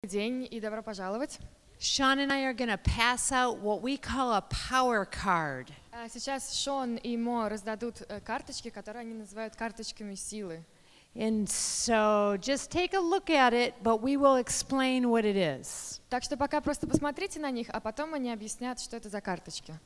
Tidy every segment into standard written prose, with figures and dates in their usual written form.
День и добро пожаловать. Sean and I are going to pass out what we call a power card. Сейчас Шон и Мо раздадут карточки, которые они называют карточками силы. And so just take a look at it, but we will explain what it is. Так что пока просто посмотрите на них, а потом они объяснят, что это за карточки.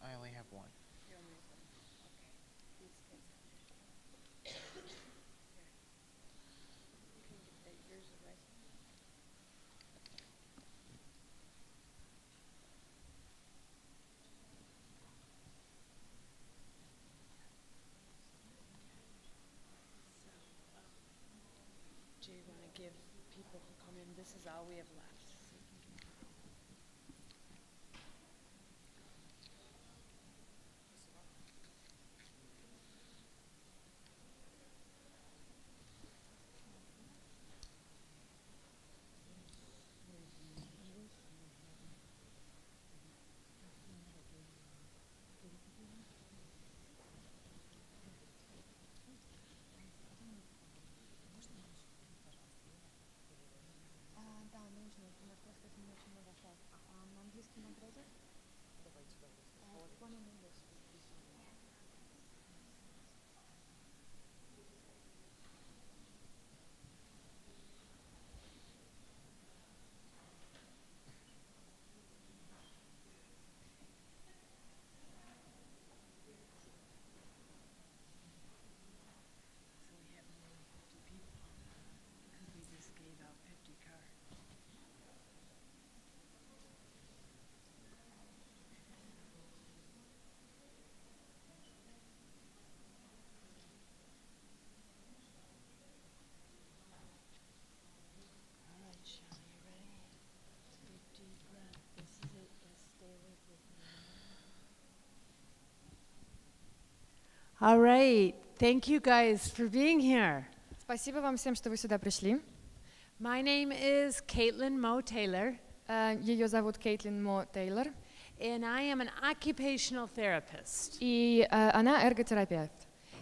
I only have one. Do you want to give people who come in, this is all we have left. All right. Thank you guys for being here. Спасибо вам всем, что вы сюда пришли. My name is Кейтлин Мо Тейлор. Ее зовут Кейтлин Мо Тейлор. And I am an occupational therapist. И она эрготерапевт.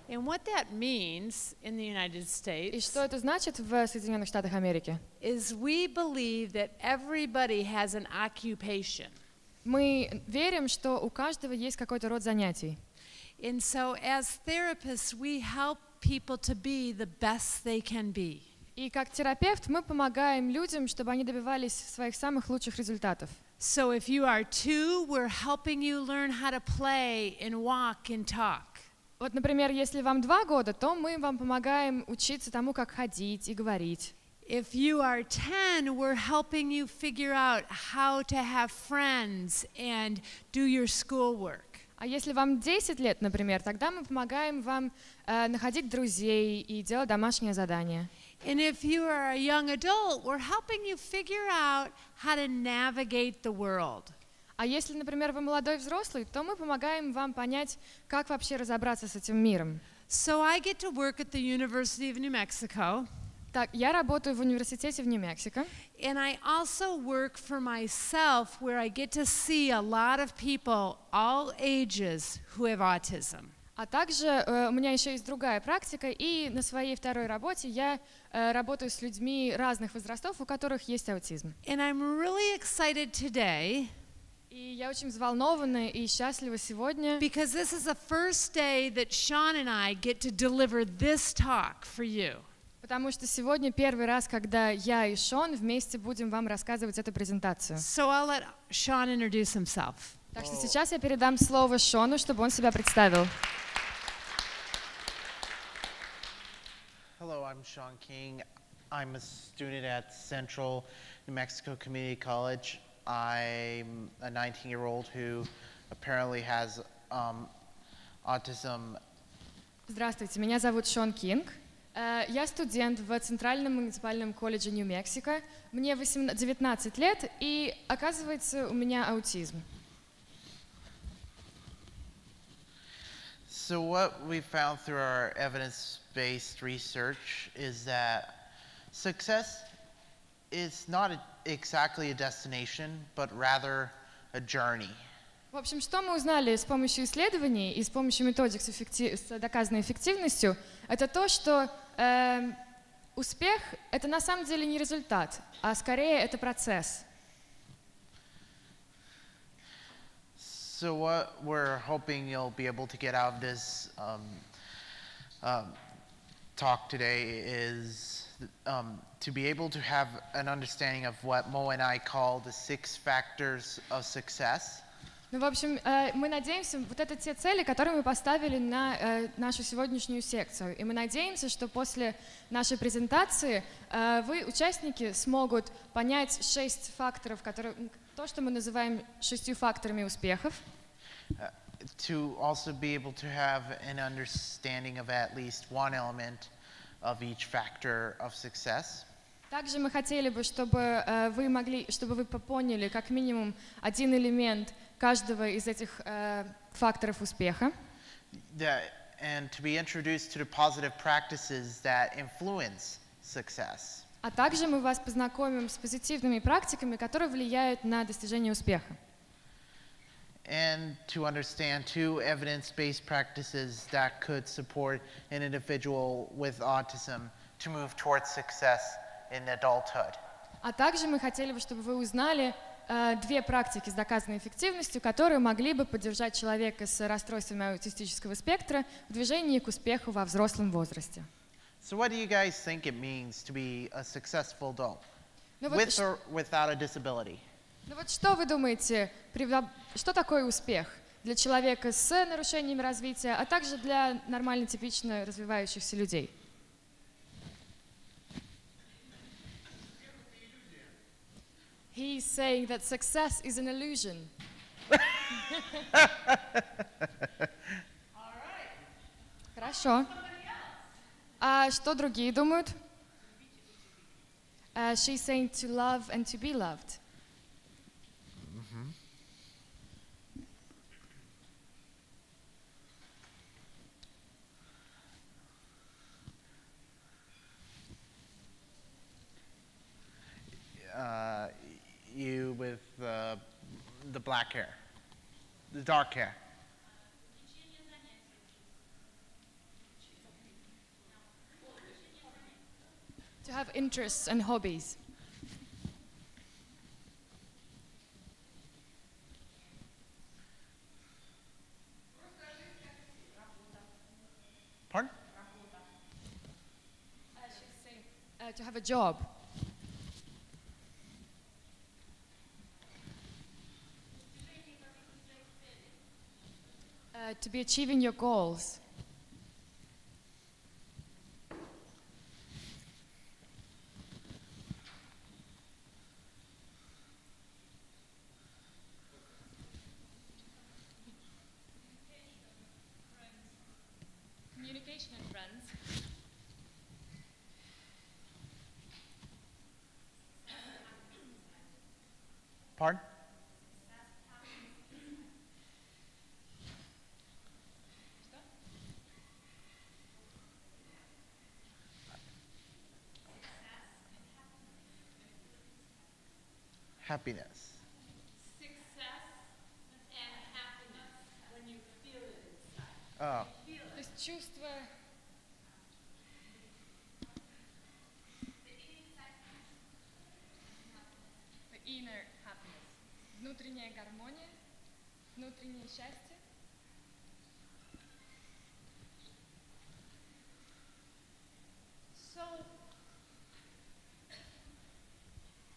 And what that means in the United States И что это значит в Соединенных Штатах Америки? is we believe that everybody has an occupation. Мы верим, что у каждого есть какой-то род занятий. And so as therapists, we help people to be the best they can be. И как терапевт мы помогаем людям, чтобы они добивались своих самых лучших результатов. So if you are 2, we're helping you learn how to play and walk and talk. Вот, например, если вам 2 года, то мы вам помогаем учиться тому, как ходить и говорить. If you are 10, we're helping you figure out how to have friends and do your schoolwork. А если вам 10 лет, например, тогда мы помогаем вам находить друзей и делать домашнее задание. And if you are a young adult, we're helping you figure out how to navigate the world. А если, например, вы молодой взрослый, то мы помогаем вам понять, как вообще разобраться с этим миром. So I get to work at the University of New Mexico. Так, я работаю в университете в Нью Мексико. And I also work for myself where I get to see a lot of people, all ages, who have autism. А также у меня еще есть другая практика, и на своей второй работе я работаю с людьми разных возрастов, у которых есть аутизм. And I'm really excited today И я очень взволнована и счастлива сегодня, because this is the first day that Sean and I get to deliver this talk for you. потому что сегодня первый раз, когда я и Шон вместе будем вам рассказывать эту презентацию. So I'll let Sean introduce himself. Так что сейчас я передам слово Шону, чтобы он себя представил. I'm Sean King. I'm a student at Central New Mexico Community College. I'm a 19-year-old who apparently has autism. Здравствуйте, меня зовут Шон Кинг. Я студент в Центральном муниципальном колледже Нью Мексико. Мне 19 лет, и оказывается, у меня аутизм. So what we found through our evidence-based research is that success is not exactly a destination, but rather a journey. В общем, что мы узнали с помощью исследований и с помощью методик с доказанной эффективностью, это то, что успех — это на самом деле не результат, а скорее это процесс. So what we're hoping you'll be able to get out of this talk today is to be able to have an understanding of what Mo and I call the 6 factors of success. Ну, в общем, мы надеемся, вот это те цели, которые мы поставили на нашу сегодняшнюю секцию. И мы надеемся, что после нашей презентации вы, участники, смогут понять 6 факторов, которые, то, что мы называем 6 факторами успехов. To also be able to have an understanding of at least one element of each factor of success. Также мы хотели бы, чтобы вы поняли как минимум один элемент каждого из этих факторов успеха. And to be introduced to the positive practices that influence success. А также мы вас познакомим с позитивными практиками, которые влияют на достижение успеха. And to understand 2 evidence-based practices that could support an individual with autism to move towards success in adulthood. А также мы хотели бы, чтобы вы узнали 2 практики с доказанной эффективностью, которые могли бы поддержать человека с расстройствами аутистического спектра в движении к успеху во взрослом возрасте. So what do you guys think it means to be a successful adult, Ну with вот, or without a disability? ну вот что вы думаете, что такое успех для человека с нарушениями развития, а также для нормально, типично развивающихся людей? He's saying that success is an illusion. Хорошо. А что другие думают? She's saying to love and to be loved. You with the black hair, the dark hair. To have interests and hobbies. Pardon? She's saying to have a job. To be achieving your goals. Communication and friends. Pardon? Happiness. Success and happiness when you feel it inside. Oh. То есть чувство. The inner happiness. Внутренняя гармония, внутреннее счастье. So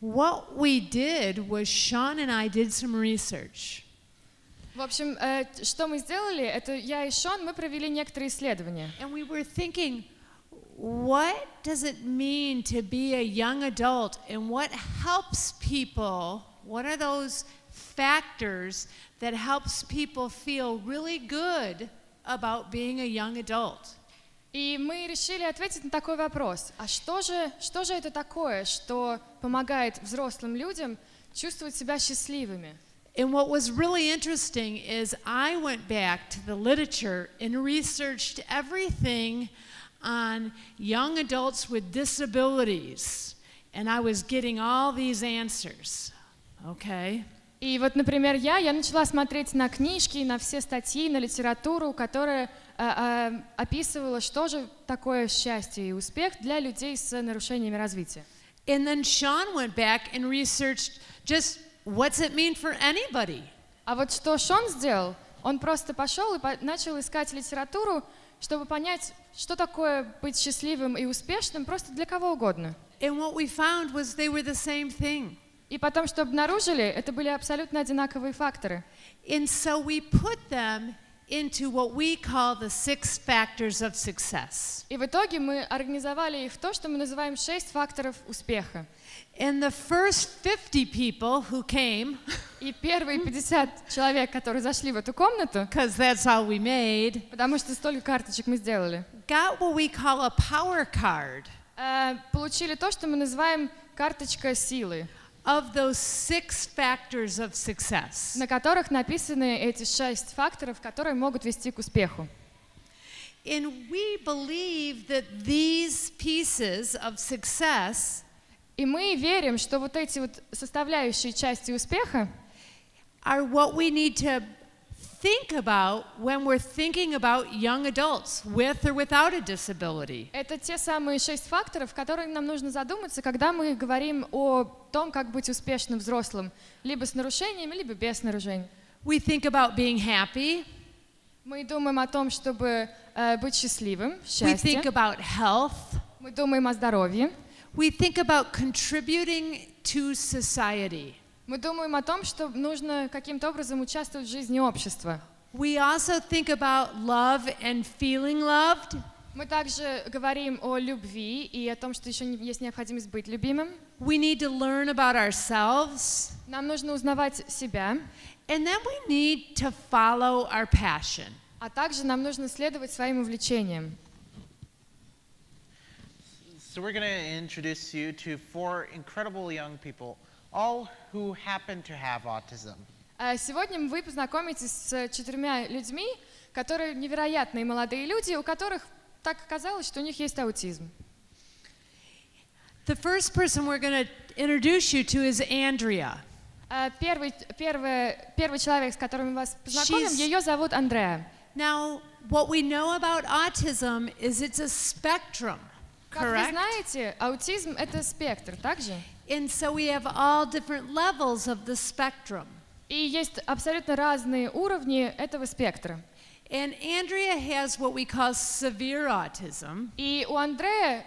what we did was Sean and I did some research. В общем, что мы сделали, это я и Шон, мы провели некоторые исследования. And we were thinking, what does it mean to be a young adult, and what helps people? What are those factors that helps people feel really good about being a young adult? И мы решили ответить на такой вопрос. А что же это такое, что помогает взрослым людям чувствовать себя счастливыми? And what was really interesting is I went back to the literature and researched everything on young adults with disabilities. And I was getting all these answers. Okay? И вот, например, я начала смотреть на книжки, на все статьи, на литературу, которая описывала, что же такое счастье и успех для людей с нарушениями развития. And then Sean went back and researched just what's it mean for anybody. А вот что Шон сделал, он просто пошел и начал искать литературу, чтобы понять, что такое быть счастливым и успешным просто для кого угодно. And what we found was they were the same thing. И потом, что обнаружили, это были абсолютно одинаковые факторы. And so we put them into what we call the 6 factors of success. И в итоге мы организовали их в то, что мы называем 6 факторов успеха. And the first 50 people who came, И первые 50 человек, которые зашли в эту комнату, because that's all we made, потому что столько карточек мы сделали, got what we call a power card получили то, что мы называем карточка силы, of those 6 factors of success. на которых написаны эти 6 факторов, которые могут вести к успеху. And we believe that these pieces of success И мы верим, что вот эти вот составляющие части успеха are what we need to think about when we're thinking about young adults with or without a disability. это те самые 6 факторов, которые нам нужно задуматься, когда мы говорим о том, как быть успешным взрослым, либо с нарушениями, либо без нарушений. We think about being happy. Мы думаем о том, чтобы быть счастливым, We think счастье. about health. Мы думаем о здоровье. We think about contributing to society. Мы думаем о том, что нужно каким-то образом участвовать в жизни общества. We also think about love and feeling loved. Мы также говорим о любви и о том, что еще есть необходимость быть любимым. We need to learn about ourselves. Нам нужно узнавать себя, And then we need to follow our passion. а также нам нужно следовать своим увлечениям. So we're going to introduce you to 4 incredible young people, all who happen to have autism. Сегодня вы познакомитесь с 4 людьми, которые невероятные молодые люди, у которых так оказалось, что у них есть аутизм. The first person we're going to introduce you to is Andrea. Первый человек, с которым мы вас познакомим, ее зовут Андреа. Now, what we know about autism is it's a spectrum, Как вы correct? знаете, аутизм — это спектр, так же? And so we have all different levels of the spectrum. И есть абсолютно разные уровни этого спектра. And Andrea has what we call severe autism. И у Андрея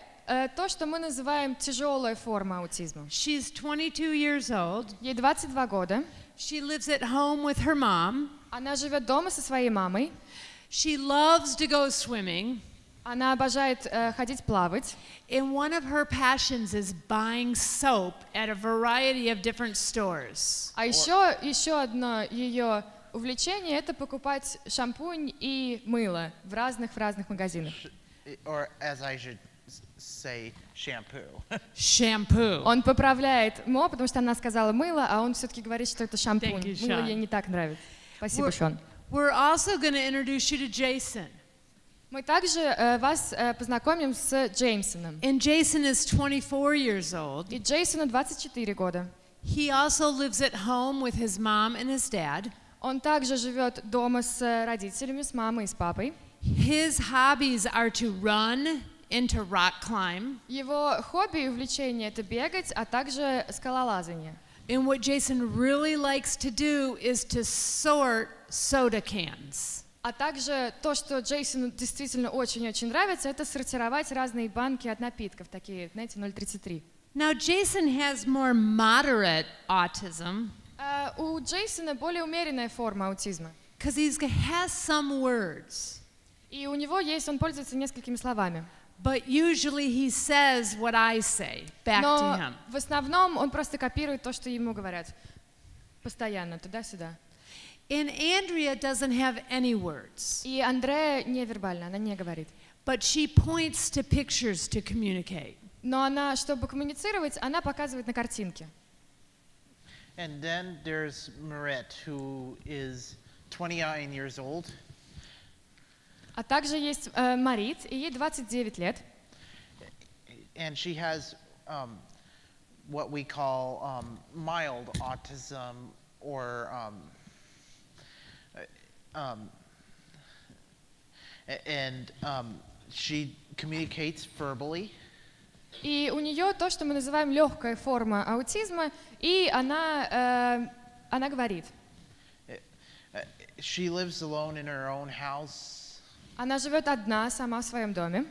то, что мы называем тяжелая форма аутизма. She's 22 years old. Ей 22 года. She lives at home with her mom. Она живет дома со своей мамой. She loves to go swimming. Она обожает ходить плавать. And one of her passions is buying soap at a variety of different stores. А еще одно ее увлечение — это покупать шампунь и мыло в разных магазинах. Or as I should say, shampoo. Shampoo. Он поправляет Мо, потому что она сказала мыло, а он все-таки говорит, что это шампунь. Thank you, Мыло Sean. ей не так нравится. Спасибо, Шон. We're also going to introduce you to Jason. Мы также вас познакомим с Джеймсоном. And Jason is 24 years old. И Джейсону 24 года. He also lives at home with his mom and his dad. Он также живет дома с родителями, с мамой и с папой. His hobbies are to run and to rock climb. Его хобби и увлечение — это бегать, а также скалолазание. And what Jason really likes to do is to sort soda cans. А также то, что Джейсону действительно очень-очень нравится, это сортировать разные банки от напитков, такие, знаете, 0,33. Now Jason has more moderate autism У Джейсона более умеренная форма аутизма. because he has some words. И у него есть, он пользуется несколькими словами. But usually he says what I say back to Но him. в основном он просто копирует то, что ему говорят. Постоянно, туда-сюда. And Andrea doesn't have any words, И Андрея невербальна, она не говорит. but she points to pictures to communicate. Но она, чтобы коммуницировать, она показывает на картинке. And then there's Marit, who is 29 years old. А также есть Марит, и ей 29 лет. And she has what we call mild autism, or she communicates verbally. И у нее то, что мы называем легкая форма аутизма, и она говорит. She lives alone in her own house. Она живет одна, сама в своем доме.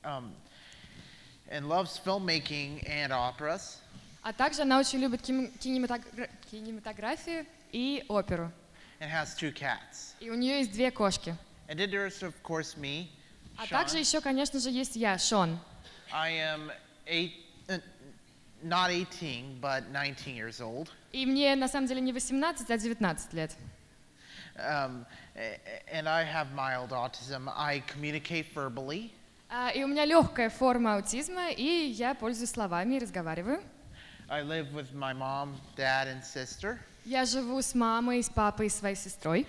And loves filmmaking and operas. А также она очень любит кинематографию и оперу. And has 2 cats. И у нее есть 2 кошки. And then there's, of course, me, А Sean. также еще, конечно же, есть я, Шон. I am not 18, but 19 years old. И мне на самом деле не 18, а 19 лет. And I have mild autism. I communicate verbally. И у меня легкая форма аутизма, и я пользуюсь словами и разговариваю. I live with my mom, dad, and sister. Я живу с мамой, с папой и своей сестрой.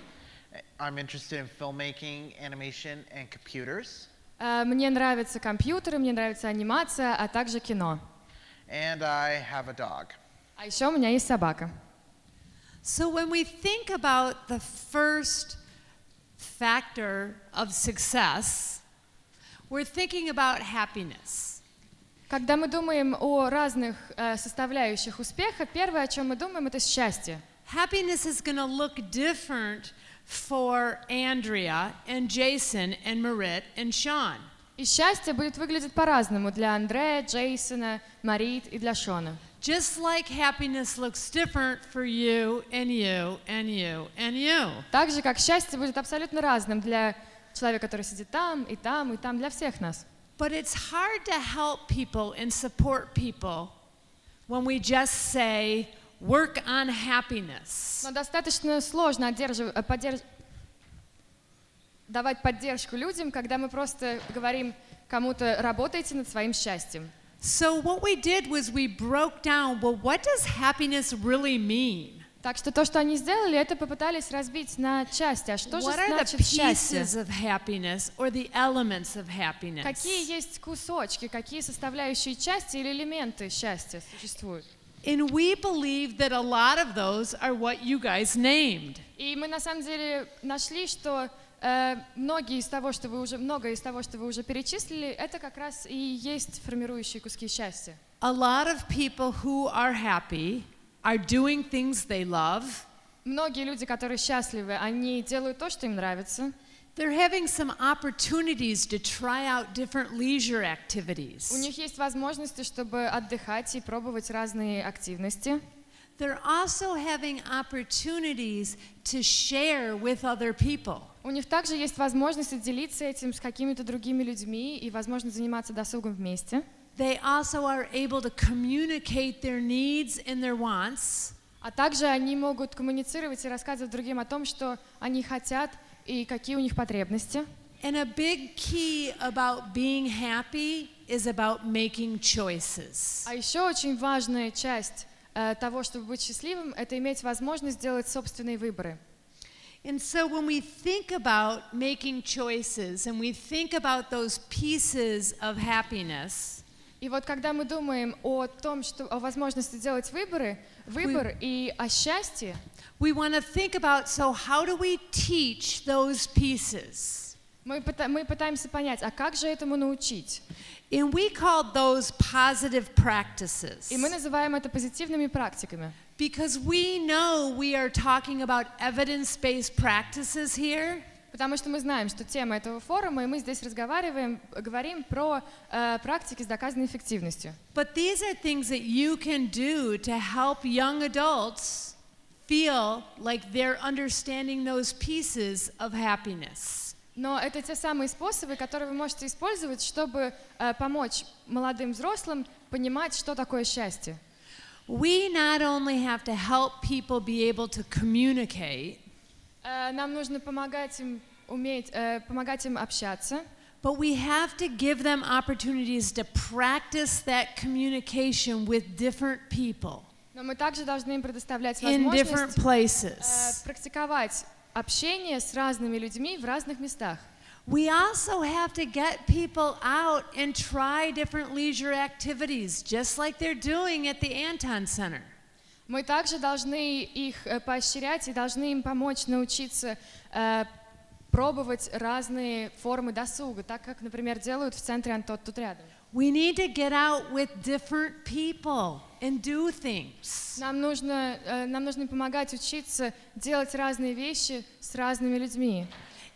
I'm interested in filmmaking, animation, and computers. Мне нравятся компьютеры, мне нравится анимация, а также кино. And I have a dog. А еще у меня есть собака. So when we think about the first factor of success, we're thinking about happiness. Когда мы думаем о разных составляющих успеха, первое, о чем мы думаем, это счастье. Happiness is going to look different for Andrea and Jason and Marit and Sean. И счастье будет выглядеть по-разному для Андрея, Джейсона, Марит и для Шона. Just like happiness looks different for you and you and you and you. Так же, как счастье будет абсолютно разным для человека, который сидит там, и там, для всех нас. But it's hard to help people and support people when we just say, work on happiness. Но достаточно сложно давать поддержку людям, когда мы просто говорим кому-то: работайте над своим счастьем. So what we did was we broke down, well, what does happiness really mean? Так что то, что они сделали, это попытались разбить на части. А что же What are the значит счастье? pieces of happiness or the elements of happiness? Какие есть кусочки, какие составляющие части или элементы счастья существуют? And we believe that a lot of those are what you guys named. И мы на самом деле нашли, что многое из того, что вы уже перечислили, это как раз и есть формирующие куски счастья. A lot of people who are happy are doing things they love. Многие люди, которые счастливы, они делают то, что им нравится. They're having some opportunities to try out different leisure activities. У них есть возможности, чтобы отдыхать и пробовать разные активности. They're also having opportunities to share with other people. У них также есть возможность делиться этим с какими-то другими людьми и возможность заниматься досугом вместе. They also are able to communicate their needs and their wants. А также они могут коммуницировать и рассказывать другим о том, что они хотят и какие у них потребности. And a big key about being happy is about making choices. А еще очень важная часть того, чтобы быть счастливым, это иметь возможность делать собственные выборы. And so when we think about making choices and we think about those pieces of happiness, И вот когда мы думаем о том, что о возможности делать выбор и о счастье, we want to think about, so how do we teach those pieces? мы пытаемся понять, а как же этому научить? And we called those positive practices. И мы называем это позитивными практиками. Because we know we are talking about evidence-based practices here. Потому что мы знаем, что тема этого форума, и мы здесь говорим про практики с доказанной эффективностью. But these are things that you can do to help young adults feel like they're understanding those pieces of happiness. Но это те самые способы, которые вы можете использовать, чтобы помочь молодым взрослым понимать, что такое счастье. We not only have to help people be able to communicate, Нам нужно помогать им общаться, but we have to give them opportunities to practice that communication with different people но мы также должны им предоставлять in different возможность places. практиковать общение с разными людьми в разных местах. We also have to get people out and try different leisure activities, just like they're doing at the Anton Center. Мы также должны их поощрять и должны им помочь научиться пробовать разные формы досуга, так как, например, делают в центре Антон тут рядом. We need to get out with different people and do things. Нам нужно помогать учиться делать разные вещи с разными людьми.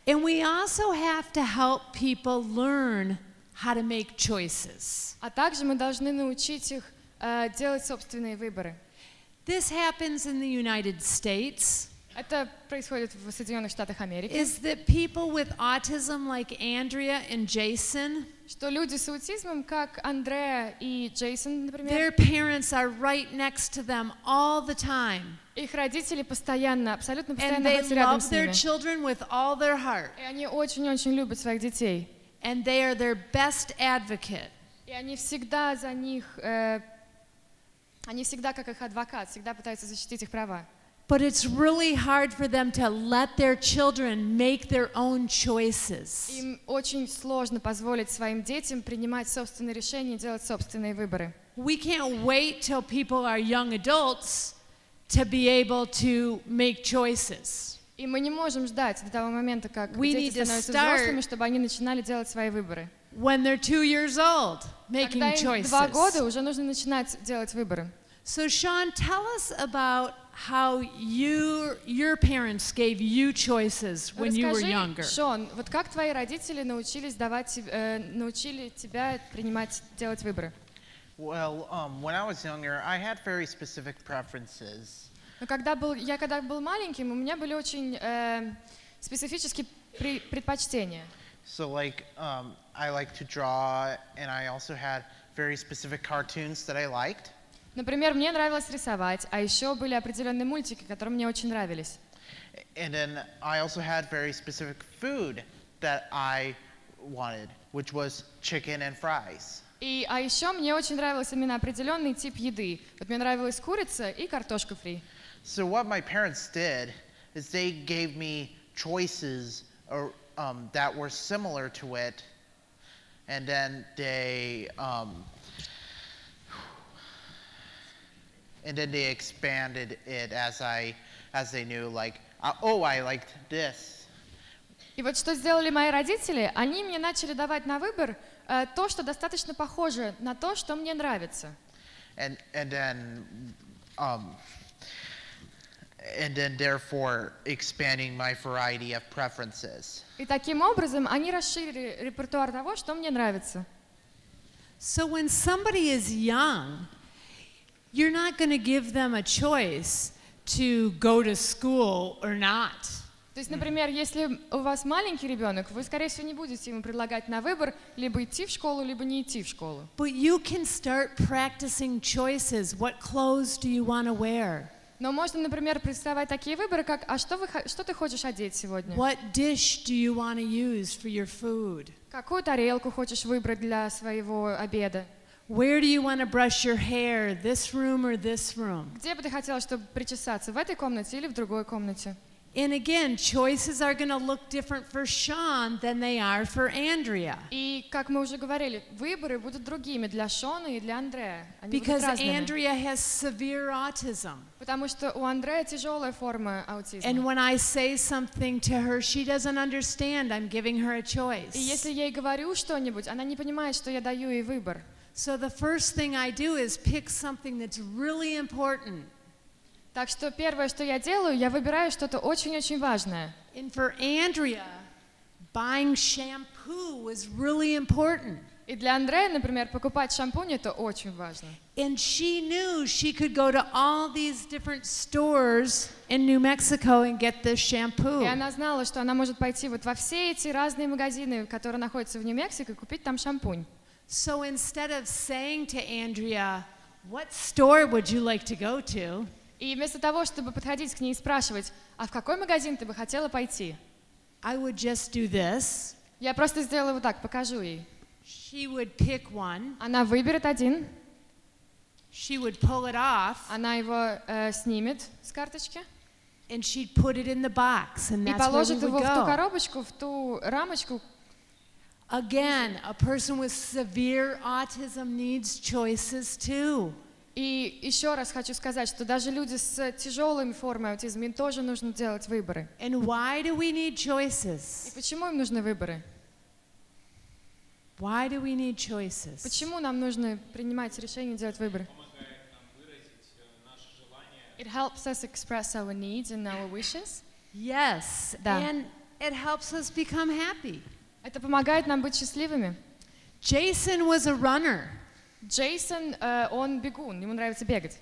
And we also have to help people learn how to make choices. А также мы должны научить их делать собственные выборы. This happens in the United States. Это происходит в Соединенных Штатах Америки. Is that people with autism like Andrea and Jason, Что люди с аутизмом, как Андреа и Джейсон, their например, parents are right next to them all the time. их родители абсолютно And постоянно they находятся рядом love с their ними. children with all their heart. И они очень-очень любят своих детей. And they are their best advocate. И они всегда за них, они всегда как их адвокат, всегда пытаются защитить их права. But it's really hard for them to let their children make their own choices. Им очень сложно позволить своим детям принимать собственные решения и делать собственные выборы. We can't wait till people are young adults to be able to make choices. И мы не можем ждать до того момента, как We дети need to становятся start взрослыми, чтобы они начинали делать свои выборы. When they're 2 years old, making Когда им 2 года, choices. уже нужно начинать делать выборы. So Sean, tell us about how your parents gave you choices when you were younger. Расскажи, Шон, вот как твои родители научили тебя делать выборы? Well, when I was younger, I had very specific preferences. Но когда был маленьким, у меня были очень специфические предпочтения. So like, I like to draw, and I also had very specific cartoons that I liked. Например, мне нравилось рисовать, а еще были определенные мультики, которые мне очень нравились. And then I also had very specific food that I wanted, which was chicken and fries. А еще мне очень нравился именно определенный тип еды. Вот мне нравилась курица и картошка фри. So what my parents did is they gave me choices that were similar to it, and then they expanded it as they knew, like, oh, I liked this. И вот что сделали мои родители, они мне начали давать на выбор то, что достаточно похоже на то, что мне нравится. And then therefore expanding my variety of preferences. И таким образом они расширили репертуар того, что мне нравится. So when somebody is young, you're not going to give them a choice to go to school or not. То есть, например, если у вас маленький ребенок, вы, скорее всего, не будете ему предлагать на выбор либо идти в школу, либо не идти в школу. But you can start practicing choices. What clothes do you want to wear? Но можно, например, представать такие выборы, как что ты хочешь одеть сегодня? What dish do you want to use for your food? Какую тарелку хочешь выбрать для своего обеда? Where do you want to brush your hair? This room or this room? Где бы ты хотела, чтобы причесаться? В этой комнате или в другой комнате? And again, choices are going to look different for Sean than they are for Andrea. И, как мы уже говорили, выборы будут другими для Шона и для Андрея. Они будут Because разными. Andrea has severe autism. Потому что у Андрея тяжелая форма аутизма. And when I say something to her, she doesn't understand. I'm giving her a choice. И если я ей говорю что-нибудь, она не понимает, что я даю ей выбор. So the first thing I do is pick something that's really important. Так что первое, что я делаю, я выбираю что-то очень-очень важное. And for Andrea, buying shampoo was really important. И для Андрея, например, покупать шампунь — это очень важно. And she knew she could go to all these different stores in New Mexico and get this shampoo. И она знала, что она может пойти вот во все эти разные магазины, которые находятся в Нью Мексико, и купить там шампунь. So instead of saying to Andrea, what store would you like to go to? И вместо того, чтобы подходить к ней и спрашивать, а в какой магазин ты бы хотела пойти, I would just do this. я просто сделаю вот так, покажу ей. She would pick one. Она выберет один, She would pull it off. она его снимет с карточки And she'd put it in the box, and и that's where we положит would его в ту go. коробочку, в ту рамочку. Again, a person with severe autism needs choices too. И еще раз хочу сказать, что даже люди с тяжелой формой аутизма, им тоже нужно делать выборы. And why do we need И choices? почему им нужны выборы? Why do we need choices? Почему нам нужно принимать решения, делать выборы? It helps us express our needs and our wishes. Yes, Да. and it helps us become happy. Это помогает нам быть счастливыми. Jason was a runner, Джейсон, он бегун, ему нравится бегать.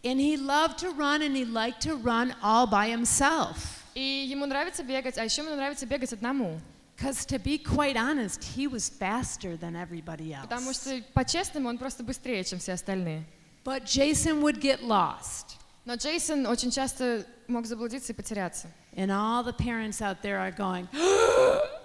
and he loved to run, and he liked to run all by himself. И ему нравится бегать, а еще ему нравится бегать одному. Because to be quite honest, he was faster than everybody Потому else. что, по-честному, он просто быстрее, чем все остальные. But Jason would get lost. Но Джейсон очень часто мог заблудиться и потеряться. And all the parents out there are going,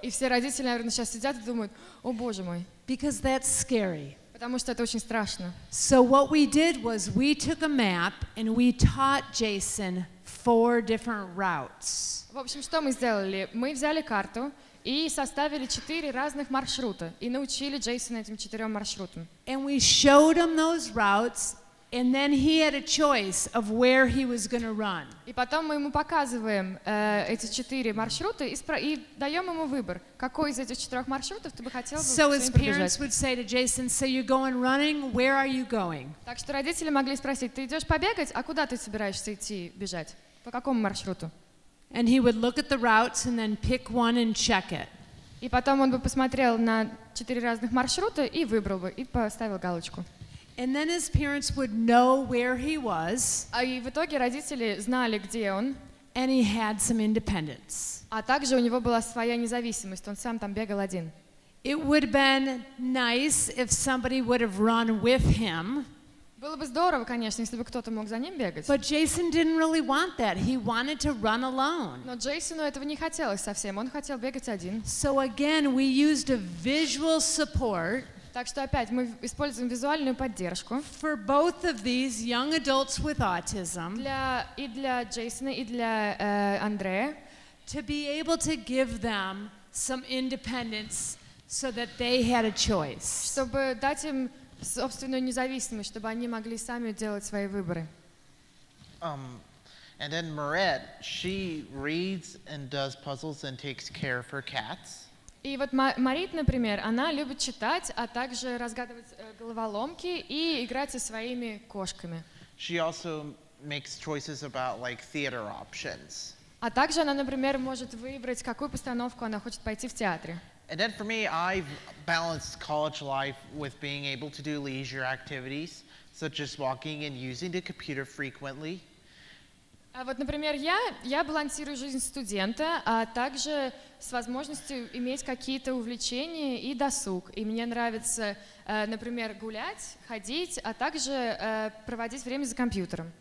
И все родители, наверное, сейчас сидят и думают, о боже мой, because that's scary. потому что это очень страшно. So what we did was we took a map and we taught Jason 4 different routes. В общем, что мы сделали? Мы взяли карту и составили 4 разных маршрута и научили Джейсона этим 4 маршрутам. And we showed him those routes, and then he had a choice of where he was going to run. И потом мы ему показываем эти 4 маршрута и даем ему выбор, какой из этих 4 маршрутов ты бы хотел бы So his сегодня parents пробежать. would say to Jason, so you're going running, where are you going? Так что родители могли спросить, ты идешь побегать, а куда ты собираешься идти бежать? По какому маршруту? And he would look at the routes and then pick one and check it. И потом он бы посмотрел на 4 разных маршрута и выбрал бы, и поставил галочку. And then his parents would know where he was, И в итоге родители знали, где он, and he had some independence. а также у него была своя независимость, он сам там бегал один. It would have been nice if somebody would have run with him, Было бы здорово, конечно, если бы кто-то мог за ним бегать. but Jason didn't really want that. He wanted to run alone. Но Джейсону этого не хотелось совсем, он хотел бегать один. So again, we used a visual support Так что опять мы используем визуальную поддержку for both of these young adults with autism и для Джейсона, и для Андрея, to be able to give them some independence so that they had a choice. чтобы дать им собственную независимость, чтобы они могли сами делать свои выборы. And then Marette, she reads and does puzzles and takes care of her cats. И вот Марит, например, она любит читать, а также разгадывать головоломки и играть со своими кошками. She also makes choices about like theater options. А также она, например, может выбрать, какую постановку она хочет пойти в театре. And then for me, I've balanced college life with being able to do leisure activities, such as walking and using the computer frequently. А вот, например, я балансирую жизнь студента, а также с возможностью иметь какие-то увлечения и досуг. И мне нравится, например, гулять, ходить, а также проводить время за компьютером.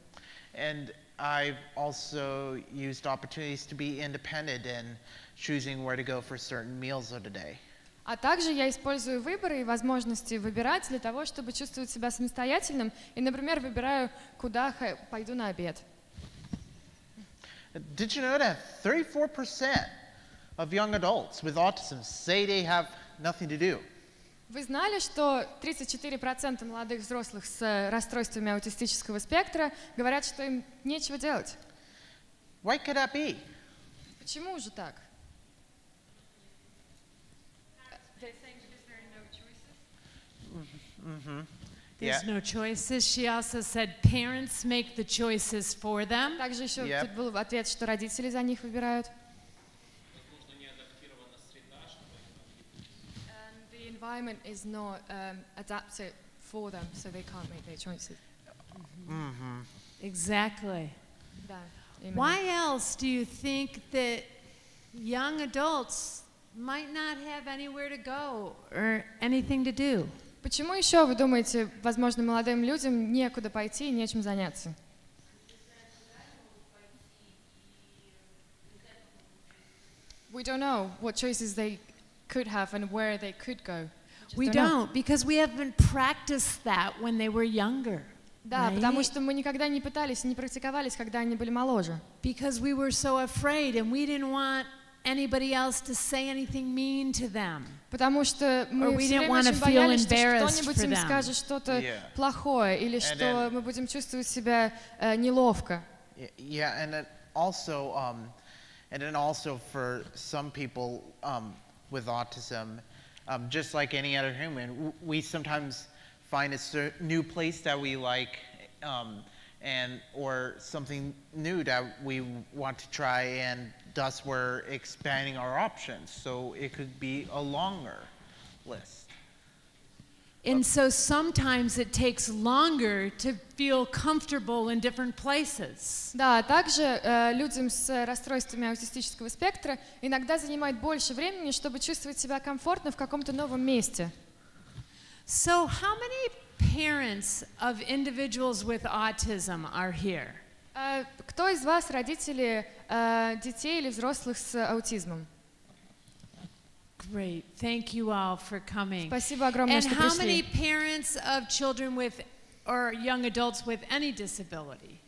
And I've also used opportunities to be independent in choosing where to go for certain meals of the day. А также я использую выборы и возможности выбирать для того, чтобы чувствовать себя самостоятельным. И, например, выбираю, куда пойду на обед. Did you know that 34% of young adults with autism say they have nothing to do? Вы знали, что 34% молодых взрослых с расстройствами аутистического спектра говорят, что им нечего делать? Why could that be? Почему же так? There's no choices. She also said parents make the choices for them. Также еще Yep. тут был ответ, что родители за них выбирают. And the environment is not adapted for them, so they can't make their choices. Exactly. Да, именно. Why else do you think that young adults might not have anywhere to go or anything to do? Почему еще, вы думаете, возможно, молодым людям некуда пойти и нечем заняться? We don't know what choices they could have and where they could go. We don't, because we haven't practiced that when they were younger. Да, right? потому что мы никогда не пытались, не практиковались, когда они были моложе. Because we were so afraid and we didn't want anybody else to say anything mean to them. Потому что мы we все didn't время wanna очень feel боялись, что embarrassed кто-нибудь for им them. скажет что-то Yeah. плохое, или And что then- мы будем чувствовать себя неловко. Yeah, and then also for some people with autism, just like any other human, we sometimes find a new place that we like, or something new that we want to try, and thus we're expanding our options. So it could be a longer list. And so sometimes it takes longer to feel comfortable in different places. Да, также людям с расстройствами аутистического спектра иногда занимает больше времени, чтобы чувствовать себя комфортно в каком-то новом месте. So how many parents of individuals with autism are here? Кто из вас родители детей или взрослых с аутизмом? Great. Thank you all for coming. Спасибо огромное, And что how many пришли. parents of children with or young adults with any disability?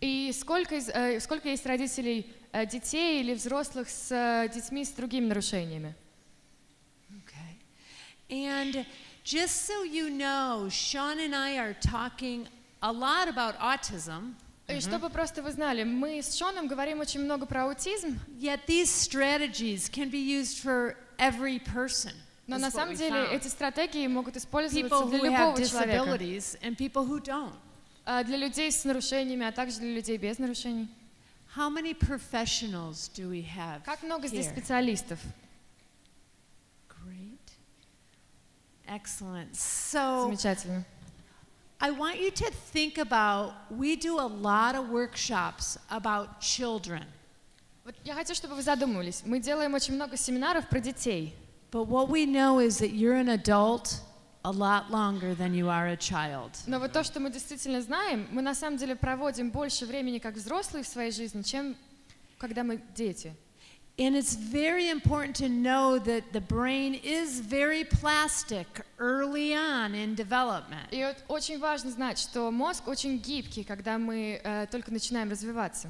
И сколько есть родителей детей или взрослых с детьми с другими нарушениями? Okay. And just so you know, Sean and I are talking a lot about autism. И чтобы просто вы знали, мы с Шоном говорим очень много про аутизм, Yet these strategies can be used for every person. но is на what самом we деле found. эти стратегии могут использоваться People для who have любого человека. disabilities and people who don't. Для людей с нарушениями, а также для людей без нарушений. How many professionals do we have Как много здесь here? специалистов? Great. Excellent. So Замечательно. I want you to think about, we do a lot of workshops about children. Вот я хочу, чтобы вы задумались. Мы делаем очень много семинаров про детей. But what we know is that you're an adult a lot longer than you are a child. Но вот то, что мы действительно знаем, мы на самом деле проводим больше времени как взрослые в своей жизни, чем когда мы дети. And it's very important to know that the brain is very plastic early on in development. И вот очень важно знать, что мозг очень гибкий, когда мы только начинаем развиваться.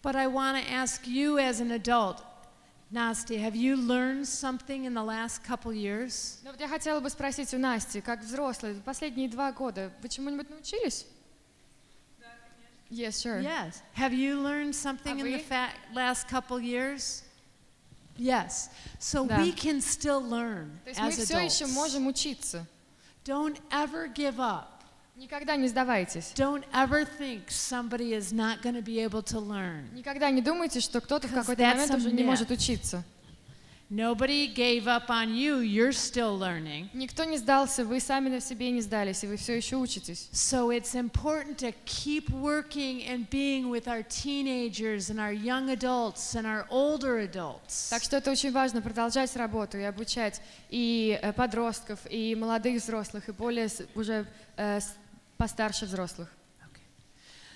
But I want to ask you as an adult, Nasty, have you learned something in the last couple years? Но вот я хотела бы спросить у Насти, как взрослые, последние 2 года, вы чему-нибудь научились? Yes, sure. Yes. Have you learned something in the last couple years? Yes. So Да. we can still learn То есть мы as все еще adults. можем учиться. Don't ever give up. Никогда не сдавайтесь. Don't ever think somebody is not going to be able to learn. Никогда не думайте, что кто-то в Because какой-то that's момент a уже не myth. может учиться. Nobody gave up on you. You're still learning. Никто не сдался, вы сами на себе не сдались, и вы все еще учитесь. So it's important to keep working and being with our teenagers and our young adults and our older adults. Так что это очень важно продолжать работу и обучать и подростков, и молодых взрослых, и более уже постарше взрослых.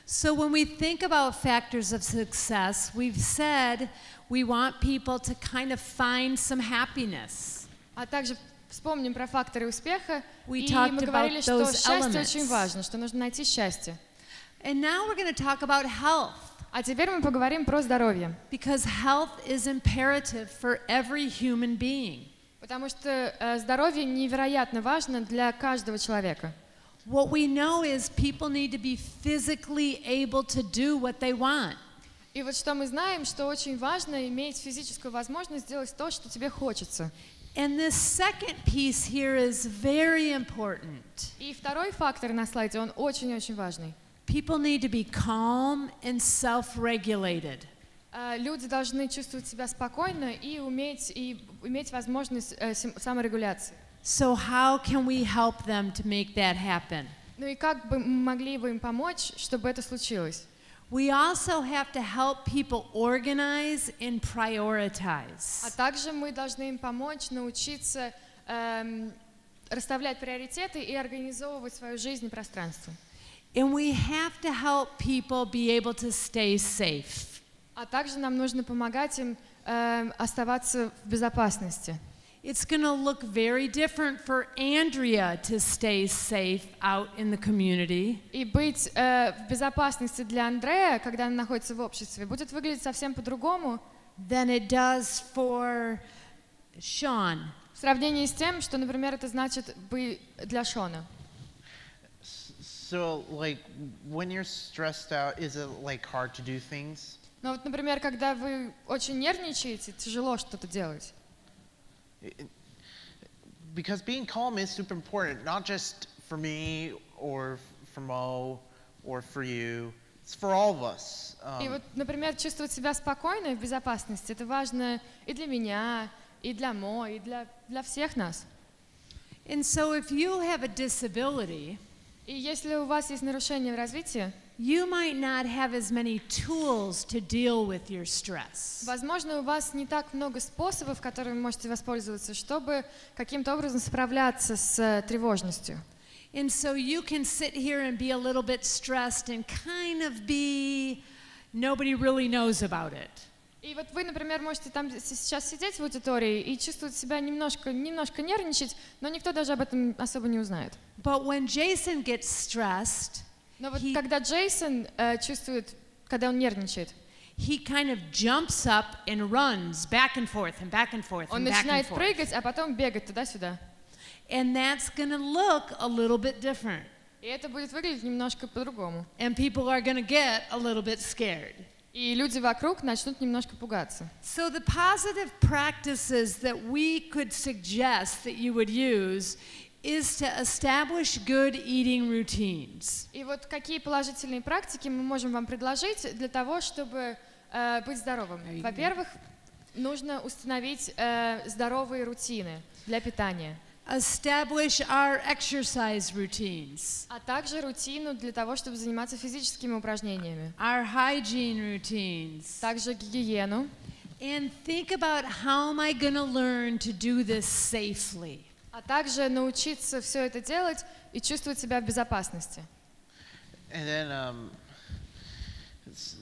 So when we think about factors of success, we've said we want people to kind of find some happiness. А также вспомним про факторы успеха, We и talked мы about говорили, что those счастье elements. очень важно, что нужно найти счастье. And now we're going to talk about health, А теперь мы поговорим про здоровье, because health is imperative for every human being. потому что здоровье невероятно важно для каждого человека. What we know is people need to be physically able to do what they want. И вот что мы знаем, что очень важно иметь физическую возможность сделать то, что тебе хочется. And this second piece here is very important. И второй фактор на слайде, он очень-очень важный. People need to be calm and self-regulated. Люди должны чувствовать себя спокойно и иметь возможность саморегуляции. So how can we help them to make that happen? Ну и как бы мы могли бы им помочь, чтобы это случилось? We also have to help people organize and prioritize. А также мы должны им помочь научиться расставлять приоритеты и организовывать свою жизнь и пространство. And we have to help people be able to stay safe. А также нам нужно помогать им оставаться в безопасности. It's going to look very different for Andrea to stay safe out in the community. И быть в безопасности для Андрея, когда она находится в обществе, будет выглядеть совсем по-другому Than it does for Sean. в сравнении с тем, что, например, это значит быть для Шона. So, like, when you're stressed out, is it like hard to do things? Но вот, например, когда вы очень нервничаете, тяжело что-то делать. Because being calm is super important, not just for me or for Mo or for you. It's for all of us. И вот, например, чувствовать себя спокойно и в безопасности, это важно и для меня, и для Мо, и для всех нас. And so if you have a disability, И если у вас есть нарушение в развитии, you might not have as many tools to deal with your stress. возможно, у вас не так много способов, которыми вы можете воспользоваться, чтобы каким-то образом справляться с тревожностью. And so you can sit here and be a little bit stressed and kind of be, nobody really knows about it. И вот вы, например, можете там сейчас сидеть в аудитории и чувствовать себя немножко нервничать, но никто даже об этом особо не узнает. But when Jason gets stressed, Но вот когда Джейсон чувствует, когда он нервничает, he kind of jumps up and runs back and forth and back and forth он and back and начинает forth. прыгать, а потом бегать туда-сюда. And that's going to look a little bit different. И это будет выглядеть немножко по-другому. And people are going to get a little bit scared. И люди вокруг начнут немножко пугаться. So the positive practices that we could suggest that you would use is to establish good eating routines. И вот какие положительные практики мы можем вам предложить для того, чтобы быть здоровым? Во-первых, нужно установить здоровые рутины для питания. Establish our exercise routines. А также рутину для того, чтобы заниматься физическими упражнениями. Our hygiene routines. Также гигиену. And think about how am I going to learn to do this safely. А также научиться все это делать и чувствовать себя в безопасности. And then,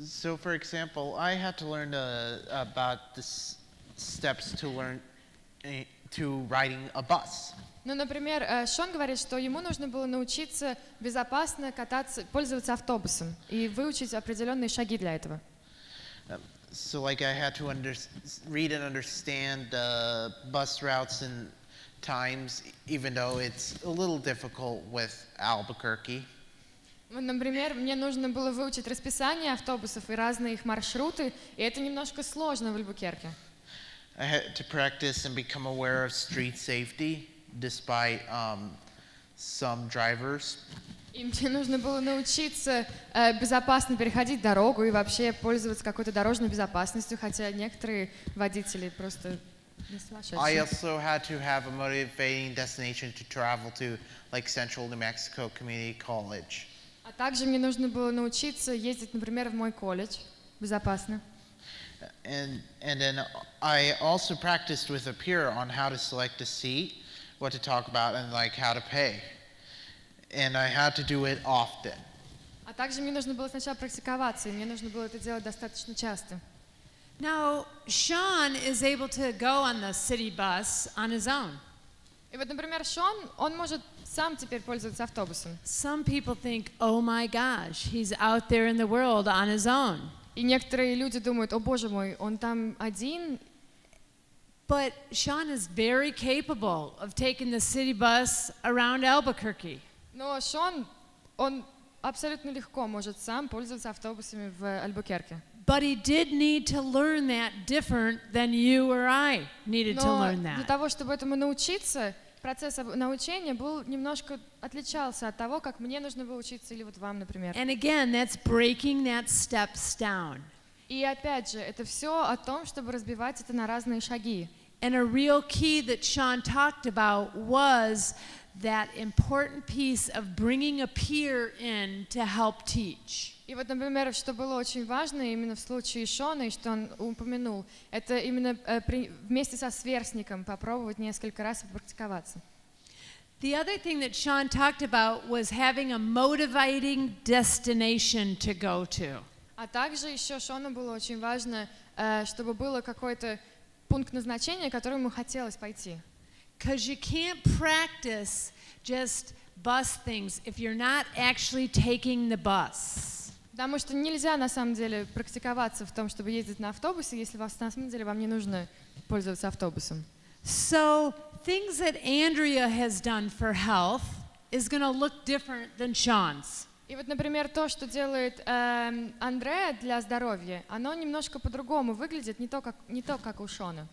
so for example, I had to learn about the steps to learn to riding a bus. Ну, например, Шон говорит, что ему нужно было научиться безопасно кататься, пользоваться автобусом и выучить определенные шаги для этого. So like I had to read and understand bus routes and times, even though it's a little difficult with Albuquerque. Например, мне нужно было выучить расписание автобусов и разные их маршруты, и это немножко сложно в Альбукерке. I had to practice and become aware of street safety, despite some drivers. И мне нужно было научиться безопасно переходить дорогу и вообще пользоваться какой-то дорожной безопасностью, хотя некоторые водители просто не сумасшедшие. I also had to have a motivating destination to travel to, like Central New Mexico Community College. А также мне нужно было научиться ездить, например, в мой колледж безопасно. And then I also practiced with a peer on how to select a seat, what to talk about, and like how to pay. And I had to do it often. А также мне нужно было сначала практиковаться, и мне нужно было это делать достаточно часто. Now, Sean is able to go on the city bus on his own. И вот, например, Шон, он может сам теперь пользоваться автобусом. Some people think, oh my gosh, he's out there in the world on his own. И некоторые люди думают, о боже мой, он там один. But Sean is very capable of taking the city bus around Albuquerque. Но Шон, он абсолютно легко может сам пользоваться автобусами в Альбукерке. But he did need to learn that different than you or I needed to Но learn для that. того, чтобы этому научиться, процесс научения был немножко отличался от того, как мне нужно было учиться или вот вам, например. And again, that's breaking that steps down. И опять же, это все о том, чтобы разбивать это на разные шаги. And a real key that Sean talked about was that important piece of bringing a peer in to help teach. И вот, например, что было очень важно именно в случае Шона, и что он упомянул, это именно вместе со сверстником попробовать несколько раз попрактиковаться. The other thing that Sean talked about was having a motivating destination to go to. А также еще Шону было очень важно, чтобы было какой-то пункт назначения, к которому ему хотелось пойти. Because you can't practice just bus things if you're not actually taking the bus. Потому что нельзя на самом деле практиковаться в том, чтобы ездить на автобусе, если на самом деле вам не нужно пользоваться автобусом. So things that Andrea has done for health is going to look different than Sean's. И вот, например, то, что делает Андреа для здоровья, оно немножко по-другому выглядит, не то, как у Шона.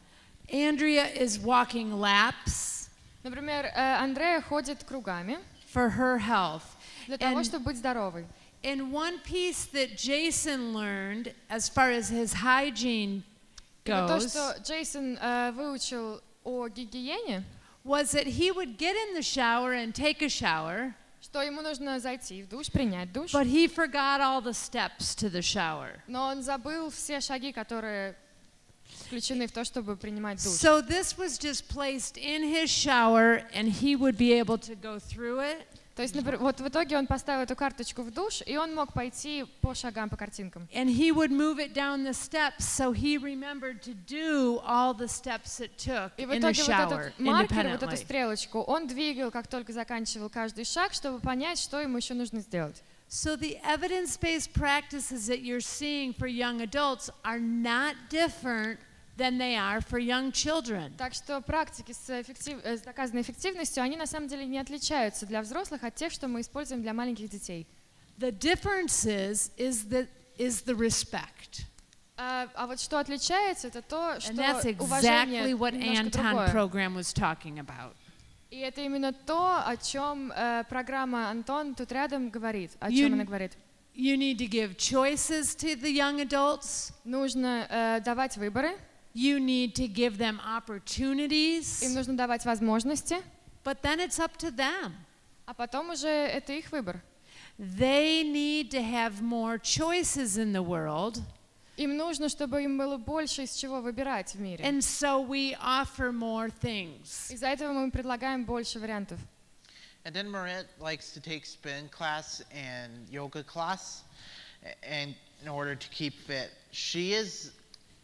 Andrea is walking laps Например, Андреа ходит кругами for her health. для того, чтобы быть здоровой. And one piece that Jason learned as far as his hygiene И вот то, goes что Джейсон выучил о гигиене, was that he would get in the shower and take a shower, что ему нужно зайти в душ, принять душ, but he forgot all the steps to the shower. но он забыл все шаги, которые включены в то, чтобы принимать душ. So this was just placed in his shower and he would be able to go through it. То есть, например, вот в итоге он поставил эту карточку в душ, и он мог пойти по шагам, по картинкам. And he would move it down the steps, so he remembered to do all the steps it took И в in the итоге вот shower этот маркер, вот эту independently. стрелочку, он двигал, как только заканчивал каждый шаг, чтобы понять, что ему еще нужно сделать. So the evidence-based practices that you're seeing for young adults are not different than they are for young children. Так что практики с доказанной эффективностью, они на самом деле не отличаются для взрослых от тех, что мы используем для маленьких детей. The difference is the respect. А вот что отличается, это то, And that's что exactly уважение what немножко Anton другое. program was talking about. И это именно то, о чем программа Антон тут рядом говорит, о чем она говорит. You need to give choices to the young adults. Нужно давать выборы, You need to give them opportunities. им нужно давать возможности, But then it's up to them. а потом уже это их выбор. They need to have more choices in the world. Им нужно, чтобы им было больше из чего выбирать в мире. And so we offer more things. Из-за этого мы предлагаем больше вариантов. And then Marit likes to take spin class and yoga class, and in order to keep fit. She is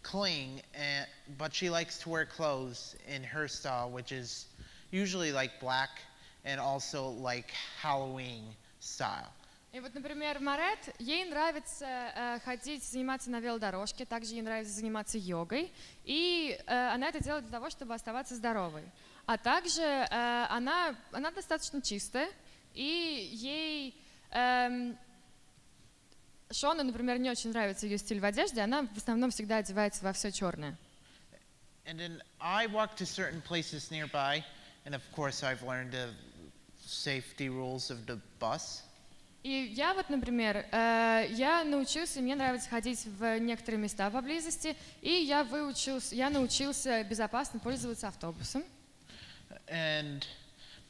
clean, but she likes to wear clothes in her style, which is usually like black and also like Halloween style. И вот, например, Марет, ей нравится ходить, заниматься на велодорожке, также ей нравится заниматься йогой, и она это делает для того, чтобы оставаться здоровой. А также она достаточно чистая, и ей Шону, например, не очень нравится ее стиль в одежде, она в основном всегда одевается во все черное. And then I walk to certain places nearby, and of course I've learned the safety rules of the bus. И я вот, например, я научился, мне нравится ходить в некоторые места поблизости, и я научился безопасно пользоваться автобусом. And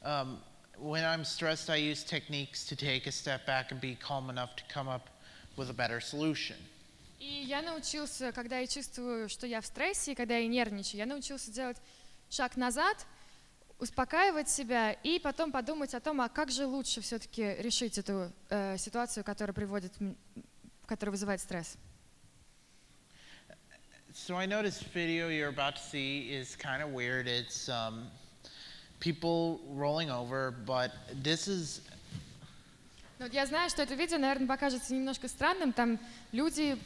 when I'm stressed, I use techniques to take a step back and be calm enough to come up with a better solution. И я научился, когда я чувствую, что я в стрессе, и когда я нервничаю, я научился делать шаг назад, успокаивать себя и потом подумать о том, а как же лучше все-таки решить эту ситуацию, которая вызывает стресс. So I know this video you're about to see is kind of weird. It's people rolling over, but this is... Но я знаю, что это видео, наверное, покажется немножко странным. Там люди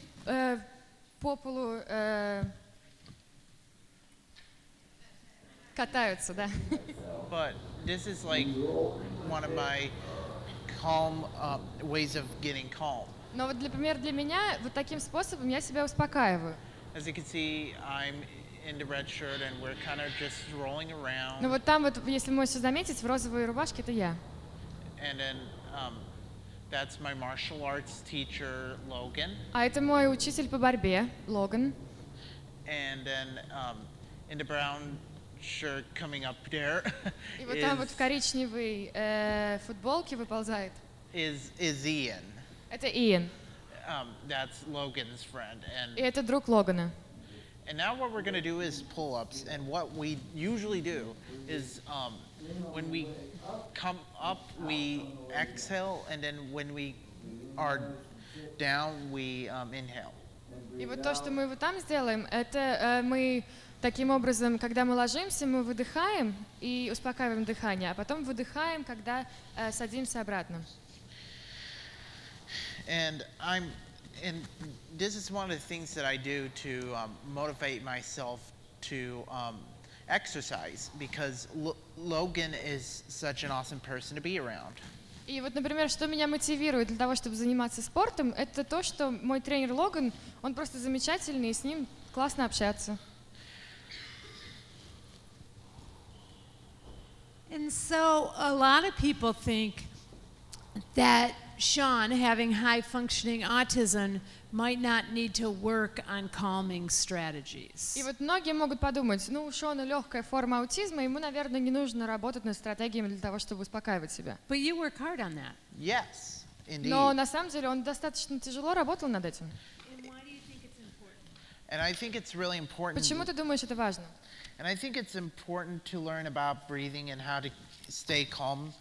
по полу катаются, да. But this is like one of my calm ways of getting calm. Но вот, например, для меня вот таким способом я себя успокаиваю. As you can see, I'm in the red shirt and we're kind of just rolling around. Ну вот там вот, если можете заметить, в розовой рубашке это я. And then that's my martial arts teacher, Logan. А это мой учитель по борьбе, Логан. And then in the brown shirt coming up there И вот там вот в коричневой футболке выползает. is Ian. Это Иэн. That's Logan's friend. И это друг Логана. And now what we're going to do is pull-ups. And what we usually do is when we come up, we exhale. And then when we are down, we inhale. И вот то, что мы вот там сделаем, это мы таким образом, когда мы ложимся, мы выдыхаем и успокаиваем дыхание, а потом выдыхаем, когда садимся обратно. And this is one of the things that I do to motivate myself to exercise, because Logan is such an awesome person to be around. И вот, например, что меня мотивирует для того, чтобы заниматься спортом, это то, что мой тренер Логан, он просто замечательный, и с ним классно общаться. And so a lot of people think that Sean, having high-functioning autism, might not need to work on calming strategies. И вот многие могут подумать, ну, у Шона легкая форма аутизма, ему, наверное, не нужно работать над стратегиями для того, чтобы успокаивать себя. But you work hard on that. Yes, indeed. Но на самом деле он достаточно тяжело работал над этим. And why do you think it's important? And I think it's really important. Почему ты думаешь, это важно? And I think it's important to learn about breathing and how to stay calm,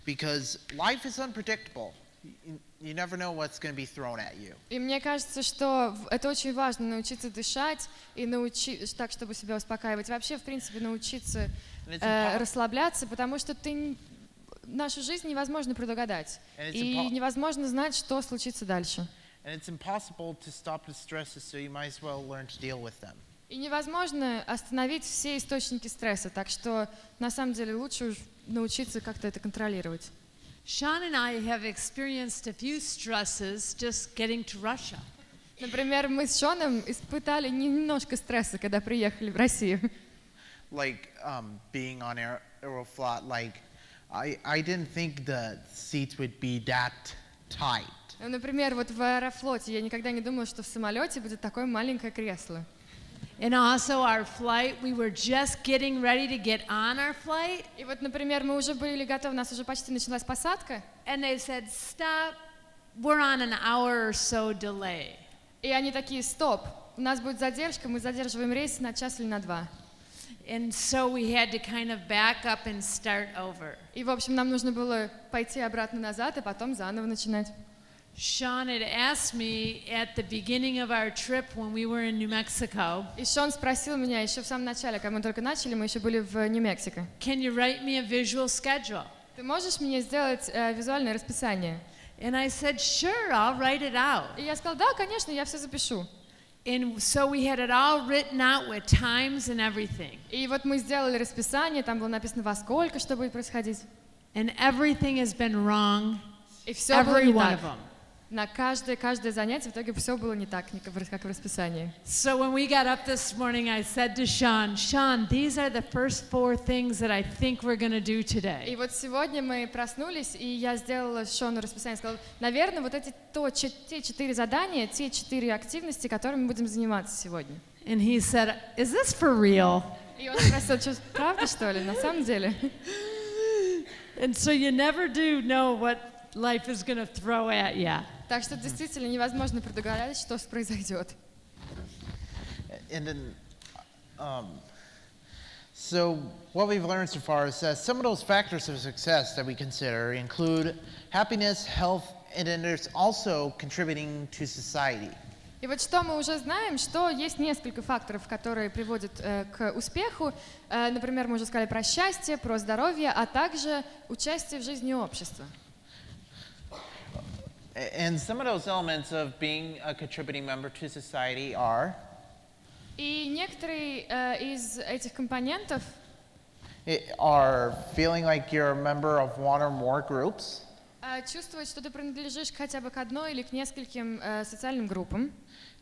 because life is unpredictable. You never know what's going to be thrown at you. И мне кажется, что это очень важно научиться дышать и так, чтобы себя успокаивать. Вообще, в принципе, научиться расслабляться, потому что нашу жизнь невозможно предугадать. И невозможно знать, что случится дальше. And it's impossible to stop the stresses, so you might as well learn to deal with them. И невозможно остановить все источники стресса, так что на самом деле лучше уж научиться как-то это контролировать. Sean and I have experienced a few stresses just getting to Russia. Например, мы с Шоном испытали немножко стресса, когда приехали в Россию. Like being on Aeroflot, like I didn't think the seats would be that tight. Например, вот в Аэрофлоте я никогда не думала, что в самолете будет такое маленькое кресло. And also our flight, we were just getting ready to get on our flight. И вот, например, мы уже были готовы, у нас уже почти началась посадка. And they said, stop, we're on an hour or so delay. И они такие, стоп, у нас будет задержка, мы задерживаем рейс на час или на 2. And so we had to kind of back up and start over. И, в общем, нам нужно было пойти обратно назад и потом заново начинать. Sean had asked me at the beginning of our trip when we were in New Mexico. И Шон спросил меня еще в самом начале, когда мы только начали, мы еще были в Нью Мексико. Can you write me a visual schedule? Ты можешь мне сделать визуальное расписание? And I said, sure, I'll write it out. И я сказала, да, конечно, я все запишу. And so we had it all written out with times and everything. И вот мы сделали расписание, там было написано во сколько, что будет происходить. And everything has been wrong. И все было Every не one так. of them. На каждое занятие в итоге все было не так, как в расписании. So when we got up this morning, I said to Sean, these are the first 4 things that I think we're going to do today. И вот сегодня мы проснулись, и я сделала Шону расписание, сказала, наверное, вот те 4 задания, те 4 активности, которыми мы будем заниматься сегодня. And he said, is this for real? И он спросил, что, правда, что ли, на самом деле? And so you never do know what life is going to throw at you. Так что действительно невозможно предугадать, что произойдет. And then, so what we've learned so far is that some of those factors of success that we consider include happiness, health, and then there's also contributing to society. И вот что мы уже знаем, что есть несколько факторов, которые приводят к успеху. Например, мы уже сказали про счастье, про здоровье, а также участие в жизни общества. And some of those elements of being a contributing member to society are И некоторые из этих компонентов are feeling like you're a member of one or more groups, чувствовать, что ты принадлежишь хотя бы к одной или к нескольким социальным группам,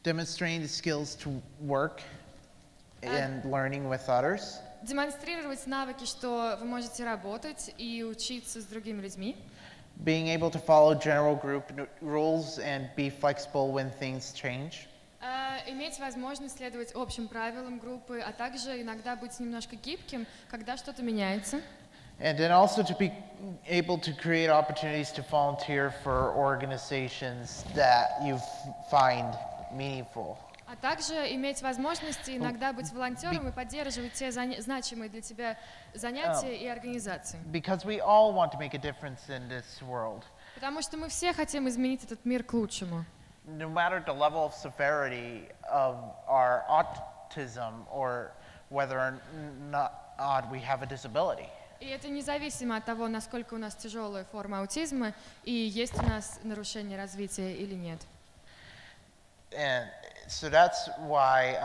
demonstrating the skills to work and learning with others, демонстрировать навыки, что вы можете работать и учиться с другими людьми, being able to follow general group rules and be flexible when things change, Иметь возможность следовать общим правилам группы, а также иногда быть немножко гибким, когда что-то меняется. And then also to be able to create opportunities to volunteer for organizations that you find meaningful. А также иметь возможности иногда быть волонтером и поддерживать те значимые для тебя занятия и организации. Because we all want to make a difference in this world. Потому что мы все хотим изменить этот мир к лучшему. No matter the level of severity of our autism or whether or not we have a disability. И это независимо от того, насколько у нас тяжелая форма аутизма и есть у нас нарушение развития или нет. And so that's why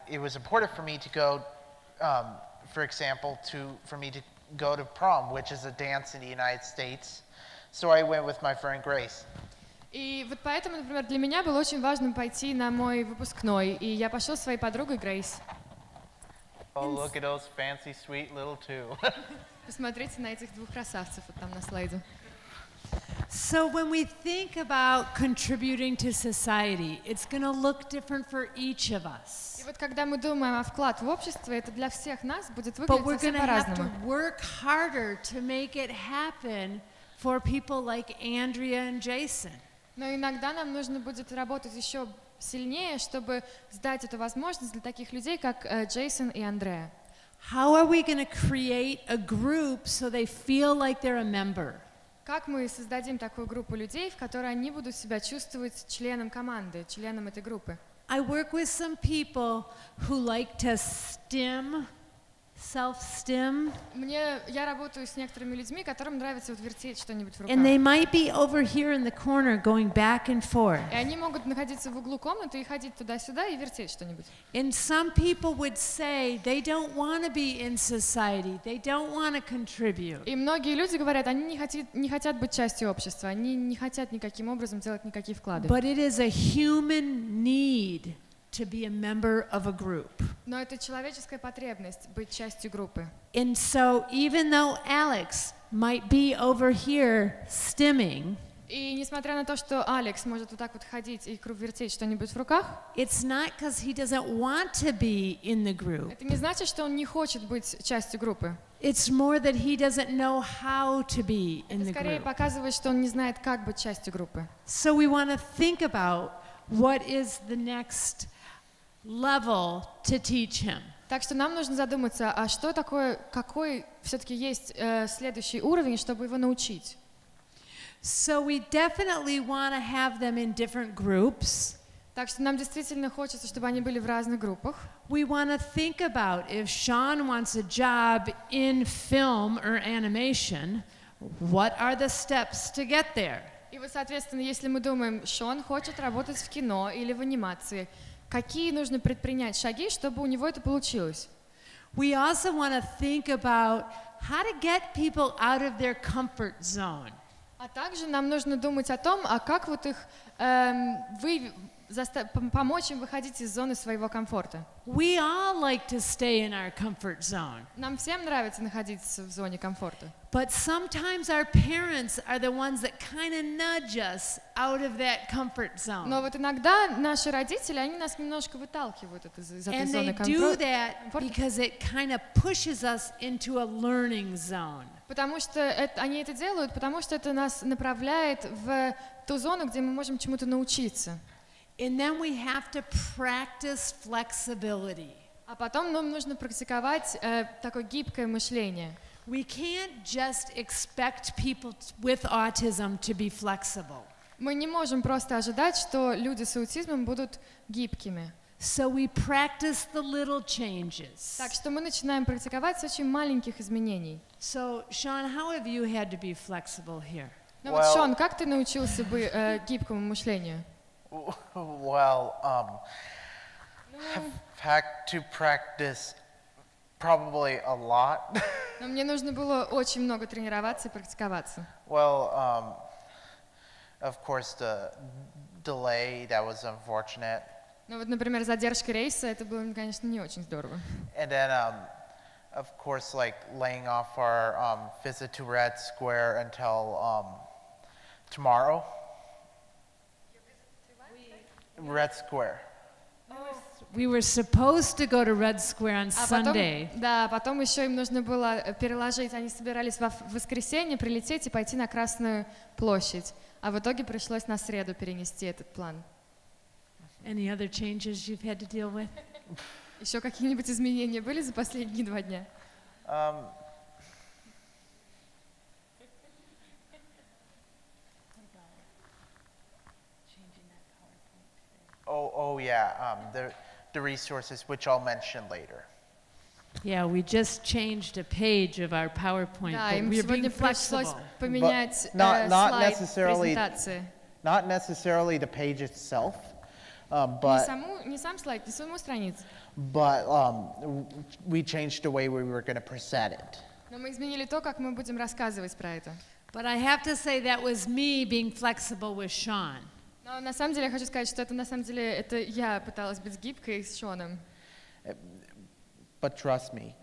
it was important for me to go, for example, for me to go to prom, which is a dance in the United States. So I went with my friend Grace. И вот поэтому, например, для меня было очень важно пойти на мой выпускной, и я пошел со своей подругой Грейс. Oh, look at those fancy, sweet little two. Посмотрите на этих двух красавцев вот там на слайде. So when we think about contributing to society, it's going to look different for each of us. И вот когда мы думаем о вклад в общество, это для всех нас будет But выглядеть we're совсем going to have по-разному. to work harder to make it happen for people like Andrea and Jason. Но иногда нам нужно будет работать еще сильнее, чтобы сдать эту возможность для таких людей, как Джейсон и Андреа. How are we going to create a group so they feel like they're a member? Как мы создадим такую группу людей, в которой они будут себя чувствовать членом команды, членом этой группы? I work with some people who like to stim, self-stim, Я работаю с некоторыми людьми, которым нравится вот вертеть что-нибудь в руках. and they might be over here in the corner going back and forth. И они могут находиться в углу комнаты и ходить туда-сюда и вертеть что-нибудь. And some people would say they don't want to be in society, they don't want to contribute. И многие люди говорят, они не хотят быть частью общества, они не хотят никаким образом делать никакие вклады. But it is a human need to be a member of a group. Но это человеческая потребность быть частью группы. And so even though Alex might be over here stimming, И несмотря на то, что Алекс может вот так вот ходить и вертеть что-нибудь в руках, it's not because he doesn't want to be in the group. это не значит, что он не хочет быть частью группы. It's more that he doesn't know how to be in Это the скорее group. показывает, что он не знает, как быть частью группы. So we want to think about what is the next level to teach him. Так что нам нужно задуматься, а что такое, какой все-таки есть следующий уровень, чтобы его научить. So we definitely want to have them in different groups. Так что нам действительно хочется, чтобы они были в разных группах. We want to think about if Sean wants a job in film or animation, what are the steps to get there? И вот, соответственно, если мы думаем, Шон хочет работать в кино или в анимации, какие нужно предпринять шаги, чтобы у него это получилось? We also want to think about how to get people out of their comfort zone. А также нам нужно думать о том, а как вот их помочь им выходить из зоны своего комфорта. We all like to stay in our comfort zone. Нам всем нравится находиться в зоне комфорта. But sometimes our parents are the ones that kind of nudge us out of that comfort zone. Но вот иногда наши родители, они нас немножко выталкивают из этой And зоны they do комфорта. that because it kind of pushes us into a learning zone. Потому что они это делают, потому что это нас направляет в ту зону, где мы можем чему-то научиться. And then we have to practice flexibility. А потом нам нужно практиковать такое гибкое мышление. We can't just expect people with autism to be flexible. Мы не можем просто ожидать, что люди с аутизмом будут гибкими. So we practice the little changes. Так что мы начинаем практиковать с очень маленьких изменений. So, Sean, how have you had to be flexible here? Ну вот, Шон, как ты научился бы гибкому мышлению? Well, I've had to practice probably a lot. Но мне нужно было очень много тренироваться и практиковаться. Well, of course, the delay, that was unfortunate. Ну вот, например, задержка рейса, это было, конечно, не очень здорово. And then, of course, like laying off our visit to Red Square until tomorrow. Red Square. We were supposed to go to Red Square on А потом, Sunday. да, потом еще им нужно было переложить, они собирались в воскресенье прилететь и пойти на Красную площадь, а в итоге пришлось на среду перенести этот план. Any other changes you've had to deal with? Еще какие-нибудь изменения были за последние 2 дня? Oh yeah, the resources, which I'll mention later. Yeah, we just changed a page of our PowerPoint, Да, but им we're сегодня being пришлось flexible. поменять not слайд necessarily- презентации. Not necessarily the page itself, Не сам слайд, не саму страницу. but we changed the way we were going to present it. Но мы изменили то, как мы будем рассказывать про это. But I have to say that was me being flexible with Sean. Но на самом деле я хочу сказать, что это на самом деле это я пыталась быть гибкой с Шоном. But trust me,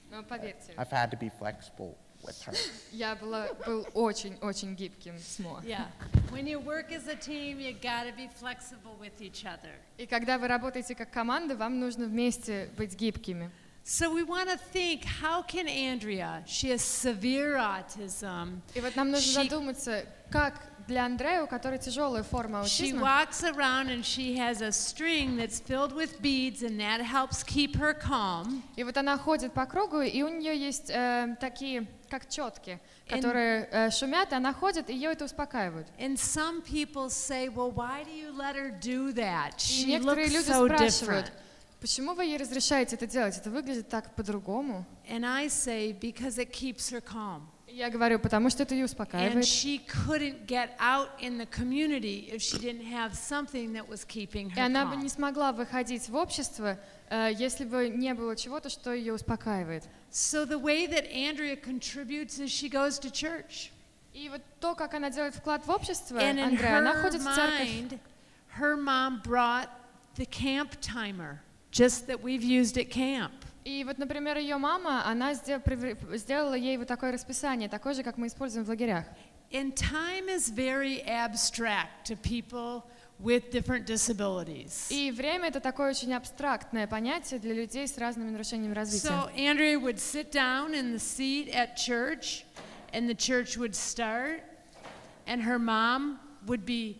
Но поверьте, I've had to be flexible with her. я был очень гибким с Мо. Yeah. When you work as a team, you got to be flexible with each other. И когда вы работаете как команда, вам нужно вместе быть гибкими. So we want to think, how can Andrea, she has severe autism. И вот нам нужно задуматься, как для Андрея, у которой тяжелая форма She аутизма, walks around and she has a string that's filled with beads and that helps keep her calm. и вот она ходит по кругу, и у нее есть такие, как четки, которые шумят, и она ходит, и ее это успокаивает. And some people say, well, why do you let her do that? И She некоторые looks люди so спрашивают, different. почему вы ей разрешаете это делать? Это выглядит так по-другому. And I say, because it keeps her calm. И я говорю, потому что это ее And успокаивает. she couldn't get out in the community if she didn't have something that was keeping И her она бы calm. не смогла выходить в общество, если бы не было чего-то, что ее успокаивает. So the way that Andrea contributes is she goes to church. И вот то, как она делает вклад в общество, And in Андреа, она her ходит в церковь. mind, her mom brought the camp timer, just that we've used at camp. И вот, например, ее мама, она сделала ей вот такое расписание, такое же, как мы используем в лагерях. And time is very abstract to people with different disabilities. И время — это такое очень абстрактное понятие для людей с разными нарушениями развития. So Andrea would sit down in the seat at church, and the church would start, and her mom would be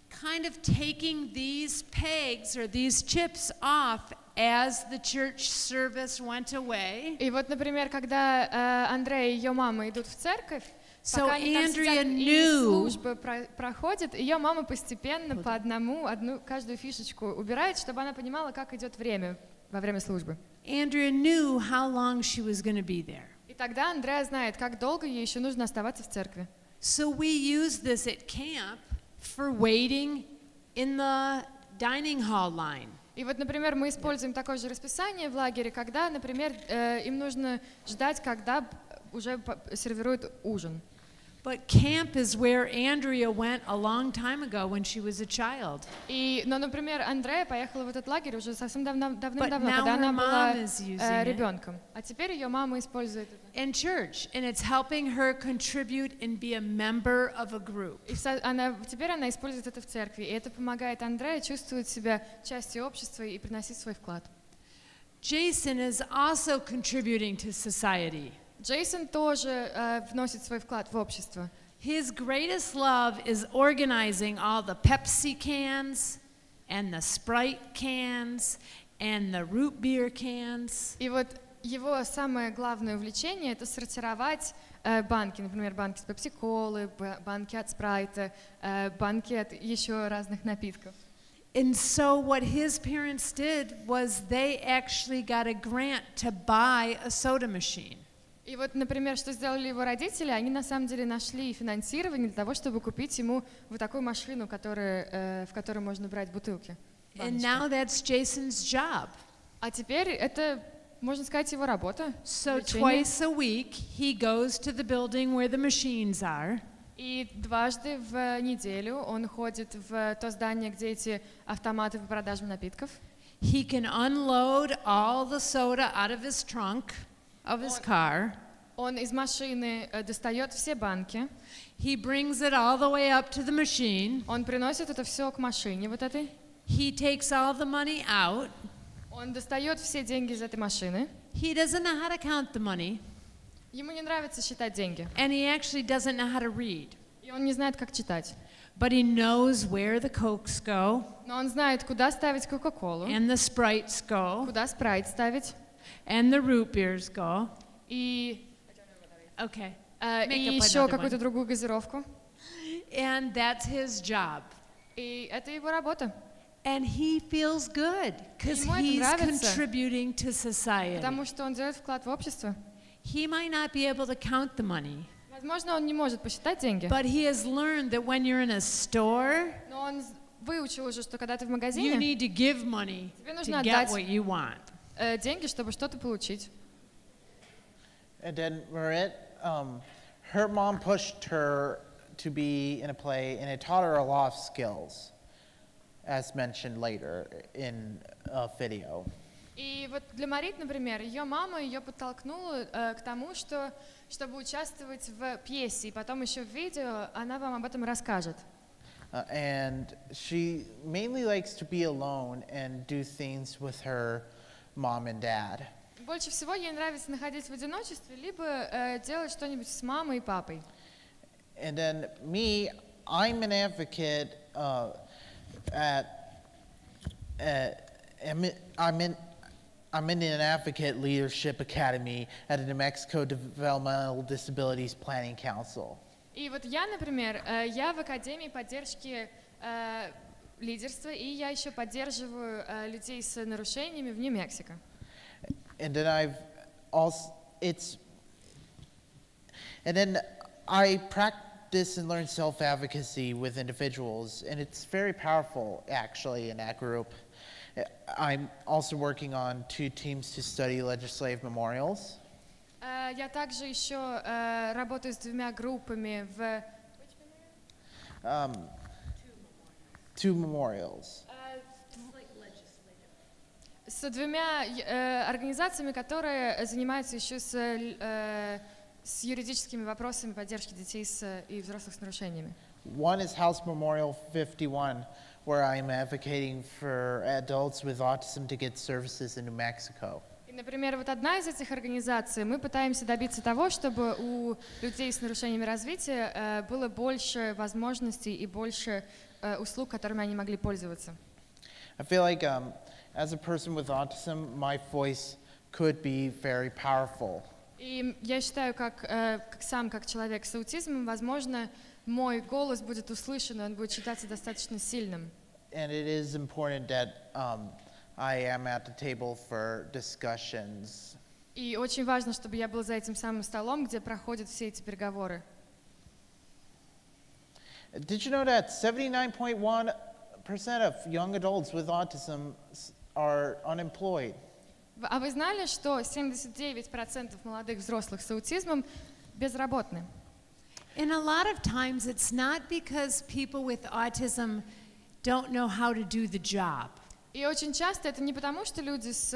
kind of taking these pegs or these chips off as the church service went away. И вот, например, когда Андрея и ее мама идут в церковь, So пока они там Andrea сидят и knew- службы проходят, ее мама постепенно по одну каждую фишечку убирает, чтобы она понимала, как идет время во время службы. Andrea knew how long she was going to be there. И тогда Андреа знает, как долго ей еще нужно оставаться в церкви. So we use this at camp for waiting in the dining hall line. И вот, например, мы используем такое же расписание в лагере, когда, например, им нужно ждать, когда уже сервируют ужин. But camp is where Andrea went a long time ago when she was a child. Но, например, Андрея поехала в этот лагерь уже совсем давным-давно, But now когда her она была mom is using it. ребенком. А теперь ее мама использует это. In church, and it's helping her contribute and be a member of a group. И теперь она использует это в церкви, и это помогает Андрея чувствовать себя частью общества и приносить свой вклад. Jason is also contributing to society. Джейсон тоже вносит свой вклад в общество. His greatest love is organizing all the Pepsi cans and the Sprite cans and the root beer cans. И вот его самое главное увлечение — это сортировать банки, например, банки с пепси-колы, банки от спрайта, банки от еще разных напитков. And so what his parents did was they actually got a grant to buy a soda machine. И вот, например, что сделали его родители, они на самом деле нашли финансирование для того, чтобы купить ему вот такую машину, в которой можно брать бутылки. And now that's Jason's job. А теперь это, можно сказать, его работа. So увлечение. twice a week he goes to the building where the machines are. И дважды в неделю он ходит в то здание, где эти автоматы по продаже напитков. He can unload all the soda out of his trunk of his car. Он из машины достает все банки. He brings it all the way up to the machine. Он приносит это все к машине вот этой. He takes all the money out. Он достает все деньги из этой машины. He doesn't know how to count the money. Ему не нравится считать деньги. And he actually doesn't know how to read. И он не знает, как читать. But he knows where the Cokes go. Но он знает, куда ставить Кока-Колу, And the Sprites go. куда спрайт ставить. And the root beers go. И, Okay. и Make up еще another какую-то one. другую газировку. And that's his job. И это его работа. And he feels good because Ему это he's нравится. contributing to society. Потому что он делает вклад в общество. He might not be able to count the money, Возможно, он не может посчитать деньги, but he has learned that when you're in a store, но он выучил уже, что когда ты в you магазине, need to give money тебе to нужно get отдать what you want. деньги, чтобы что-то получить. And then Marit, her mom pushed her to be in a play, and it taught her a lot of skills, as mentioned later in a video. И вот для Марит, например, ее мама ее подтолкнула к тому, чтобы участвовать в пьесе, и потом еще в видео она вам об этом расскажет. And she mainly likes to be alone and do things with her mom and dad. Больше всего ей нравится находиться в одиночестве, либо делать что-нибудь с мамой и папой. And then me, I'm an advocate I'm in an advocate leadership academy at the New Mexico Developmental Disabilities Planning Council. И вот я, например, я в Академии поддержки лидерства, и я еще поддерживаю людей с нарушениями в Нью Мексико. And then I practice and learn self-advocacy with individuals, and it's very powerful actually in that group. I'm also working on 2 teams to study legislative memorials. Я также еще работаю с 2 группами в... 2 memorials. С 2 организациями, которые занимаются еще с юридическими вопросами поддержки детей и взрослых с нарушениями. One is House Memorial 51, where I'm advocating for adults with autism to get services in New Mexico. И, например, вот одна из этих организаций, мы пытаемся добиться того, чтобы у людей с нарушениями развития было больше возможностей и больше услуг, которыми они могли пользоваться. I feel like as a person with autism, my voice could be very powerful. И я считаю, как человек с аутизмом, возможно, мой голос будет услышан, и он будет считаться достаточно сильным. And it is important that I am at the table for discussions. И очень важно, чтобы я был за этим самым столом, где проходят все эти переговоры. Did you know that 79.1% of young adults with autism are unemployed? А вы знали, что 79% молодых взрослых с аутизмом безработны? And a lot of times it's not because people with autism don't know how to do the job. И очень часто это не потому, что люди с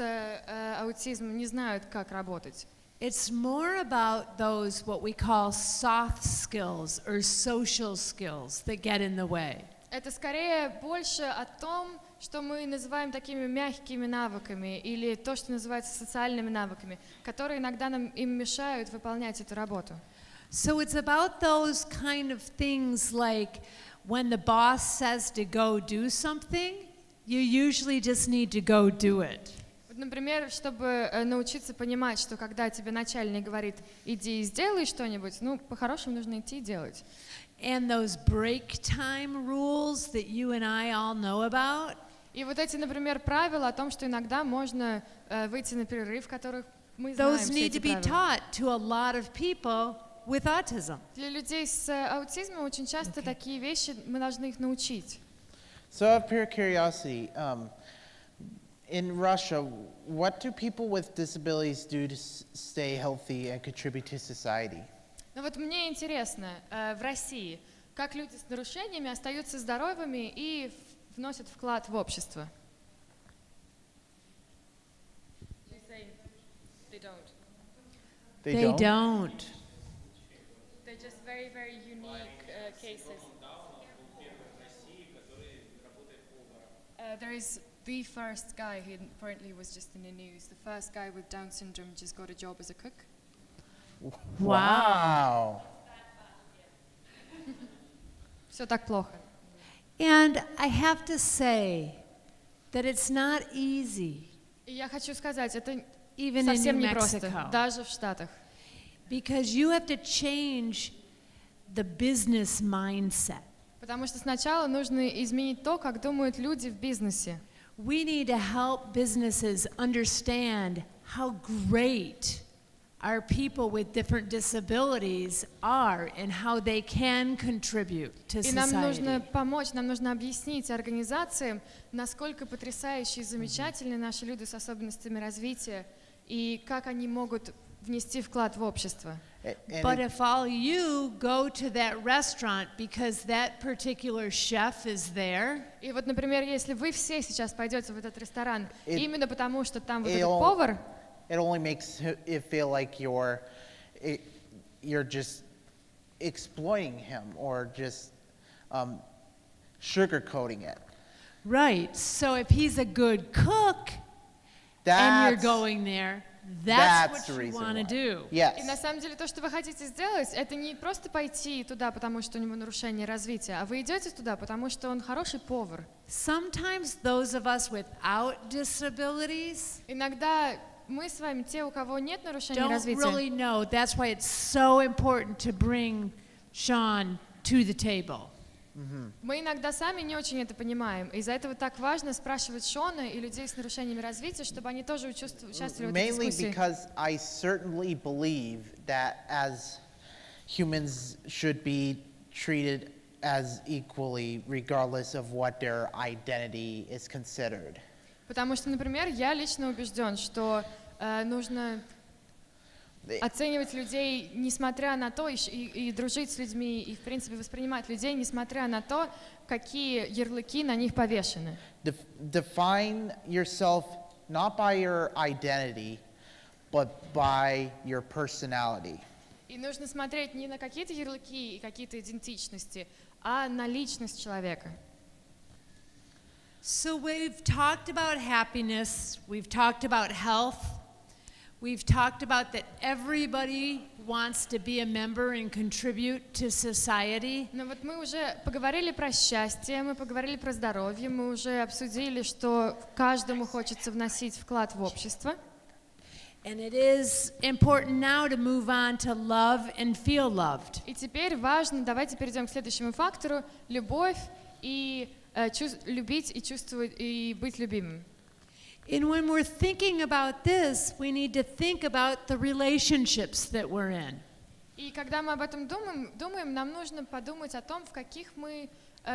аутизмом не знают, как работать. It's more about those what we call soft skills or social skills that get in the way. Это скорее больше о том, что мы называем такими мягкими навыками или то, что называется социальными навыками, которые иногда им мешают выполнять эту работу. So it's about those kind of things like when the boss says to go do something, you usually just need to go do it. Вот, например, чтобы научиться понимать, что когда тебе начальник говорит, иди и сделай что-нибудь, ну, по-хорошему нужно идти и делать. And those break time rules that you and I all know about. И вот эти, например, правила о том, что иногда можно выйти на перерыв, в которых мы знаем Those все need эти to be правила. taught to a lot of people with autism. Для людей с аутизмом очень часто такие вещи, мы должны их научить. So out of pure curiosity, in Russia, what do people with disabilities do to stay healthy and contribute to society? Но вот мне интересно, в России, как люди с нарушениями остаются здоровыми и вносят вклад в общество? They don't. They're just very, very unique cases. There is the first guy who apparently was just in the news. The first guy with Down syndrome just got a job as a cook. Wow. Все так плохо. And I have to say that it's not easy, И я хочу сказать, это even in совсем New непросто, Mexico, даже в Штатах. because you have to change the business mindset. Потому что сначала нужно изменить то, как думают люди в бизнесе. We need to help businesses understand how great our people with different disabilities are and how they can contribute to И нам нужно society. помочь, нам нужно объяснить организациям, насколько потрясающие и замечательные наши люди с особенностями развития и как они могут внести вклад в общество. But if all you go to that restaurant because that particular chef is there, И вот, например, если вы все сейчас пойдете в этот ресторан именно потому, что там вот этот it'll- повар, It only makes it feel like you're just exploiting him or just sugarcoating it. right, so if he's a good cook and you're That's going there, that's the what you reason want to why. do. Yes. и на самом деле то, что вы хотите сделать, это не просто пойти туда, потому что у него нарушение развития, а вы идете туда, потому что он хороший повар. Sometimes those of us without disabilities Иногда мы с вами, те, у кого нет нарушения don't развития, really know. That's why it's so important to bring Sean to the table. мы иногда сами не очень это понимаем. Из-за этого так важно спрашивать Шона и людей с нарушениями развития, чтобы они тоже участвовали в этой Mainly дискуссии. because I certainly believe that as humans should be treated as equally regardless of what their identity is considered. Потому что, например, я лично убежден, что нужно оценивать людей, несмотря на то, и дружить с людьми, и, в принципе, воспринимать людей, несмотря на то, какие ярлыки на них повешены. Define yourself not by your identity, but by your personality. И нужно смотреть не на какие-то ярлыки и какие-то идентичности, а на личность человека. So we've talked about happiness, we've talked about health, we've talked about that everybody wants to be a member and contribute to society. Но вот мы уже поговорили про счастье, мы поговорили про здоровье, мы уже обсудили, что каждому хочется вносить вклад в общество. And it is important now to move on to love and feel loved. И теперь важно, давайте перейдем к следующему фактору, любовь и любить и чувствовать и быть любимым. And when we're thinking about this, we need to think about the relationships that we're in. И когда мы об этом думаем, нам нужно подумать о том, в каких мы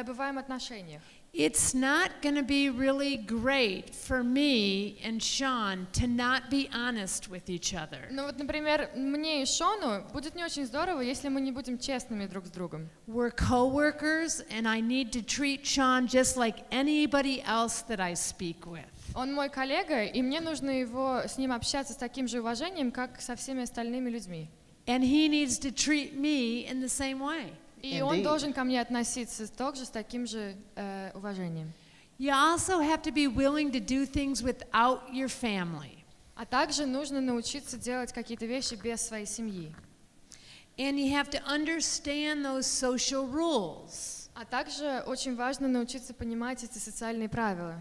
бываем отношениях. It's not going to be really great for me and Sean to not be honest with each other. Ну вот, например, мне и Шону будет не очень здорово, если мы не будем честными друг с другом. We're co-workers, and I need to treat Sean just like anybody else that I speak with. Он мой коллега, и мне нужно с ним общаться с таким же уважением, как со всеми остальными людьми. And he needs to treat me in the same way. И он должен ко мне относиться также с таким же уважением. You also have to be willing to do things without your family. А также нужно научиться делать какие-то вещи без своей семьи. And you have to understand those social rules. А также очень важно научиться понимать эти социальные правила.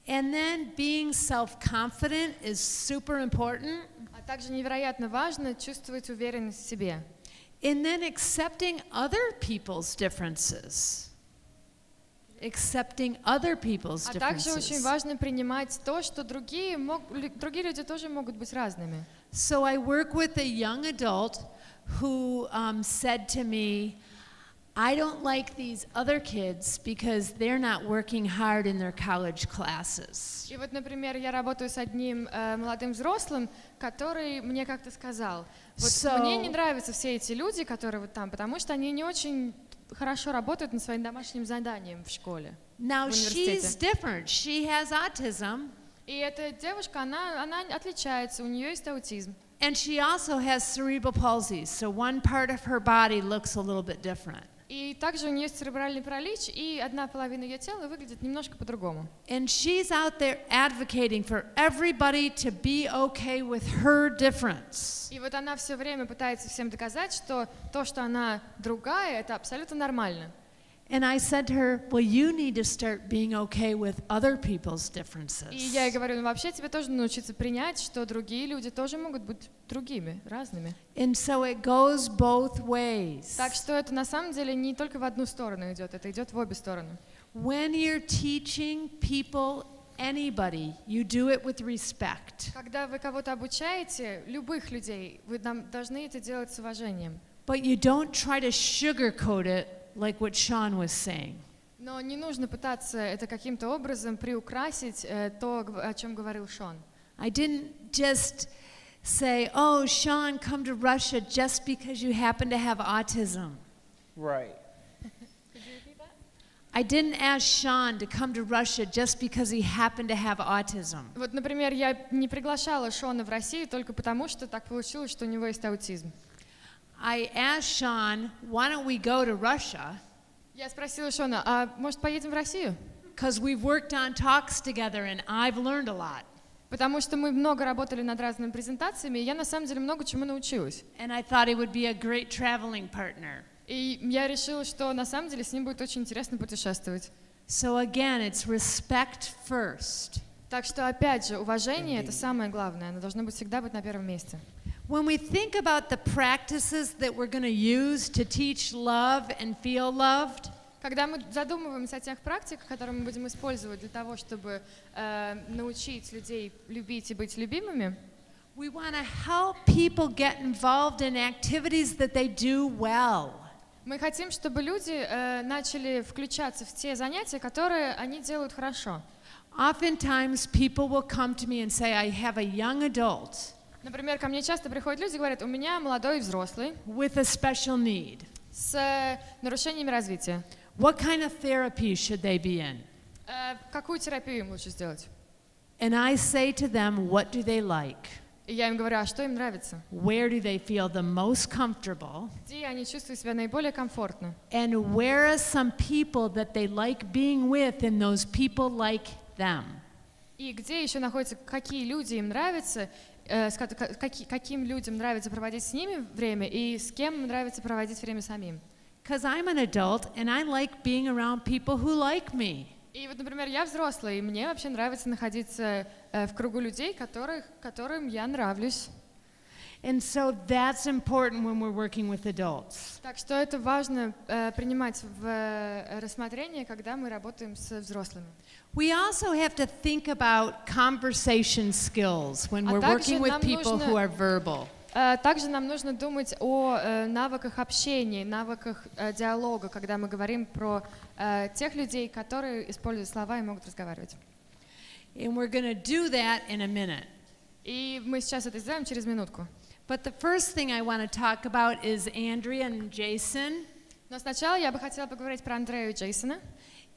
And then being self-confident is super important. А также невероятно важно чувствовать уверенность в себе. And then accepting other people's differences. Accepting other people's А также очень differences. важно принимать то, что другие люди тоже могут быть разными. So I work with a young adult who said to me, I don't like these other kids because they're not working hard in their college classes. И вот, например, я работаю с одним молодым взрослым, который мне как-то сказал, вот мне не нравятся все эти люди, которые вот там, потому что они не очень хорошо работают над своим домашним заданием в школе, Now в she's университете. different. She has autism, И эта девушка, она отличается, у нее есть аутизм. and she also has cerebral palsy, so one part of her body looks a little bit different. И также у нее есть церебральный паралич, и одна половина ее тела выглядит немножко по-другому. And she's out there advocating for everybody to be okay with her difference. И вот она все время пытается всем доказать, что то, что она другая, это абсолютно нормально. And I said to her, well, you need to start being okay with other people's differences. И я ей говорю, ну вообще тебе тоже научиться принять, что другие люди тоже могут быть другими, разными. And so it goes both ways. Так что это на самом деле не только в одну сторону идет, это идет в обе стороны. When you're teaching people, anybody, you do it with respect. Когда вы кого-то обучаете, любых людей, вы должны это делать с уважением. But you don't try to sugarcoat it like what Sean was saying. Но не нужно пытаться это каким-то образом приукрасить то, о чем говорил Шон. I didn't just say, oh, Sean, come to Russia just because you happen to have autism. Right. I didn't ask Sean to come to Russia just because he happened to have autism. Вот, например, я не приглашала Шона в Россию только потому, что так получилось, что у него есть аутизм. I asked Sean, why don't we go to Russia? Я спросила Шона, а может поедем в Россию? Because we've worked on talks together and I've learned a lot. Потому что мы много работали над разными презентациями, и я на самом деле много чему научилась. And I thought he would be a great traveling partner. И я решила, что на самом деле с ним будет очень интересно путешествовать. So again, it's respect first. Так что опять же, уважение — это самое главное, оно должно быть всегда быть на первом месте. When we think about the practices that we're going to use to teach love and feel loved, Когда мы задумываемся о тех практиках, которые мы будем использовать для того, чтобы научить людей любить и быть любимыми, we want to help people get involved in activities that they do well. мы хотим, чтобы люди начали включаться в те занятия, которые они делают хорошо. Oftentimes, people will come to me and say, I have a young adult Например, ко мне часто приходят люди и говорят, у меня молодой и взрослый with a special need. с нарушениями развития. What kind of therapy should they be in? Какую терапию им лучше сделать? And I say to them, what do they like? И я им говорю, а что им нравится? Where do they feel the most comfortable? Где они чувствуют себя наиболее комфортно? And where are some people that they like being with and those people like them? И где еще находятся, какие люди им нравятся, каким людям нравится проводить с ними время и с кем им нравится проводить время самим. Because I'm an adult and I like being around people who like me. И вот, например, я взрослая, и мне вообще нравится находиться в кругу людей, которым я нравлюсь. And so that's important when we're working with adults. Так что это важно принимать в рассмотрение, когда мы работаем с взрослыми. We also have to think about conversation skills when we're working with people who are verbal. Также нам нужно думать о навыках общения, навыках диалога, когда мы говорим про тех людей, которые используют слова и могут разговаривать. And we're going to do that in a minute. И мы сейчас это сделаем через минутку. But the first thing I want to talk about is Andrea and Jason. Но сначала я бы хотела поговорить про Андрею и Джейсона.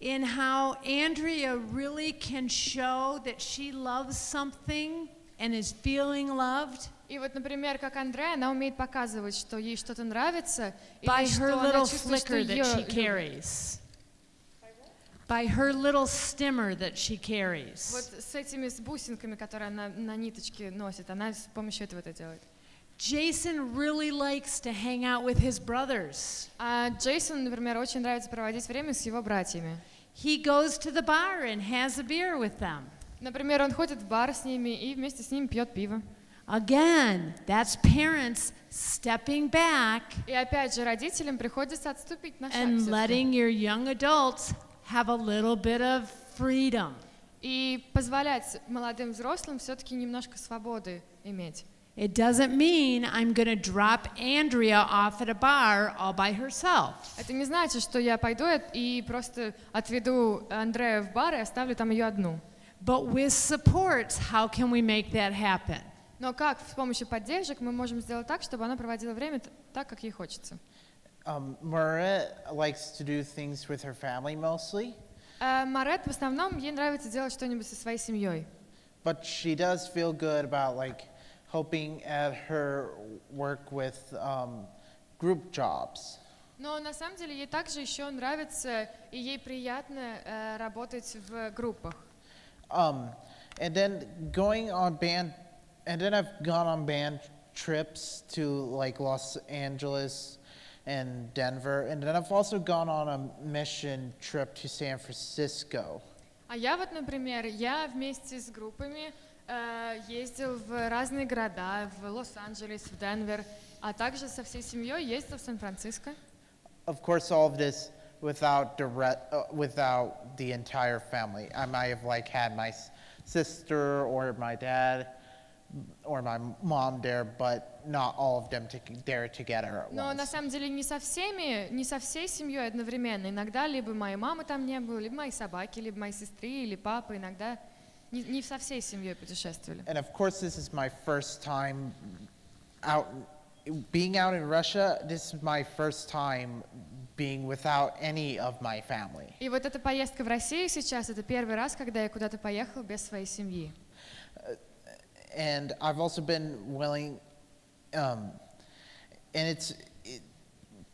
In how Andrea really can show that she loves something and is feeling loved. И вот, например, как Андрея, она умеет показывать, что ей что-то нравится, By или her что она little чувствует, что flicker that ее she любят. carries. By her little stimmer that she carries. Вот с этими с бусинками, которые она на ниточке носит, она с помощью этого это делает. Jason really likes to hang out with his brothers. А Джейсону, например, очень нравится проводить время с его братьями. He goes to the bar and has a beer with them. Например, он ходит в бар с ними и вместе с ними пьет пиво. Again, that's parents stepping back И опять же, родителям приходится отступить на шаг and всё-таки. letting your young adults have a little bit of freedom. И позволять молодым взрослым все-таки немножко свободы иметь. It doesn't mean I'm going to drop Andrea off at a bar all by herself. Это не значит, что я пойду и просто отведу Андрею в бар и оставлю там ее одну. But with supports, how can we make that happen? Но как с помощью поддержек мы можем сделать так, чтобы она проводила время так, как ей хочется? Maria likes to do things with her family mostly. Марет в основном ей нравится делать что-нибудь со своей семьей. But she does feel good about like helping at her work with group jobs. Но на самом деле ей также еще нравится и ей приятно работать в группах. And then I've gone on band trips to like Los Angeles and Denver, and then I've also gone on a mission trip to San Francisco. А я вот, например, я вместе с группами ездил в разные города, в Лос-Анджелес, в Денвер, а также со всей семьей ездил в Сан-Франциско. Of course, all of this without the entire family. I might have like had my sister or my dad or my mom there, but not all of them there together at once. Но на самом деле не со всей семьей одновременно. Иногда либо моей мамы там не было, либо моей собаки, либо моей сестры или папы. Иногда не со всей семьей путешествовали. And of course, this is my first time being out in Russia. This is my first time being without any of my family. И вот эта поездка в Россию сейчас, это первый раз, когда я куда-то поехал без своей семьи. And I've also been willing, and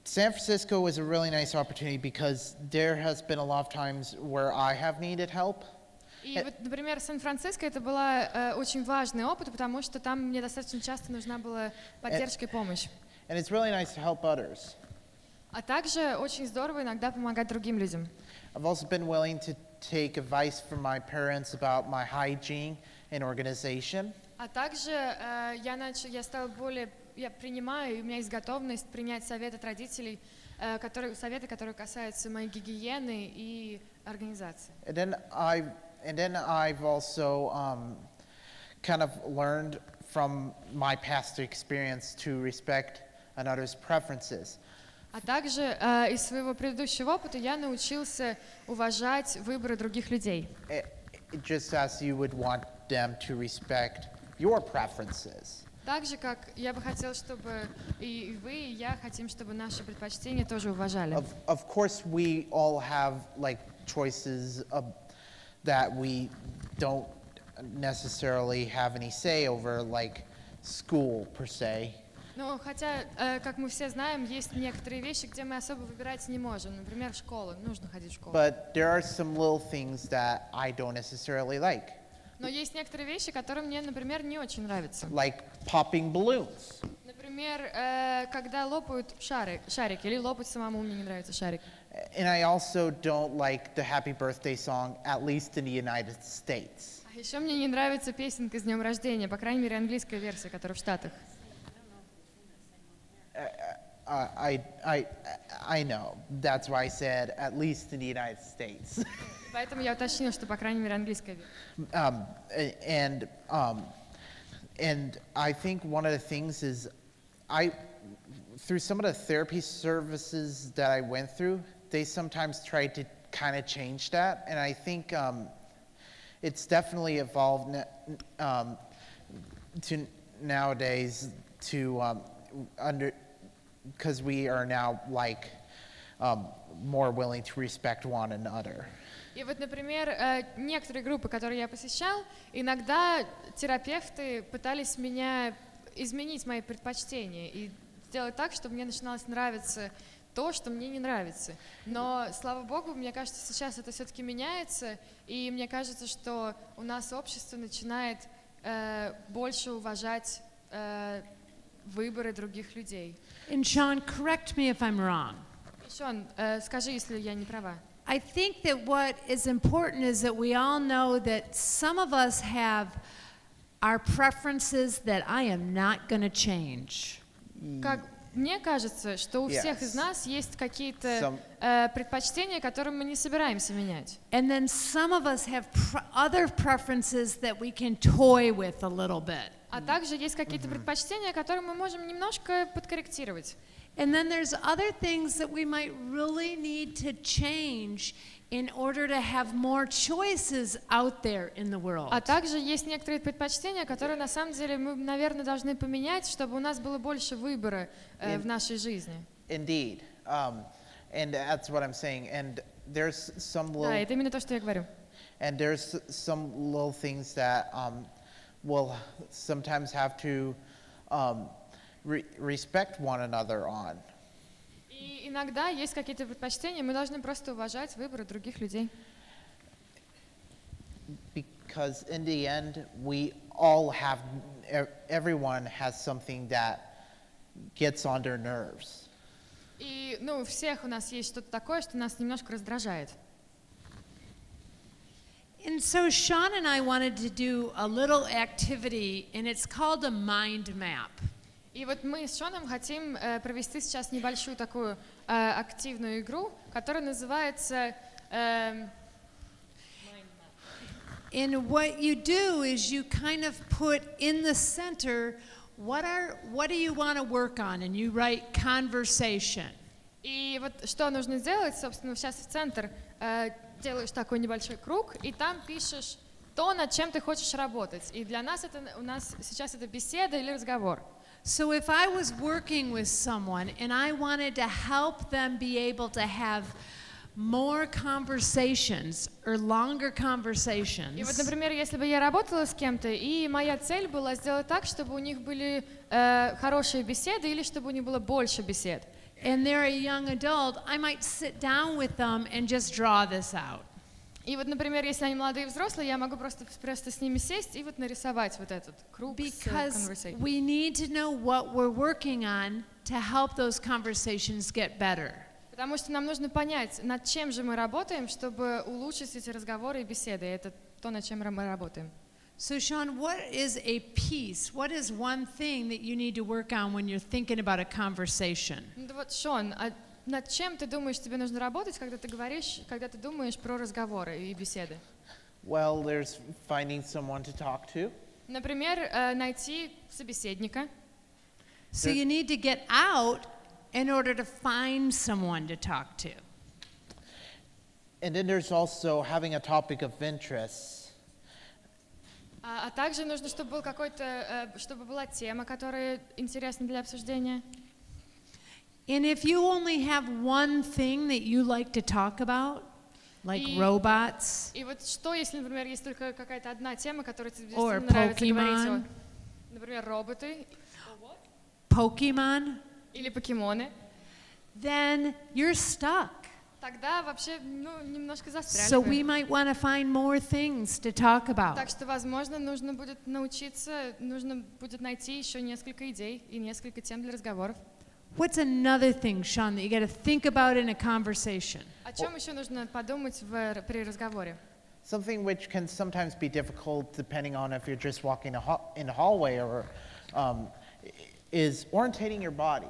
San Francisco was a really nice opportunity because there has been a lot of times where I have needed help. И вот, например, Сан-Франциско это был очень важный опыт, потому что там мне достаточно часто нужна была поддержка и помощь. And it's really nice to help others. А также очень здорово иногда помогать другим людям. I've also been willing to take advice from my parents about my hygiene and organization. А также я принимаю, и у меня есть готовность принять советы от родителей, советы, которые касаются моей гигиены и организации. And then I've also kind of learned from my past experience to respect another's preferences. А также из своего предыдущего опыта я научился уважать выборы других людей. Just as you would want them to respect your preferences. Так же, как я бы хотел, чтобы и вы, и я хотим, чтобы наши предпочтения тоже уважали. Of course, we all have like choices that we don't necessarily have any say over, like school per se. Ну, хотя, как мы все знаем, есть некоторые вещи, где мы особо выбирать не можем. Например, школа. Нужно ходить в школу. But there are some little things that I don't necessarily like. Но есть некоторые вещи, которые мне, например, не очень нравятся. Like popping balloons. Например, когда лопают шарики, или лопать самому мне не нравится шарик. And I also don't like the happy birthday song, at least in the United States. А еще мне не нравится песенка с днем рождения, по крайней мере, английская версия, которая в Штатах. I know. That's why I said at least in the United States. Поэтому я уточнила, что по крайней мере английская версия. And I think one of the things is through some of the therapy services that I went through, they sometimes tried to kind of change that, and I think it's definitely evolved to nowadays to because we are now like more willing to respect one another. И вот, например, некоторые группы, которые я посещал, иногда терапевты пытались изменить мои предпочтения и сделать так, чтобы мне начиналось нравиться то, что мне не нравится. Но, слава богу, мне кажется, сейчас это все-таки меняется, и мне кажется, что у нас общество начинает больше уважать выборы других людей. And Sean, correct me if I'm wrong. Шон, скажи, если я не права. I think that what is important is that we all know that some of us have our preferences that I am not going to change. Как мне кажется, что у всех из нас есть какие-то предпочтения, которые мы не собираемся менять. And then some of us have other preferences that we can toy with a little bit. А также есть какие-то предпочтения, которые мы можем немножко подкорректировать. And then there's other things that we might really need to change in order to have more choices out there in the world. А также есть некоторые предпочтения, которые на самом деле мы, наверное, должны поменять, чтобы у нас было больше выбора в нашей жизни. Indeed, and that's what I'm saying. And there's some little. Да, это именно то, что я говорю. And there's some little things that we'll sometimes have to respect one another on. И иногда есть какие-то предпочтения, мы должны просто уважать выборы других людей. Because in the end, we all have, everyone has something that gets on their nerves. И, ну, у всех у нас есть что-то такое, что нас немножко раздражает. And so Sean and I wanted to do a little activity, and it's called a mind map. И вот мы с Шоном хотим провести сейчас небольшую такую активную игру, которая называется And what you do is you kind of put in the center what do you want to work on, and you write conversation. И вот что нужно сделать, собственно, сейчас в центр делаешь такой небольшой круг, и там пишешь то, над чем ты хочешь работать. И для нас это, у нас сейчас это беседа или разговор. So if I was working with someone and I wanted to help them be able to have more conversations or longer conversations. И вот, например, если бы я работала с кем-то, и моя цель была сделать так, чтобы у них были хорошие беседы или чтобы у них было больше бесед. And they're a young adult, I might sit down with them and just draw this out. И вот, например, если они молодые и взрослые, я могу просто с ними сесть и вот нарисовать вот этот круг с conversation. Because we need to know what we're working on to help those conversations get better. Потому что нам нужно понять, над чем же мы работаем, чтобы улучшить эти разговоры и беседы. Это то, над чем мы работаем. So Sean, what is a piece? What is one thing that you need to work on when you're thinking about a conversation? Ну вот, Шон, а над чем ты думаешь, тебе нужно работать, когда ты говоришь, когда ты думаешь про разговоры и беседы? Well, there's finding someone to talk to. Например, найти собеседника. So you need to get out in order to find someone to talk to. And then there's also having a topic of interest. А также нужно, чтобы был какой-то, чтобы была тема, которая интересна для обсуждения. And if you only have one thing that you like to talk about, like robots, И вот что, если, например, есть только какая-то одна тема, которая тебе or нравится говорить о, Pokemon, например, роботы Pokemon, или покемоны, then you're stuck. тогда вообще, ну, немножко застряли. So вы. we might want to find more things to talk about. Так что, возможно, нужно будет научиться, нужно будет найти еще несколько идей и несколько тем для разговоров. What's another thing, Sean, that you got to think about in a conversation? О чем еще нужно подумать при разговоре? Something which can sometimes be difficult depending on if you're just walking in the hallway or is orientating your body.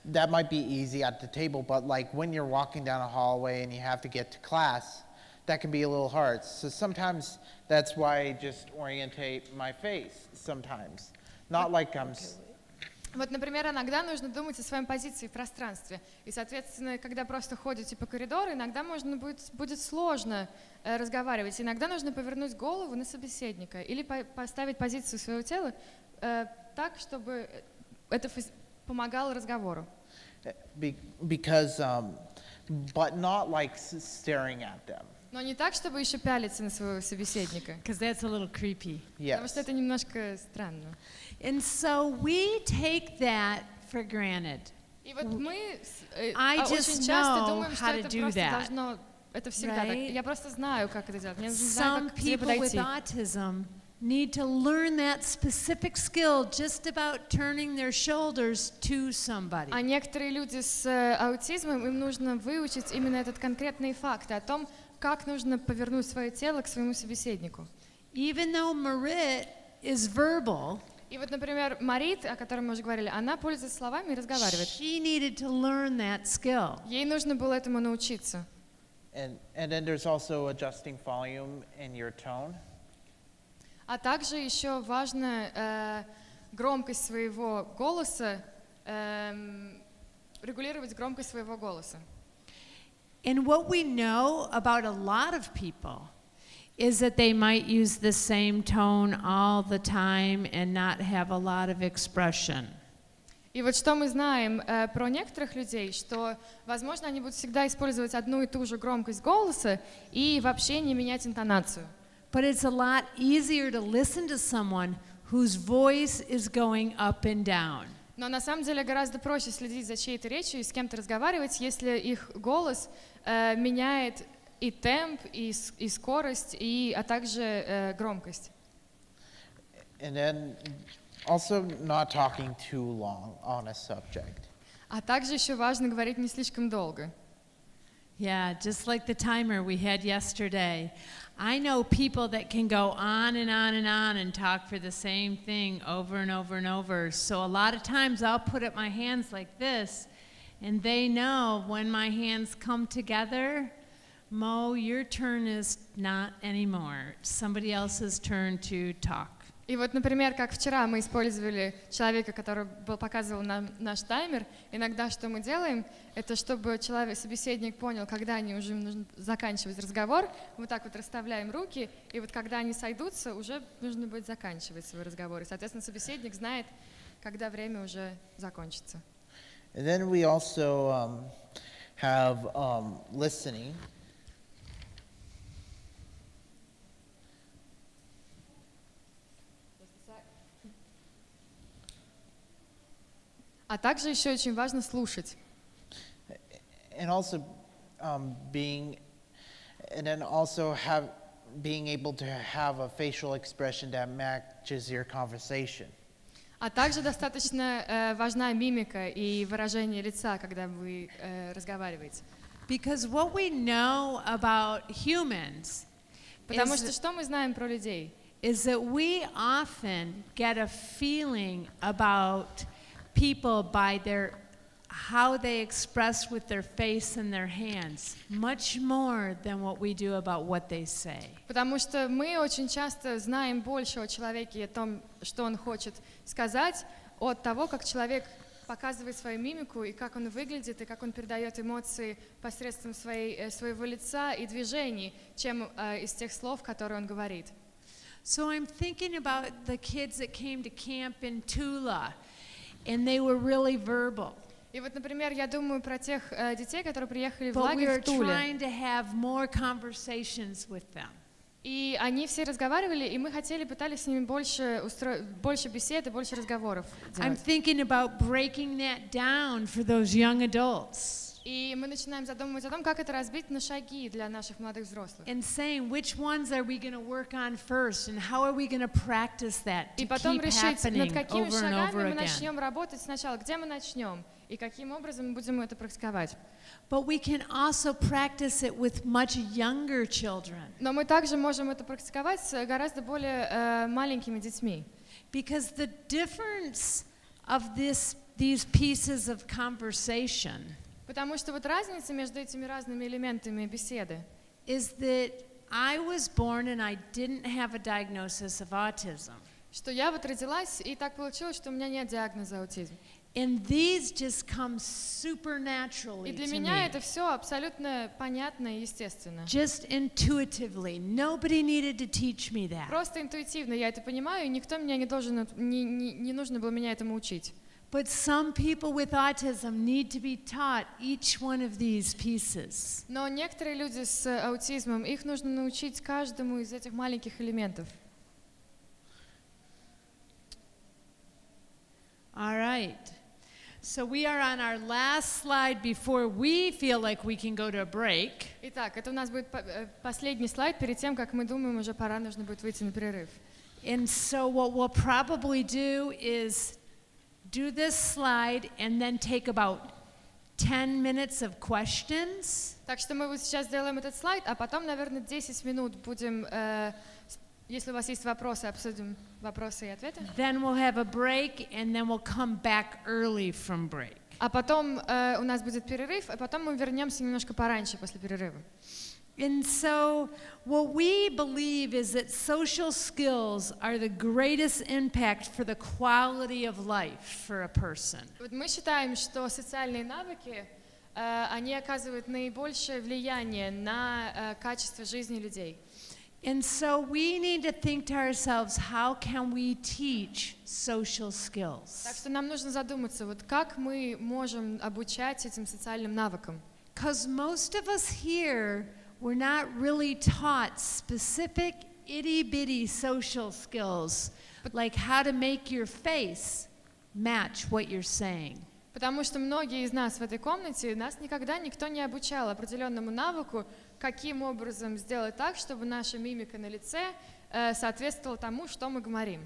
That might be easy at the table, but like when you're walking down a hallway and you have to get to class, that can be a little hard. So sometimes that's why I just orientate my face sometimes. Not like I'm... Вот, например, иногда нужно думать о своей позиции в пространстве. И, соответственно, когда просто ходите по коридору, иногда будет сложно разговаривать. Иногда нужно повернуть голову на собеседника или поставить позицию своего тела так, чтобы это помогало разговору. Because, but not like staring at them. Но не так, чтобы еще пялиться на своего собеседника. Because that's a little creepy. Потому что Yes. это немножко странно. And so we take that for granted. И вот мы I очень just часто know думаем, что how to это do просто that. должно, это всегда так. Right? Я просто знаю, как это делать. Я не знаю, Some как к тебе people with подойти. autism need to learn that specific skill just about turning their shoulders to somebody. А некоторые люди с аутизмом, им нужно выучить именно этот конкретный факт о том, как нужно повернуть свое тело к своему собеседнику. Even though Marit is verbal, И вот, например, Марит, о которой мы уже говорили, она пользуется словами и разговаривает. she needed to learn that skill. Ей нужно было этому научиться. And then there's also adjusting volume in your tone. А также еще важно громкость своего голоса, регулировать громкость своего голоса. And what we know about a lot of people is that they might use the same tone all the time and not have a lot of expression. И вот что мы знаем про некоторых людей, что, возможно, они будут всегда использовать одну и ту же громкость голоса и вообще не менять интонацию. But it's a lot easier to listen to someone whose voice is going up and down. Но на самом деле гораздо проще следить за чьей-то речью и с кем-то разговаривать, если их голос меняет и темп, и скорость, а также громкость. And then also not talking too long on a subject. А также еще важно говорить не слишком долго. Yeah, just like the timer we had yesterday. I know people that can go on and on and on and talk for the same thing over and over and over. So a lot of times I'll put up my hands like this, and they know when my hands come together, Mo, your turn is not anymore. Somebody else's turn to talk. И вот, например, как вчера мы использовали человека, который показывал нам наш таймер, иногда что мы делаем, это чтобы собеседник понял, когда они уже нужно заканчивать разговор, вот так вот расставляем руки, и вот когда они сойдутся, уже нужно будет заканчивать свой разговор. И, соответственно, собеседник знает, когда время уже закончится. And then we also have listening. А также еще очень важно слушать. And also being able to have a facial expression that matches your conversation. А также достаточно важна мимика и выражение лица, когда вы разговариваете. Because what we know about humans Потому что мы знаем про людей? Is that we often get a feeling about people by how they express with their face and their hands, much more than what we do about what they say. Потому что мы очень часто знаем больше о человеке и о том, что он хочет сказать, от того, как человек показывает свою мимику и как он выглядит, и как он передает эмоции посредством своего лица и движений, чем из тех слов, которые он говорит. So I'm thinking about the kids that came to camp in Tula, and they were really verbal. И вот, например, я думаю про тех детей, которые приехали в But we лагерь were в Туле. trying to have more conversations with them. И они все разговаривали, и мы пытались с ними больше бесед и больше разговоров I'm делать. thinking about breaking that down for those young adults. И мы начинаем задумывать о том, как это разбить на шаги для наших молодых взрослых. And saying which ones are we going to work on first, and how are we going to practice that to И потом keep решить, над happening какими over and шагами over мы again. начнем работать сначала, где мы начнем, и каким образом мы будем это практиковать. But we can also practice it with much younger children. Но мы также можем это практиковать с гораздо более маленькими детьми. Because the difference of these pieces of conversation Потому что вот разница между этими разными элементами беседы is that I was born and I didn't have a diagnosis of autism. Что я вот родилась, и так получилось, что у меня нет диагноза аутизм. And these just come supernaturally И для to меня me. это все абсолютно понятно и естественно. Just intuitively. Nobody needed to teach me that. Просто интуитивно я это понимаю, и никто меня не нужно было меня этому учить. But some people with autism need to be taught each one of these pieces. Но некоторые люди с аутизмом, их нужно научить каждому из этих маленьких элементов. All right. So we are on our last slide before we feel like we can go to a break. Итак, это у нас будет последний слайд перед тем, как мы думаем, уже нужно будет выйти на перерыв. And so what we'll probably do is do this slide and then take about 10 minutes of questions. Так что мы вот сейчас сделаем этот слайд, а потом, наверное, 10 минут будем, если у вас есть вопросы, обсудим вопросы и ответы. Then we'll have a break and then we'll come back early from break. А потом у нас будет перерыв, а потом мы вернемся немножко пораньше после перерыва. And so what we believe is that social skills are the greatest impact for the quality of life for a person. Вот мы считаем, что социальные навыки, они оказывают наибольшее влияние на качество жизни людей. And so we need to think to ourselves, how can we teach social skills? Так что нам нужно задуматься, вот как мы можем обучать этим социальным навыкам. Because most of us here, we're not really taught specific itty-bitty social skills, like how to make your face match what you're saying. Потому что многие из нас в этой комнате, нас никогда никто не обучал определенному навыку, каким образом сделать так, чтобы наша мимика на лице соответствовала тому, что мы говорим.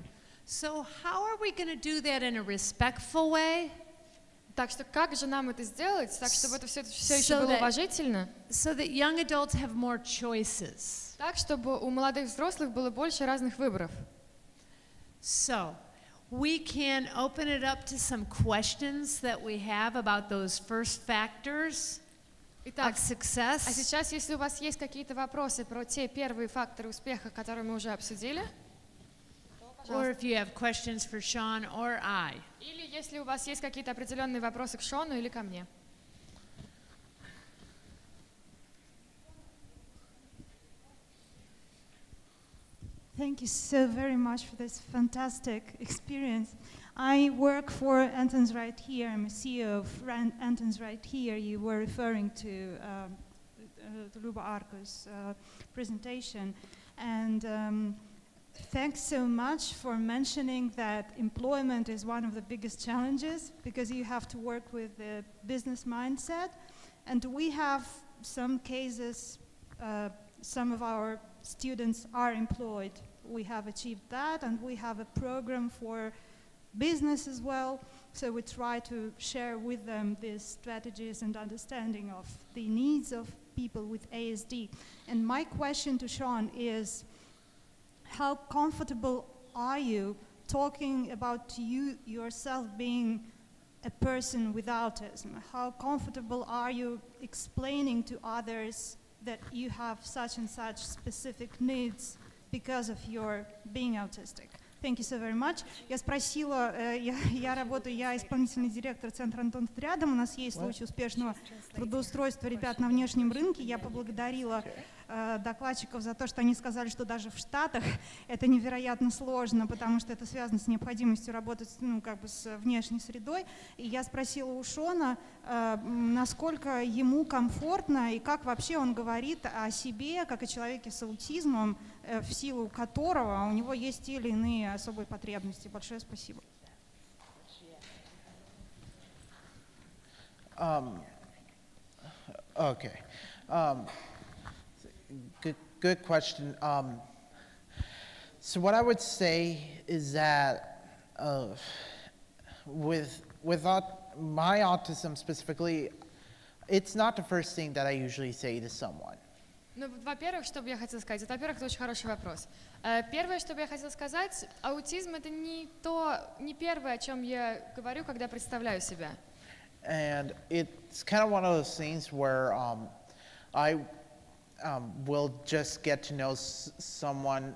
So how are we going to do that in a respectful way? Так что как же нам это сделать, так чтобы это все еще So было that- уважительно, So that young adults have more choices. так чтобы у молодых взрослых было больше разных выборов. So we can open it up to some questions that we have about those first factors Итак, of success. а сейчас, если у вас есть какие-то вопросы про те первые факторы успеха, которые мы уже обсудили, Or if you have questions for Sean or I. или если у вас есть какие-то определенные вопросы к Шону или ко мне. Thank you so very much for this fantastic experience. I work for Anton's Right Here. I'm a CEO of Anton's Right Here. You were referring to Luba Arco's presentation. And thanks so much for mentioning that employment is one of the biggest challenges because you have to work with the business mindset. And we have some cases, some of our students are employed. We have achieved that, and we have a program for business as well. So we try to share with them these strategies and understanding of the needs of people with ASD. And my question to Sean is, how comfortable are you talking about you yourself being a person with autism? How comfortable are you explaining to others that you have such and such specific needs because of your being autistic? Thank you so very much. Я спросила, я исполнительный директор Центра Антон рядом, у нас есть случай успешного трудоустройства ребят на внешнем рынке. Я поблагодарила докладчиков за то, что они сказали, что даже в Штатах это невероятно сложно, потому что это связано с необходимостью работать с внешней средой. И я спросила у Шона, насколько ему комфортно и как вообще он говорит о себе, как о человеке с аутизмом, в силу которого у него есть те или иные особые потребности. Большое спасибо. Okay. Good question. So what I would say is that with my autism specifically, it's not the first thing that I usually say to someone. Ну, во-первых, что бы я хотела сказать, во-первых, это очень хороший вопрос. Первое, что бы я хотела сказать, аутизм — это не первое, о чем я говорю, когда представляю себя. And it's kind of one of those things where I will just get to know someone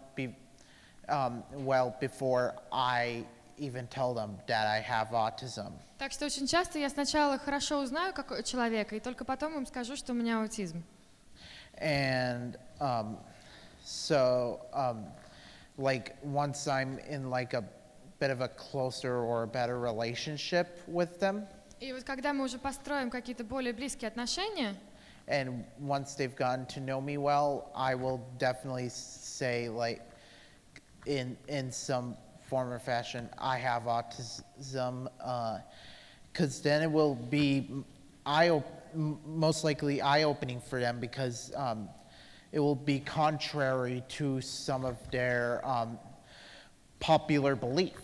well before I even tell them that I have autism. Так что очень часто я сначала хорошо узнаю человека, и только потом им скажу, что у меня аутизм. And so like once I'm in like a bit of a closer or a better relationship with them. И вот когда мы уже построим какие-то более близкие отношения, and once they've gotten to know me well, I will definitely say, like, in some form or fashion, I have autism, because then it will be most likely eye-opening for them, because it will be contrary to some of their popular belief.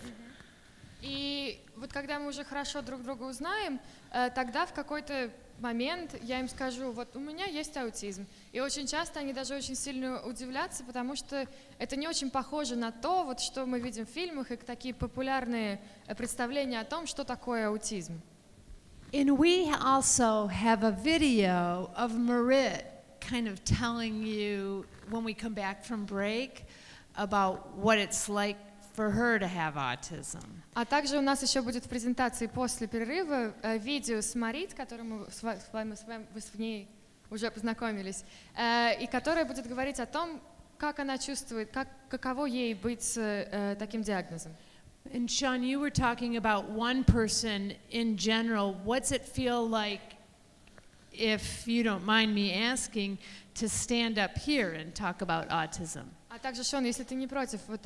И вот когда мы уже хорошо друг друга узнаем, тогда в какой-то момент я им скажу, вот у меня есть аутизм. И очень часто они даже очень сильно удивлятся, потому что это не очень похоже на то, вот, что мы видим в фильмах, и такие популярные представления о том, что такое аутизм. And we also have a video of Marit kind of telling you when we come back from break about what it's like for her to have autism. А также у нас еще будет в презентации после перерыва видео с Марит, которым вы с ней уже познакомились, и которая будет говорить о том, как она чувствует, каково ей быть с таким диагнозом. And Sean, you were talking about one person in general. What's it feel like, if you don't mind me asking, to stand up here and talk about autism? А также, Шон, если ты не против, вот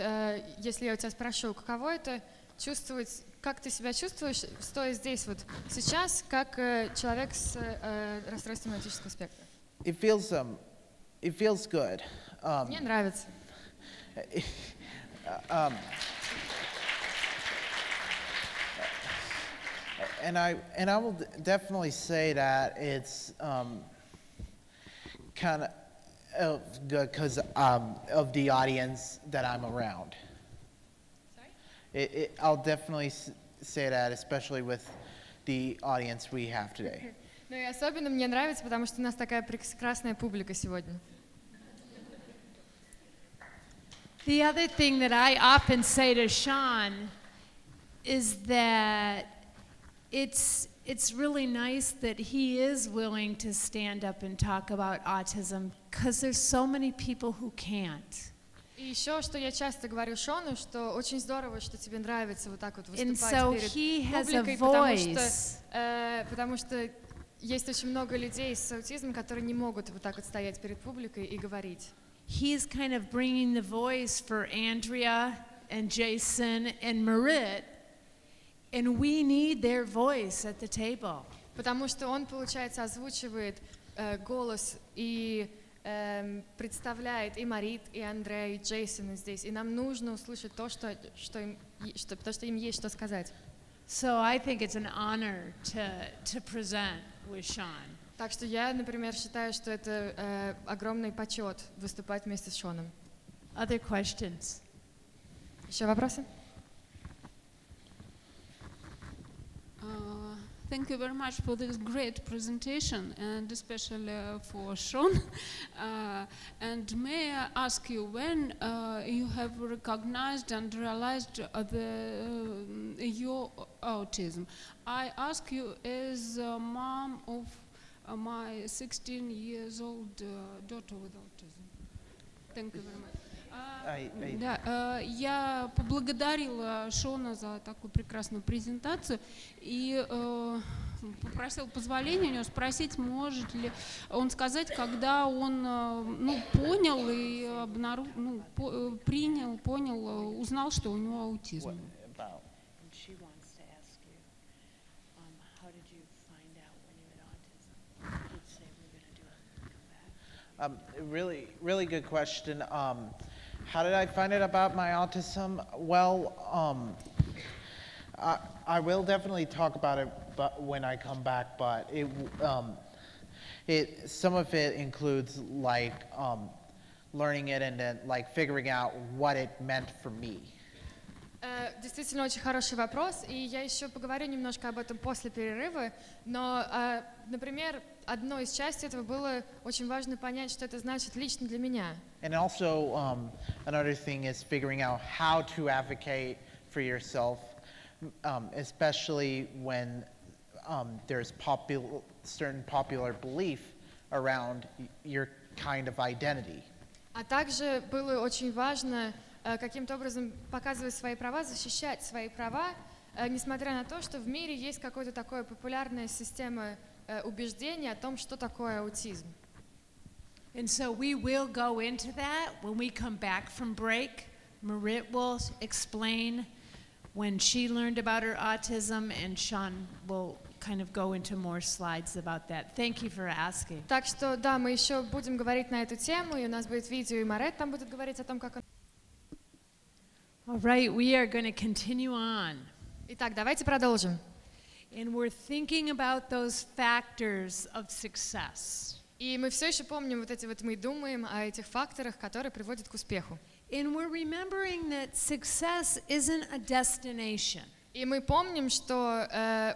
если я у тебя спрошу, каково это чувствовать как ты себя чувствуешь, стоя здесь вот сейчас, как человек с расстройством аутического спектра? It feels good. Мне нравится. And I will definitely say that it's kind of good because of the audience that I'm around. Sorry? I'll definitely say that, especially with the audience we have today. Ну и особенно мне нравится, потому что у нас такая прекрасная публика сегодня. The other thing that I often say to Sean is that it's really nice that he is willing to stand up and talk about autism because there's so many people who can't. И еще, что я часто говорю Шону, что очень здорово, что тебе нравится вот так вот And выступать so перед he has a публикой, потому что есть очень много людей с аутизмом, которые не могут вот так вот стоять перед публикой и говорить. He's kind of bringing the voice for Andrea and Jason and Marit, and we need their voice at the table. Потому что он, получается, озвучивает голос и представляет и Марит, и Андрея, и Джейсона здесь, и нам нужно услышать то, что им есть что сказать. So I think it's an honor to present with Sean. Так что я, например, считаю, что это огромный почет выступать вместе с Шоном. Other questions? Еще вопросы? Thank you very much for this great presentation, and especially for Sean. And may I ask you, when you have recognized and realized your autism, I ask you as a mom of my 16 years old daughter with autism. Thank you very much. Да, я поблагодарила Шона за такую прекрасную презентацию и попросила позволения у него спросить, может ли он сказать, когда он понял и понял, узнал, что у него аутизм. Really good question. How did I find out about my autism? Well, I will definitely talk about it when I come back, but some of it includes like learning it and then like figuring out what it meant for me. Действительно очень хороший вопрос, и я еще поговорю немножко об этом после перерыва, но, например, одной из частей этого было очень важно понять, что это значит лично для меня. And also, another thing is figuring out how to advocate for yourself, especially when there's certain popular belief around your kind of identity. А также было очень важно каким-то образом показывать свои права, защищать свои права, несмотря на то, что в мире есть какая-то такая популярная система убеждений о том, что такое аутизм. And so we will go into that when we come back from break. Marit will explain when she learned about her autism, and Sean will kind of go into more slides about that. Thank you for asking. Так что, да, мы еще будем говорить на эту тему, и у нас будет видео, и Марет там будет говорить о том, как он... All right, we are going to continue on. Итак, давайте продолжим. And we're thinking about those factors of success. И мы все еще помним мы думаем о этих факторах, которые приводят к успеху. And we're remembering that success isn't a destination. И мы помним, что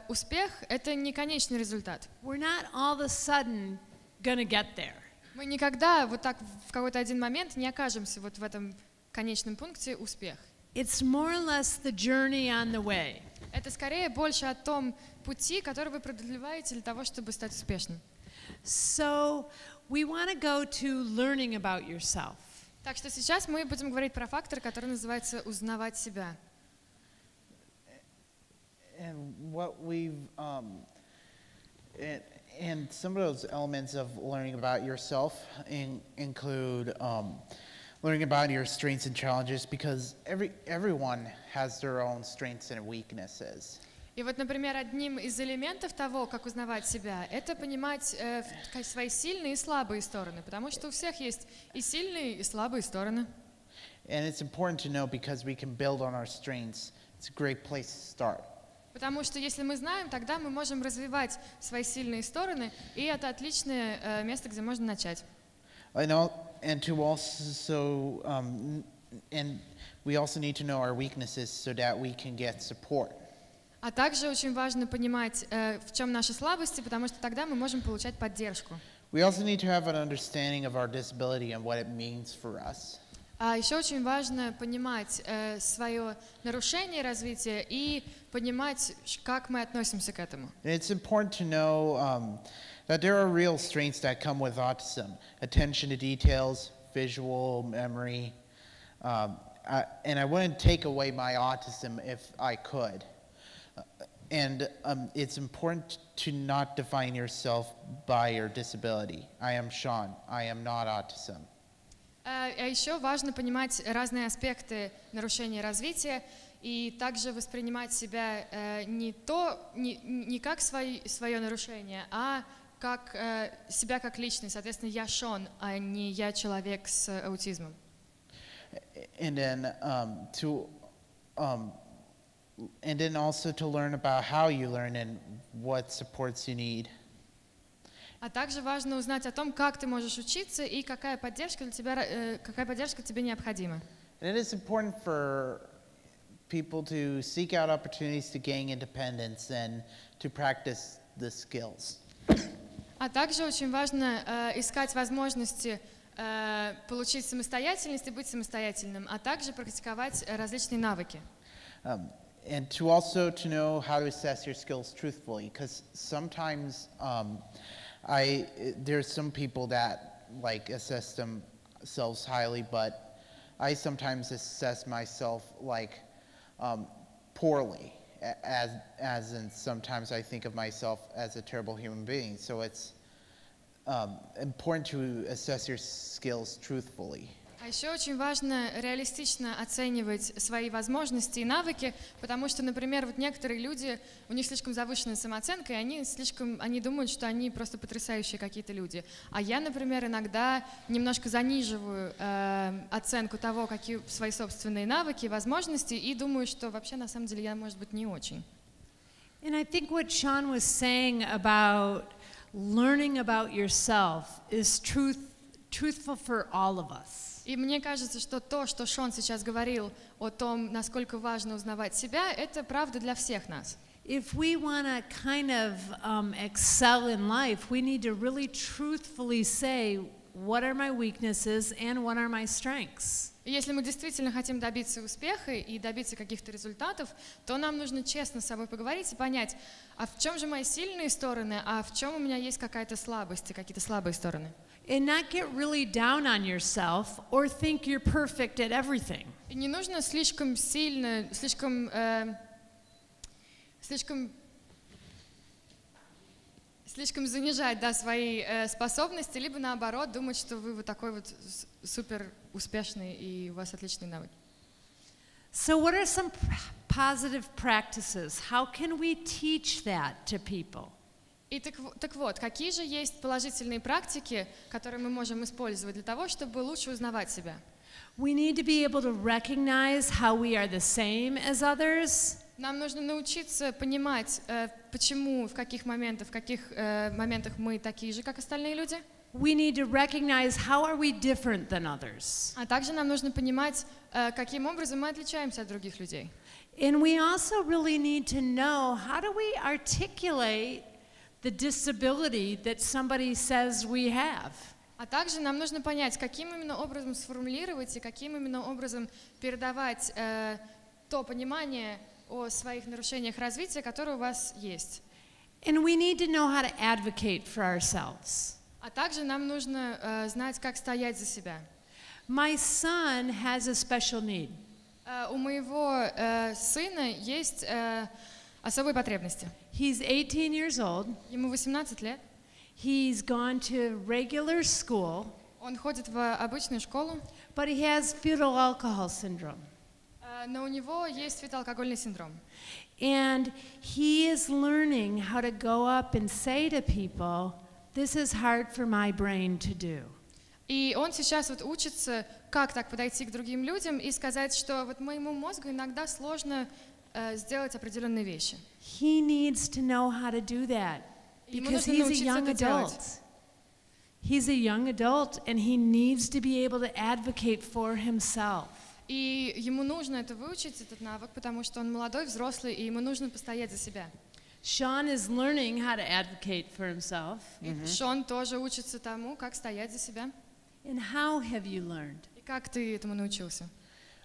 успех — это не конечный результат. We're not all of a sudden going to get there. Мы никогда вот так в какой-то один момент не окажемся вот в этом конечном пункте успех. It's more or less the journey on the way. Это скорее больше о том пути, который вы преодолеваете для того, чтобы стать успешным. So we want to go to learning about yourself. Так что сейчас мы будем говорить про фактор, который называется «узнавать себя». And what we've and some of those elements of learning about yourself include learning about your strengths and challenges because everyone has their own strengths and weaknesses. И вот, например, одним из элементов того, как узнавать себя, это понимать свои сильные и слабые стороны, потому что у всех есть и сильные, и слабые стороны. And it's important to know because we can build on our strengths. It's a great place to start. Потому что если мы знаем, тогда мы можем развивать свои сильные стороны, и это отличное место, где можно начать. And to also, and we also need to know our weaknesses so that we can get support. А также очень важно понимать, в чем наши слабости, потому что тогда мы можем получать поддержку. We also need to have an understanding of our disability and what it means for us. А еще очень важно понимать свое нарушение развития и понимать, как мы относимся к этому. And it's important to know that there are real strengths that come with autism: attention to details, visual memory, and I wouldn't take away my autism if I could. And it's important to not define yourself by your disability. I am Sean. I am not autism. А еще важно понимать разные аспекты нарушения развития и также воспринимать себя не как свое нарушение, а как себя как личность. Соответственно, я Шон, а не я человек с аутизмом. And then also to learn about how you learn and what supports you need. А также важно узнать о том, как ты можешь учиться и какая поддержка тебе необходима. And it is important for people to seek out opportunities to gain independence and to practice the skills. А также очень важно искать возможности получить самостоятельность и быть самостоятельным, а также практиковать различные навыки. And to also to know how to assess your skills truthfully, because sometimes there's some people that like assess themselves highly, but I sometimes assess myself like poorly, as in sometimes I think of myself as a terrible human being. So it's important to assess your skills truthfully. А еще очень важно реалистично оценивать свои возможности и навыки, потому что, например, вот некоторые люди, у них слишком завышенная самооценка, и они думают, что они просто потрясающие какие-то люди. А я, например, иногда немножко заниживаю оценку того, какие свои собственные навыки и возможности, и думаю, что вообще на самом деле я, может быть, не очень. And I think what Sean was saying about learning about yourself is truthful for all of us. И мне кажется, что то, что Шон сейчас говорил о том, насколько важно узнавать себя, это правда для всех нас. If we want to kind of excel in life, we need to really truthfully say, what are my weaknesses and what are my strengths? И если мы действительно хотим добиться успеха и добиться каких-то результатов, то нам нужно честно с собой поговорить и понять, а в чем же мои сильные стороны, а в чем у меня есть какая-то слабость и какие-то слабые стороны. And not get really down on yourself or think you're perfect at everything. И не нужно слишком сильно, слишком занижать, да, свои способности, либо наоборот думать, что вы вот такой вот супер успешный и у вас отличные навыки. So what are some positive practices? How can we teach that to people? И так вот, какие же есть положительные практики, которые мы можем использовать для того, чтобы лучше узнавать себя? We need to be able to recognize how we are the same as others. Нам нужно научиться понимать, почему, в каких моментах мы такие же, как остальные люди. We need to recognize how are we different than others. А также нам нужно понимать, каким образом мы отличаемся от других людей. And we also really need to know how do we articulate the disability that somebody says we have. А также нам нужно понять, каким именно образом сформулировать и каким именно образом передавать то понимание о своих нарушениях развития, которые у вас есть. And we need to know how to advocate for ourselves. А также нам нужно знать, как стоять за себя. My son has a special need. У моего сына есть особые потребности. He's 18 years old. Ему 18 лет. He's gone to regular school. Он ходит в обычную школу, but he has fetal alcohol syndrome. Но у него есть фетоалкогольный синдром. And he is learning how to go up and say to people, this is hard for my brain to do. И он сейчас вот учится, как так подойти к другим людям и сказать, что вот моему мозгу иногда сложно сделать определенные вещи. He needs to know how to do that because he's a young adult. He's a young adult and he needs to be able to advocate for himself. И ему нужно это выучить, этот навык, потому что он молодой, взрослый, и ему нужно постоять за себя. Sean is learning how to advocate for himself. Шон тоже учится тому, как стоять за себя. And how have you learned? И как ты этому научился?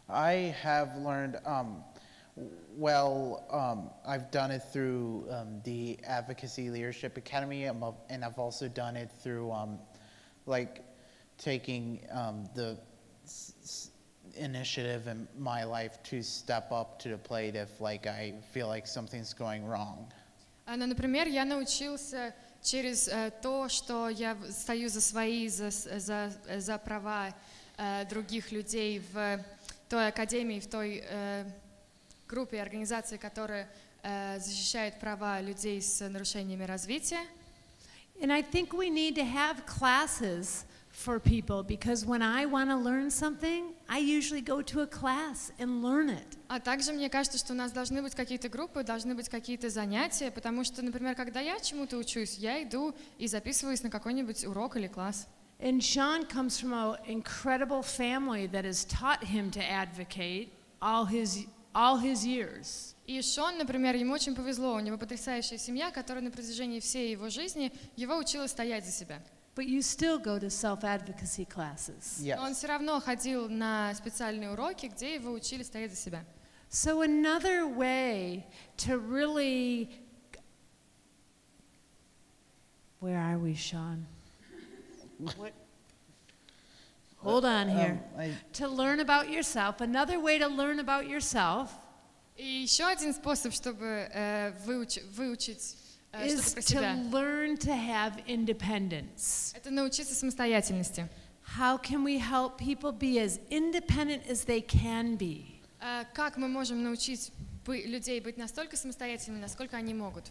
I have learned, I've done it through the Advocacy Leadership Academy, and I've also done it through like taking the initiative in my life to step up to the plate if like I feel like something's going wrong. Ну, например, я научился через то, что я стою за свои, за права других людей в той академии, в той группе организаций, которая защищает права людей с нарушениями развития. And I think we need to have classes for people because when I want to learn something, I usually go to a class and learn it. А также мне кажется, что у нас должны быть какие-то группы, должны быть какие-то занятия, потому что, например, когда я чему-то учусь, я иду и записываюсь на какой-нибудь урок или класс. And Sean comes from an incredible family that has taught him to advocate all his years. И Шон, например, ему очень повезло, у него потрясающая семья, которая на протяжении всей его жизни его учила стоять за себя. But you still go to self-advocacy classes. Yes. Но он все равно ходил на специальные уроки, где его учили стоять за себя. So another way to really... Where are we, Sean? What? Hold on here. To learn about yourself. Another way to learn about yourself И еще один способ, чтобы выучить что-то is про to себя, learn to have independence. это научиться самостоятельности. How can we help people be as independent as they can be? Как мы можем научить людей быть настолько самостоятельными, насколько они могут?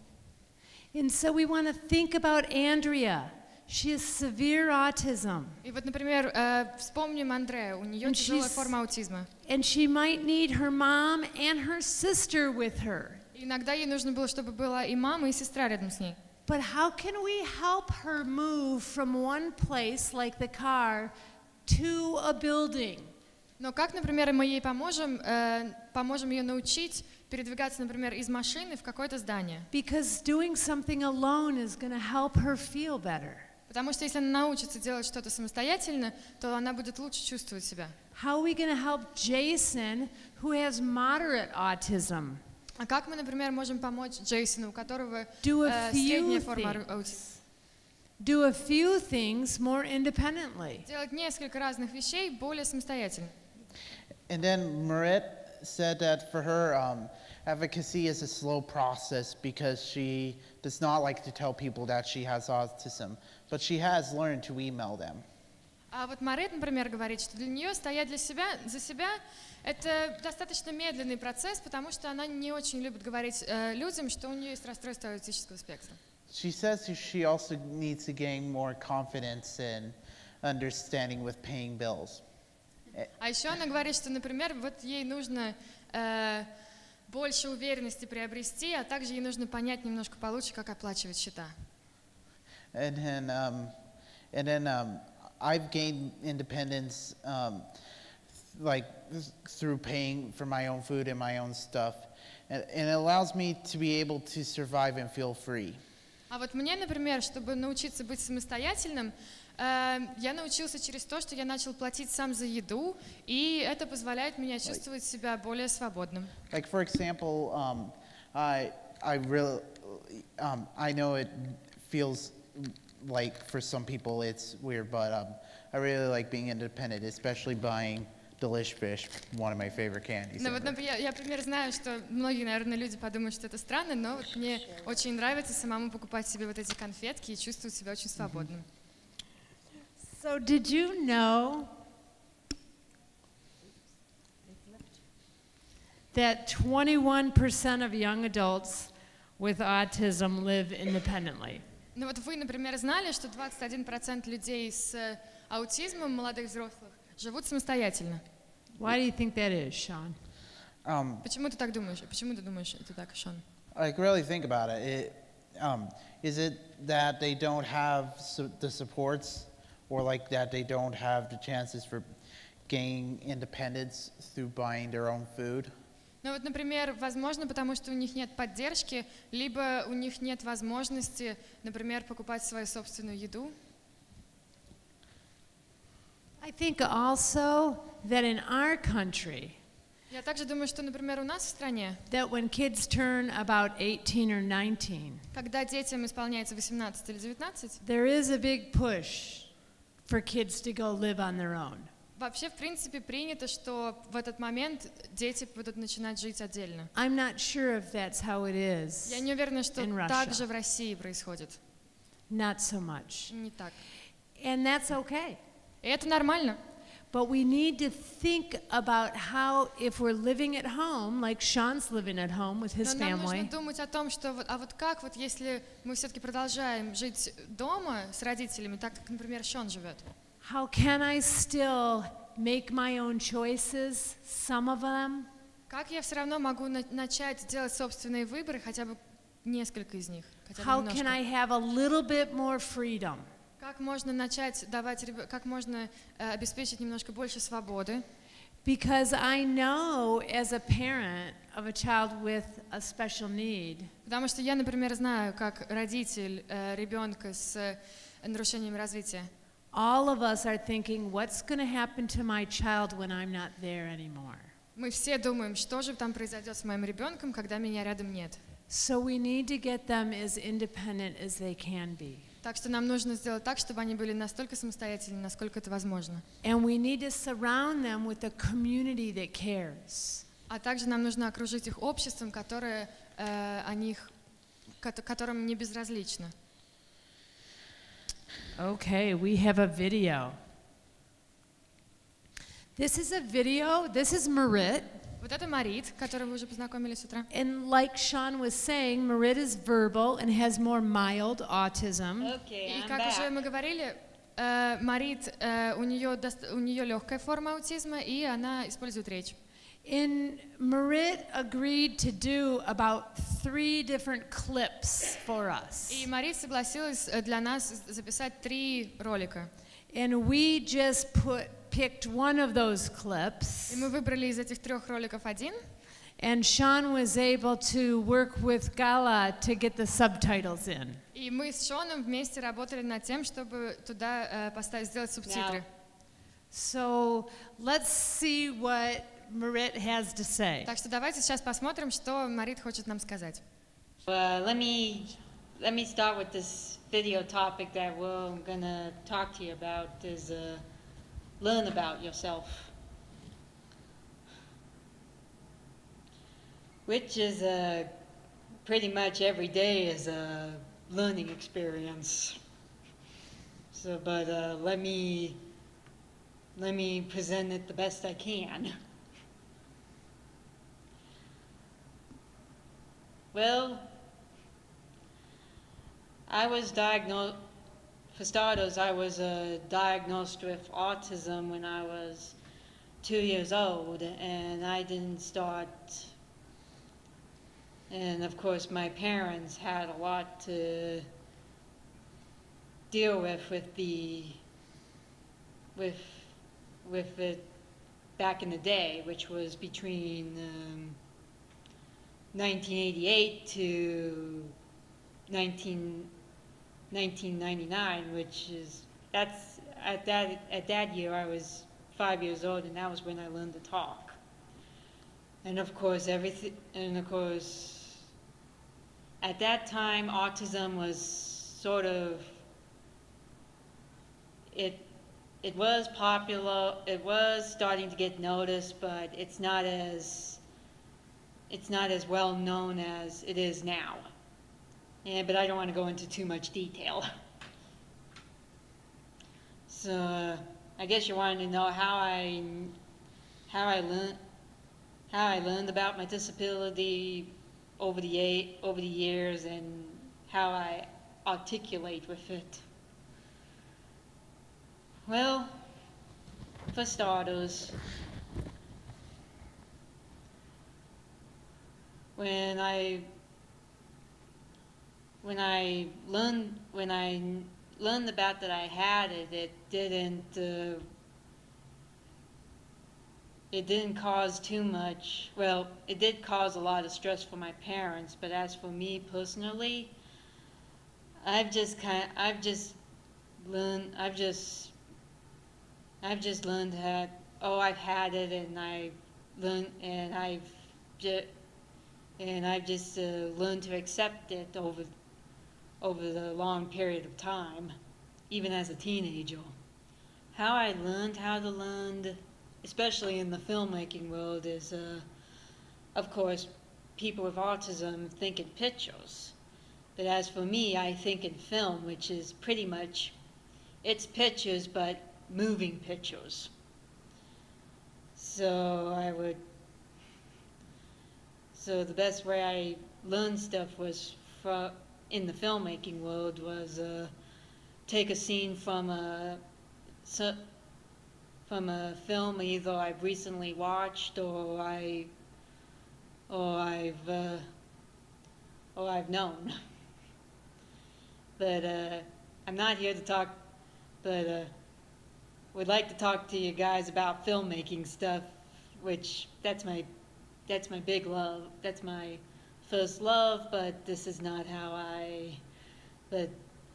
And so we want to think about Andrea. She has severe autism. И вот, например, вспомним Андрею, у нее тяжелая форма аутизма. And she might need her mom and her sister with her. Иногда ей нужно было, чтобы была и мама, и сестра рядом с ней. But how can we help her move from one place, like the car, to a building? Но как, например, мы ей поможем ее научить передвигаться, например, из машины в какое-то здание? Because doing something alone is going to help her feel better. Потому что если она научится делать что-то самостоятельно, то она будет лучше чувствовать себя. How are we going to help Jason, who has moderate autism? А как мы, например, можем помочь Джейсону, у которого few средняя форма аутизма? Do a few things more independently. Делать несколько разных вещей более самостоятельно. And then Marit said that for her, advocacy is a slow process because she does not like to tell people that she has autism, but she has learned to email them. А вот Марет, например, говорит, что для нее стоять за себя это достаточно медленный процесс, потому что она не очень любит говорить людям, что у нее есть расстройство аутического спектра. She says she also needs to gain more confidence and understanding with paying bills. А еще она говорит, что, например, вот ей нужно больше уверенности приобрести, а также ей нужно понять немножко получше, как оплачивать счета. And then I've gained independence like through paying for my own food and my own stuff, and it allows me to be able to survive and feel free. А вот мне, например, чтобы научиться быть самостоятельным, я научился через то, что я начал платить сам за еду, и это позволяет мне чувствовать себя более свободным. Like for example, I know it feels like for some people it's weird, but I really like being independent, especially buying Delish Fish, one of my favorite candies. Ну вот, например, я, например, знаю, что многие, наверное, люди подумают, что это странно, но вот мне очень нравится самому покупать себе вот эти конфетки и чувствовать себя очень свободным. So So did you know that 21% of young adults with autism live independently? Ну вот вы, например, знали, что 21% людей с аутизмом, молодых взрослых, живут самостоятельно? Why do you think that is, Sean? Почему ты так думаешь? Почему ты думаешь это так, Шон? Like, really think about it. Is it that they don't have the supports, or like that they don't have the chances for gaining independence through buying their own food? Ну вот, например, возможно, потому что у них нет поддержки, либо у них нет возможности, например, покупать свою собственную еду. I think also that in our country, Я также думаю, что, например, у нас в стране, that when kids turn about 18 or 19, когда детям исполняется 18 или 19, there is a big push for kids to go live on their own. вообще, в принципе, принято, что в этот момент дети будут начинать жить отдельно. I'm not sure if that's how it is. Я не уверена, что in Russia. так же в России происходит. Not so much. Не так. And that's okay. И это нормально. But we need to think about how, if we're living at home, like Sean's living at home with his Но нам нужно family, думать о том, что вот как вот если мы все-таки продолжаем жить дома с родителями, так как, например, Шон живет. how can I still make my own choices, some of them, Как я все равно могу начать делать собственные выборы, хотя бы несколько из них, хотя бы how can немножко. I have a little bit more freedom? Как можно начать давать, как можно обеспечить немножко больше свободы? Because I know as a parent of a child with a special need, Потому что я, например, знаю, как родитель ребенка с нарушением развития, all of us are thinking, what's going to happen to my child when I'm not there anymore? мы все думаем, что же там произойдет с моим ребенком, когда меня рядом нет. So we need to get them as independent as they can be. Так что нам нужно сделать так, чтобы они были настолько самостоятельны, насколько это возможно. And we need to surround them with a community that cares. А также нам нужно окружить их обществом, которое которым не безразлично. Okay, we have a video. This is a video. This is Marit. Вот это Марит, которую вы уже познакомились с утра. And like Sean was saying, Marit is verbal and has more mild autism. И как уже мы говорили, Марит, у нее легкая форма аутизма, и она использует речь. And Marit agreed to do about 3 different clips for us. И Марит согласилась для нас записать 3 ролика. And we just picked one of those clips. И мы выбрали из этих 3 роликов один. And Sean was able to work with Gala to get the subtitles in. И мы с Шоном вместе работали над тем, чтобы туда сделать субтитры. So let's see what Marit has to say. Так что давайте сейчас посмотрим, что Марит хочет нам сказать. Let me start with this video topic that we're gonna talk to you about is learn about yourself, which is pretty much every day is a learning experience. So, but let me present it the best I can. Well, I was diagnosed, for starters, I was diagnosed with autism when I was 2 years old, and I didn't start, and of course my parents had a lot to deal with it back in the day, which was between 1988 to 1999, which is at that year I was 5 years old, and that was when I learned to talk. And of course at that time autism was sort of it was popular, it was starting to get noticed, but it's not as well known as it is now. But I don't want to go into too much detail. So I guess you wanted to know how I learned about my disability over the years and how I articulate with it. Well, for starters, when I learned about that I had it, it didn't cause too much. Well, it did cause a lot of stress for my parents, but as for me personally, I've just learned that I've had it, and I've just learned to accept it over the long period of time, even as a teenager. How I learned how to learn, especially in the filmmaking world, is, of course, people with autism think in pictures. But as for me, I think in film, which is pretty much, it's pictures, but moving pictures. So the best way I learned stuff was in the filmmaking world was take a scene from a film either I've recently watched or I've known. But I'm not here to talk. But would like to talk to you guys about filmmaking stuff, which that's my big love. That's my first love. But this is not how But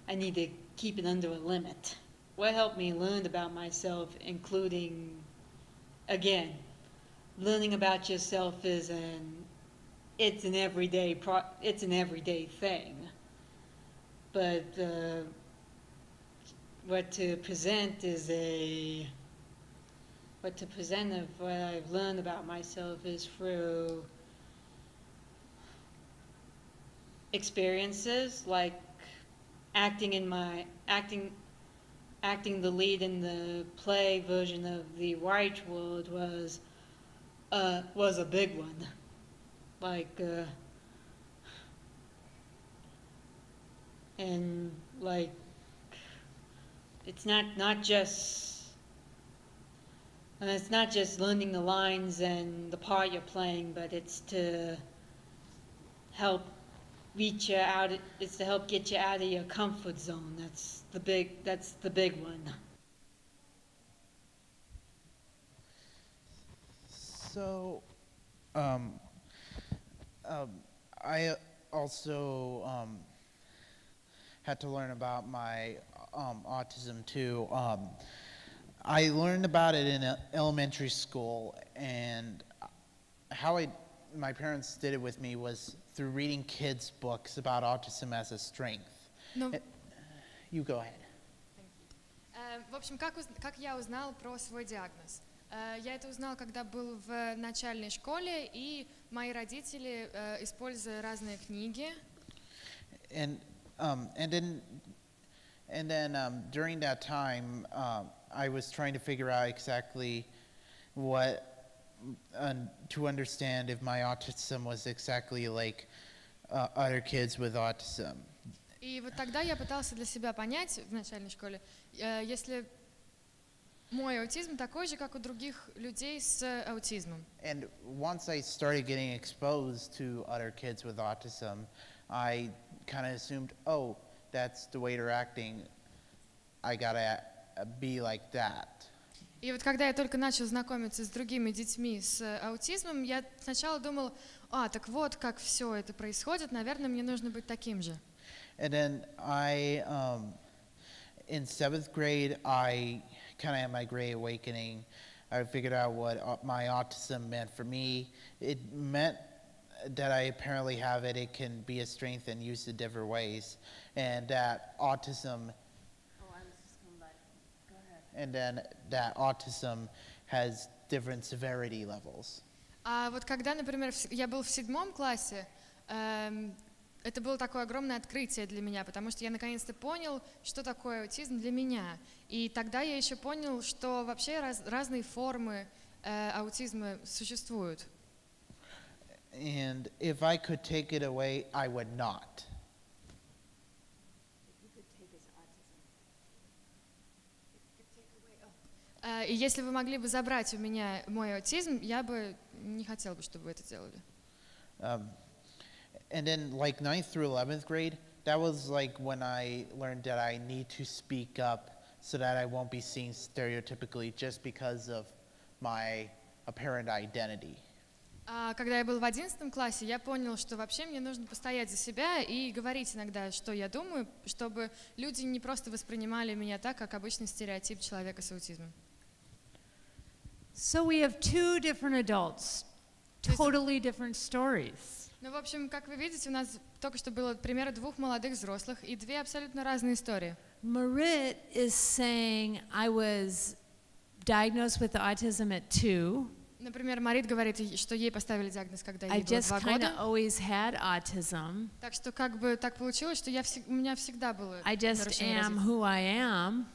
I need to keep it under a limit. What helped me learn about myself, including, again, learning about yourself is it's an everyday thing. But what to present of what I've learned about myself is through experiences like acting the lead in the play version of The White World was a big one. Like and like it's not just learning the lines and the part you're playing, but it's to help reach you out. It's to help get you out of your comfort zone. That's the big one. So, I also had to learn about my autism too. I learned about it in elementary school, and how my parents did it with me was through reading kids' books about autism as a strength. No. You go ahead. В общем, как я узнал про свой диагноз? Я это узнал, когда был в начальной школе, и мои родители, используя разные книги. And then during that time, I was trying to figure out exactly to understand if my autism was exactly like other kids with autism. И вот тогда я пытался для себя понять в начальной школе, если мой аутизм такой же, как у других людей с аутизмом. And once I started getting exposed to other kids with autism, I kind of assumed, oh, that's the way they're acting. I gotta be like that. И вот когда я только начал знакомиться с другими детьми с аутизмом, я сначала думал, так вот, как все это происходит, наверное, мне нужно быть таким же. And then in 7th grade, I kind of had my great awakening. I figured out what my autism meant for me. It meant that I apparently have it. It can be a strength and used in different ways. And that autism... And then that autism has different severity levels. А вот когда, например, я был в 7 классе, это было такое огромное открытие для меня, потому что я наконец-то понял, что такое аутизм для меня. И тогда я еще понял, что вообще разные формы аутизма существуют. And if I could take it away, I would not. И если вы могли бы забрать у меня мой аутизм, я бы не хотел бы, чтобы вы это делали. And then like 9th through 11th grade, that was like when I learned that I need to speak up so that I won't be seen stereotypically just because of my apparent identity. Когда я был в 11 классе, я понял, что вообще мне нужно постоять за себя и говорить иногда, что я думаю, чтобы люди не просто воспринимали меня так, как обычный стереотип человека с аутизмом. So we have two different adults, totally different stories. Ну, в общем, как вы видите, у нас только что было примеры двух молодых взрослых и две абсолютно разные истории. Marit is saying, I was diagnosed with autism at 2. Например, Марит говорит, что ей поставили диагноз, когда I ей было just 2 kind года. of always had autism. Так что как бы так получилось, что у меня всегда было I just нарушение am развития. who I am.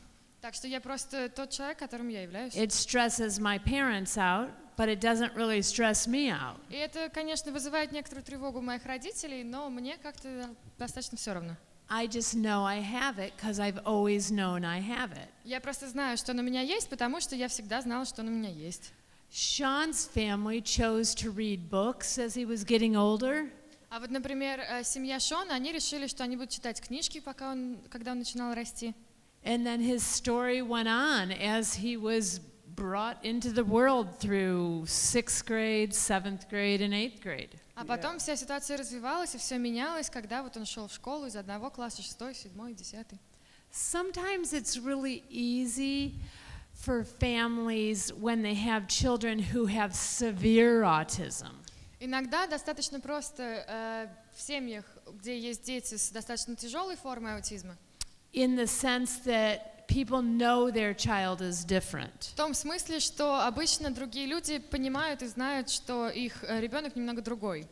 Так что я просто тот человек, которым я являюсь. It stresses my parents out, but it doesn't really stress me out. И это, конечно, вызывает некоторую тревогу моих родителей, но мне как-то достаточно все равно. I just know I have it because I've always known I have it. Я просто знаю, что он у меня есть, потому что я всегда знала, что он у меня есть. Sean's family chose to read books as he was getting older. А вот, например, семья Шона, они решили, что они будут читать книжки, когда он начинал расти. And then his story went on as he was brought into the world through 6th grade, 7th grade, and 8th grade. А потом вся ситуация развивалась, и все менялось, когда вот он шел в школу из одного класса, 6, 7, 10. Sometimes it's really easy for families when they have children who have severe autism. Иногда достаточно просто в семьях, где есть дети с достаточно тяжелой формой аутизма, In the sense that people know their child is different. в том смысле, что обычно другие люди понимают и знают, что их ребенок немного другой.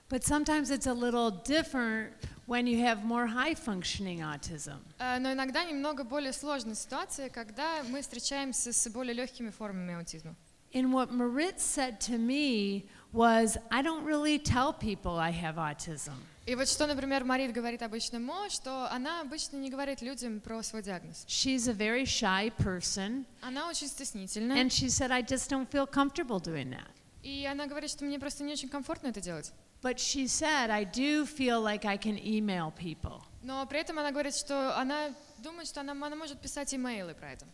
But sometimes it's a little different when you have more high-functioning autism. Но иногда немного более сложная ситуация, когда мы встречаемся с более легкими формами аутизма. And what Marit said to me was, I don't really tell people I have autism. И вот что, например, Марит говорит обычно Мо, что она обычно не говорит людям про свой диагноз. She's a very shy person, Она очень стеснительная. and she said, I just don't feel comfortable doing that. И она говорит, что мне просто не очень комфортно это делать. But she said, I do feel like I can email people. Но при этом она говорит, что она думает, что она может писать имейлы про это.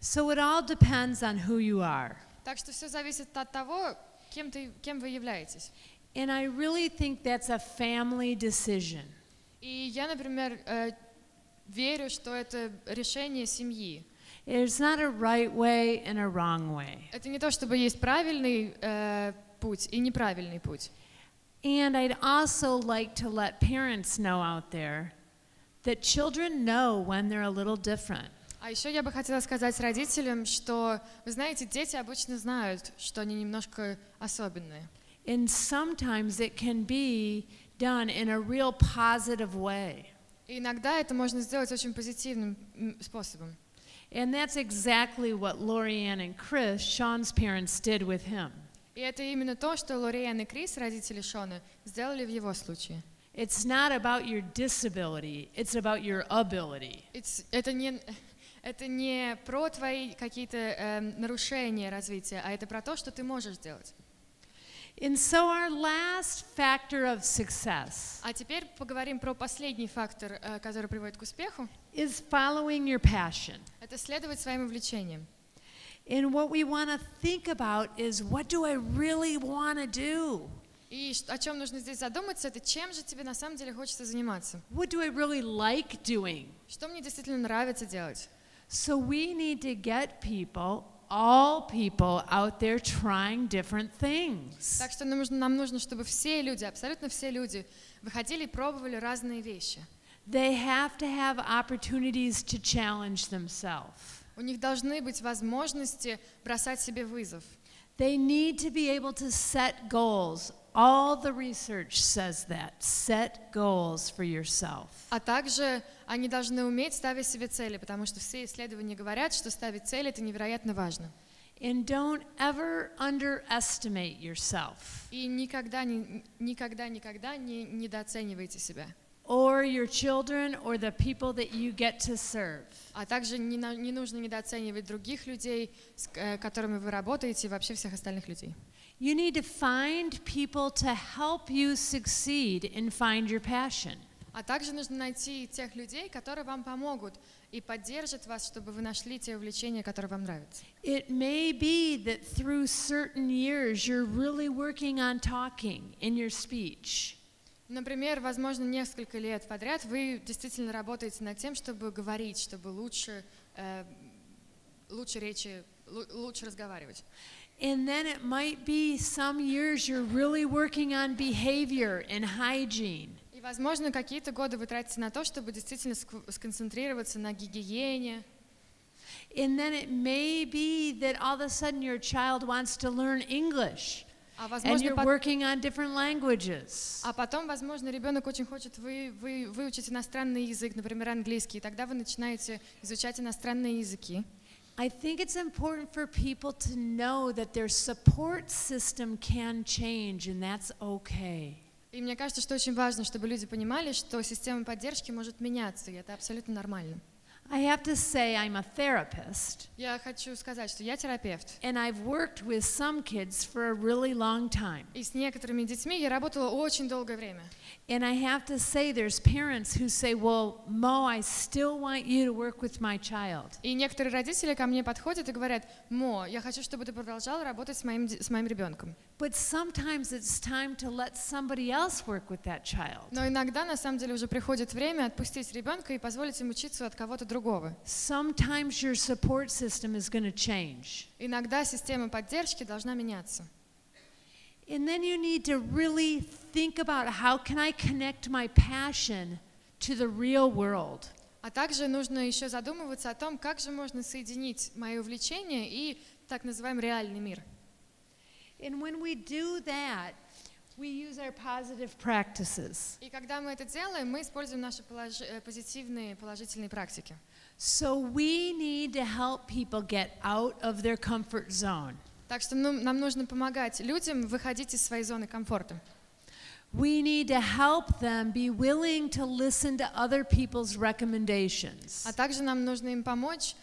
So it all depends on who you are. Так что все зависит от того, кем вы являетесь. And I really think that's a family decision. И я, например, верю, что это решение семьи. There's not a right way and a wrong way. Это не то, чтобы есть правильный путь и неправильный путь. And I'd also like to let parents know out there that children know when they're a little different. А еще я бы хотела сказать родителям, что, вы знаете, дети обычно знают, что они немножко особенные. And sometimes it can be done in a real positive way. И иногда это можно сделать очень позитивным способом. And that's exactly what Lorianne and Chris, Sean's parents, did with him. И это именно то, что Лориан и Крис, родители Шона, сделали в его случае. It's not about your disability, it's about your ability. Это не про твои какие-то нарушения развития, а это про то, что ты можешь сделать. And so our last factor of success А теперь поговорим про последний фактор, который приводит к успеху. is following your passion. Это следовать своим увлечениям. And what we want to think about is, what do I really want to do? И о чем нужно здесь задуматься, это чем же тебе на самом деле хочется заниматься. What do I really like doing? Что мне действительно нравится делать. So we need to get people, all people out there trying different things. Так что нам нужно, чтобы все люди, абсолютно все люди, выходили и пробовали разные вещи. They have to have opportunities to challenge themselves. У них должны быть возможности бросать себе вызов. They need to be able to set goals All the research says that. Set goals for yourself. А также они должны уметь ставить себе цели, потому что все исследования говорят, что ставить цели — это невероятно важно. And don't ever underestimate yourself. И никогда не недооценивайте себя. Or your children or the people that you get to serve. А также не нужно недооценивать других людей, с которыми вы работаете, и вообще всех остальных людей. You need to find people to help you succeed and find your passion. А также нужно найти тех людей, которые вам помогут и поддержат вас, чтобы вы нашли те увлечения, которые вам нравятся. It may be that through certain years you're really working on talking in your speech. Например, возможно, несколько лет подряд вы действительно работаете над тем, чтобы говорить, чтобы лучше разговаривать. And then it might be some years you're really working on behavior and hygiene. И, возможно, какие-то годы вы тратите на то, чтобы действительно сконцентрироваться на гигиене. And then it may be that all of a sudden your child wants to learn English. And you're working on different languages. А потом, возможно, ребенок очень хочет выучить иностранный язык, например, английский, и тогда вы начинаете изучать иностранные языки. I think it's important for people to know that their support system can change, and that's okay. И мне кажется, что очень важно, чтобы люди понимали, что система поддержки может меняться, и это абсолютно нормально. I have to say I'm a therapist. Я хочу сказать, что я терапевт. And I've worked with some kids for a really long time. И с некоторыми детьми я работала очень долгое время. And I have to say there's parents who say, well, Mo, I still want you to work with my child. И некоторые родители ко мне подходят и говорят: Мо, я хочу, чтобы ты продолжал работать с моим ребенком. But sometimes it's time to let somebody else work with that child. Но иногда, на самом деле, уже приходит время отпустить ребенка и позволить им учиться от кого-то другого. Sometimes your support system is going to change. Иногда система поддержки должна меняться. And then you need to really think about how can I connect my passion to the real world. А также нужно еще задумываться о том, как же можно соединить мое увлечение и так называемый реальный мир. And when we do that, we use our positive practices. И когда мы это делаем, мы используем наши позитивные, положительные практики. So we need to help people get out of their comfort zone. Так что нам нужно помогать людям выходить из своей зоны комфорта. We need to help them be willing to listen to other people's recommendations. А также нам нужно им помочь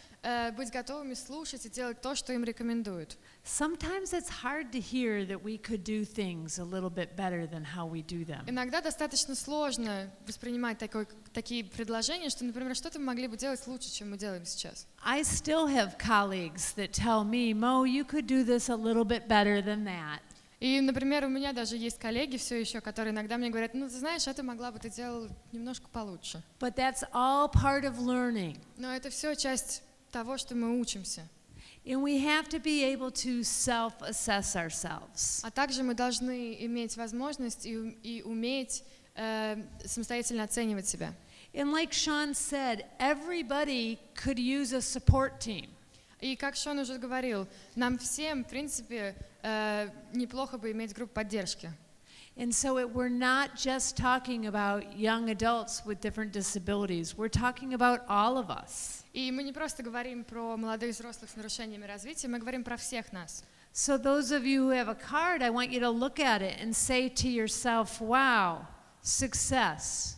быть готовыми слушать и делать то, что им рекомендуют. Sometimes it's hard to hear that we could do things a little bit better than how we do them. Иногда достаточно сложно воспринимать такие предложения, что, например, что-то мы могли бы делать лучше, чем мы делаем сейчас. I still have colleagues that tell me, Mo, you could do this a little bit better than that. И, например, у меня даже есть коллеги все еще, которые иногда мне говорят: ну, ты знаешь, это могла бы ты делал немножко получше. But that's all part of learning. Но это все часть того, что мы учимся. And we have to be able to self-assess ourselves. А также мы должны иметь возможность и уметь самостоятельно оценивать себя. And like Sean said, everybody could use a support team. И как Шон уже говорил, нам всем, в принципе, неплохо бы иметь группу поддержки. And so we're not just talking about young adults with different disabilities. We're talking about all of us. И мы не просто говорим про молодых взрослых с нарушениями развития, мы говорим про всех нас. So those of you who have a card, I want you to look at it and say to yourself, wow, success.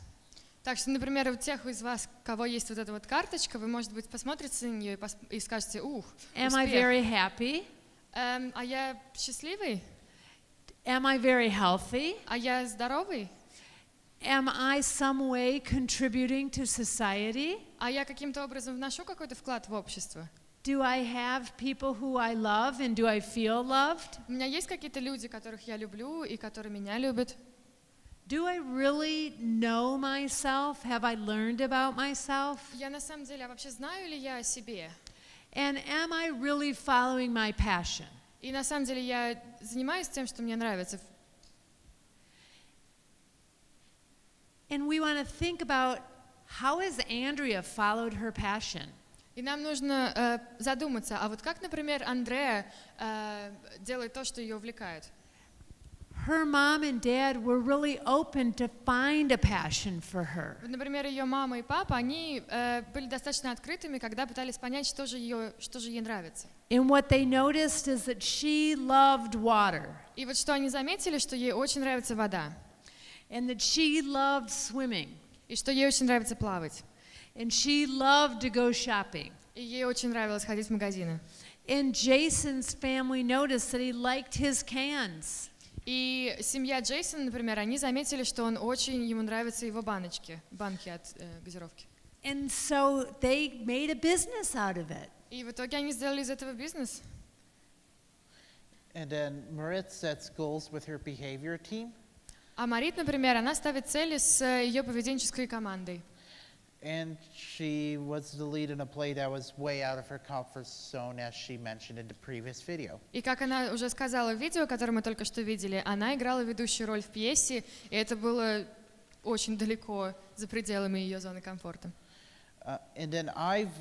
Так что, например, у тех из вас, у кого есть вот эта вот карточка, вы, может быть, посмотрите на нее и скажете: ух, Am I very happy? А я счастливый? Am I very healthy? А я здоровый? Am I some way contributing to society? А я каким-то образом вношу какой-то вклад в общество? Do I have people who I love and do I feel loved? У меня есть какие-то люди, которых я люблю и которые меня любят? Do I really know myself? Have I learned about myself? Я на самом деле, а вообще знаю ли я о себе? And am I really following my passion? И на самом деле я занимаюсь тем, что мне нравится. And we want to think about how has Andrea followed her passion? И нам нужно задуматься, а вот как, например, Андреа делает то, что ее увлекает? her mom and dad were really open to find a passion for her. Например, ее мама и папа, они были достаточно открытыми, когда пытались понять, что же ей нравится. And what they noticed is that she loved water. И вот что они заметили, что ей очень нравится вода. And that she loved swimming. И что ей очень нравится плавать. And she loved to go shopping. И ей очень нравилось ходить в магазины. And Jason's family noticed that he liked his cans. И семья Джейсона, например, они заметили, что ему нравятся его банки от газировки. And so they made a business out of it. И в итоге они сделали из этого бизнес. And then Marit sets goals with her behavior team. А Марит, например, она ставит цели с ее поведенческой командой. And she was the lead in a play that was way out of her comfort zone, as she mentioned in the previous video. И как она уже сказала в видео, которое мы только что видели, она играла ведущую роль в пьесе, и это было очень далеко за пределами ее зоны комфорта. And then I've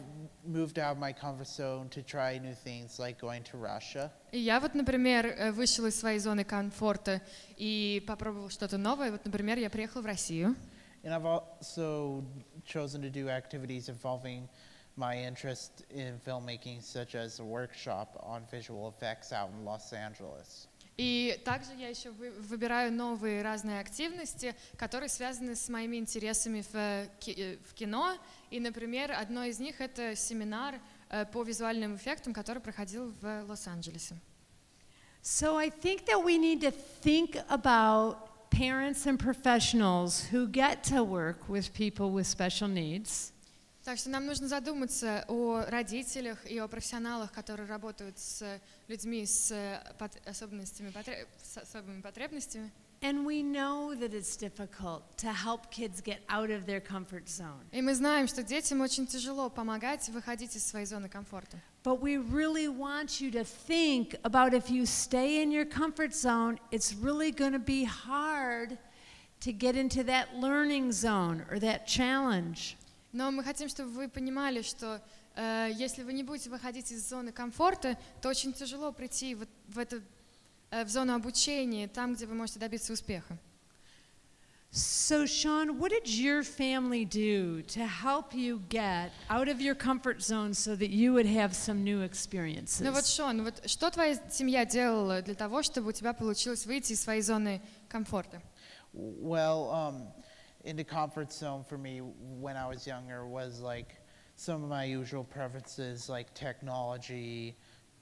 moved out of my comfort zone to try new things, like going to Russia. И я вот, например, вышла из своей зоны комфорта и попробовала что-то новое. Вот, например, я приехала в Россию. And I've also chosen to do activities involving my interest in filmmaking, such as a workshop on visual effects out in Los Angeles. И также я еще выбираю новые разные активности, которые связаны с моими интересами в кино. И, например, одно из них — это семинар по визуальным эффектам, который проходил в Лос-Анджелесе. So I think that we need to think about parents and professionals who get to work with people with special needs. Так что нам нужно задуматься о родителях и о профессионалах, которые работают с людьми с особыми потребностями. And we know that it's difficult to help kids get out of their comfort zone. И мы знаем, что детям очень тяжело помогать выходить из своей зоны комфорта. But we really want you to think about if you stay in your comfort zone, it's really going to be hard to get into that learning zone or that challenge. Но мы хотим, чтобы вы понимали, что если вы не будете выходить из зоны комфорта, то очень тяжело прийти в зону обучения, там, где вы можете добиться успеха. So, Sean, what did your family do to help you get out of your comfort zone so that you would have some new experiences? Ну вот, Шон, вот что твоя семья делала для того, чтобы у тебя получилось выйти из своей зоны комфорта? Well, in the comfort zone for me when I was younger was like some of my usual preferences, like technology,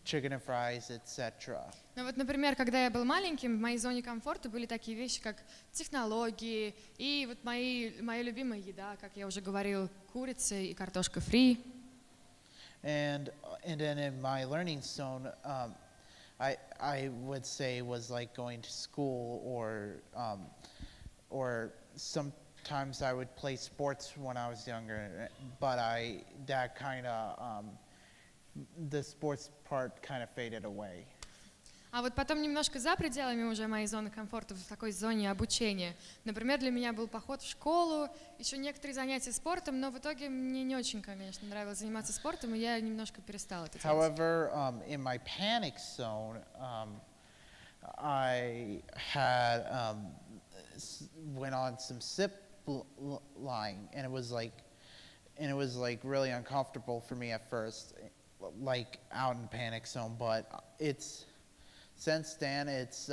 chicken and fries, etc. Ну вот, например, когда я был маленьким, в моей зоне комфорта были такие вещи, как технологии и вот моя любимая еда, как я уже говорил, курица и картошка фри. And then in my learning zone, I would say was like going to school or sometimes I would play sports when I was younger, but the sports part kind of faded away. А вот потом немножко за пределами уже моей зоны комфорта, в такой зоне обучения. Например, для меня был pоход в школу, еще некоторые занятия спортом, но в итоге мне не очень, конечно, нравилось заниматься спортом, и я немножко перестала это делать. However, in my panic zone, I had went on some zip line, and it was like really uncomfortable for me at first, like out in panic zone, but since then it's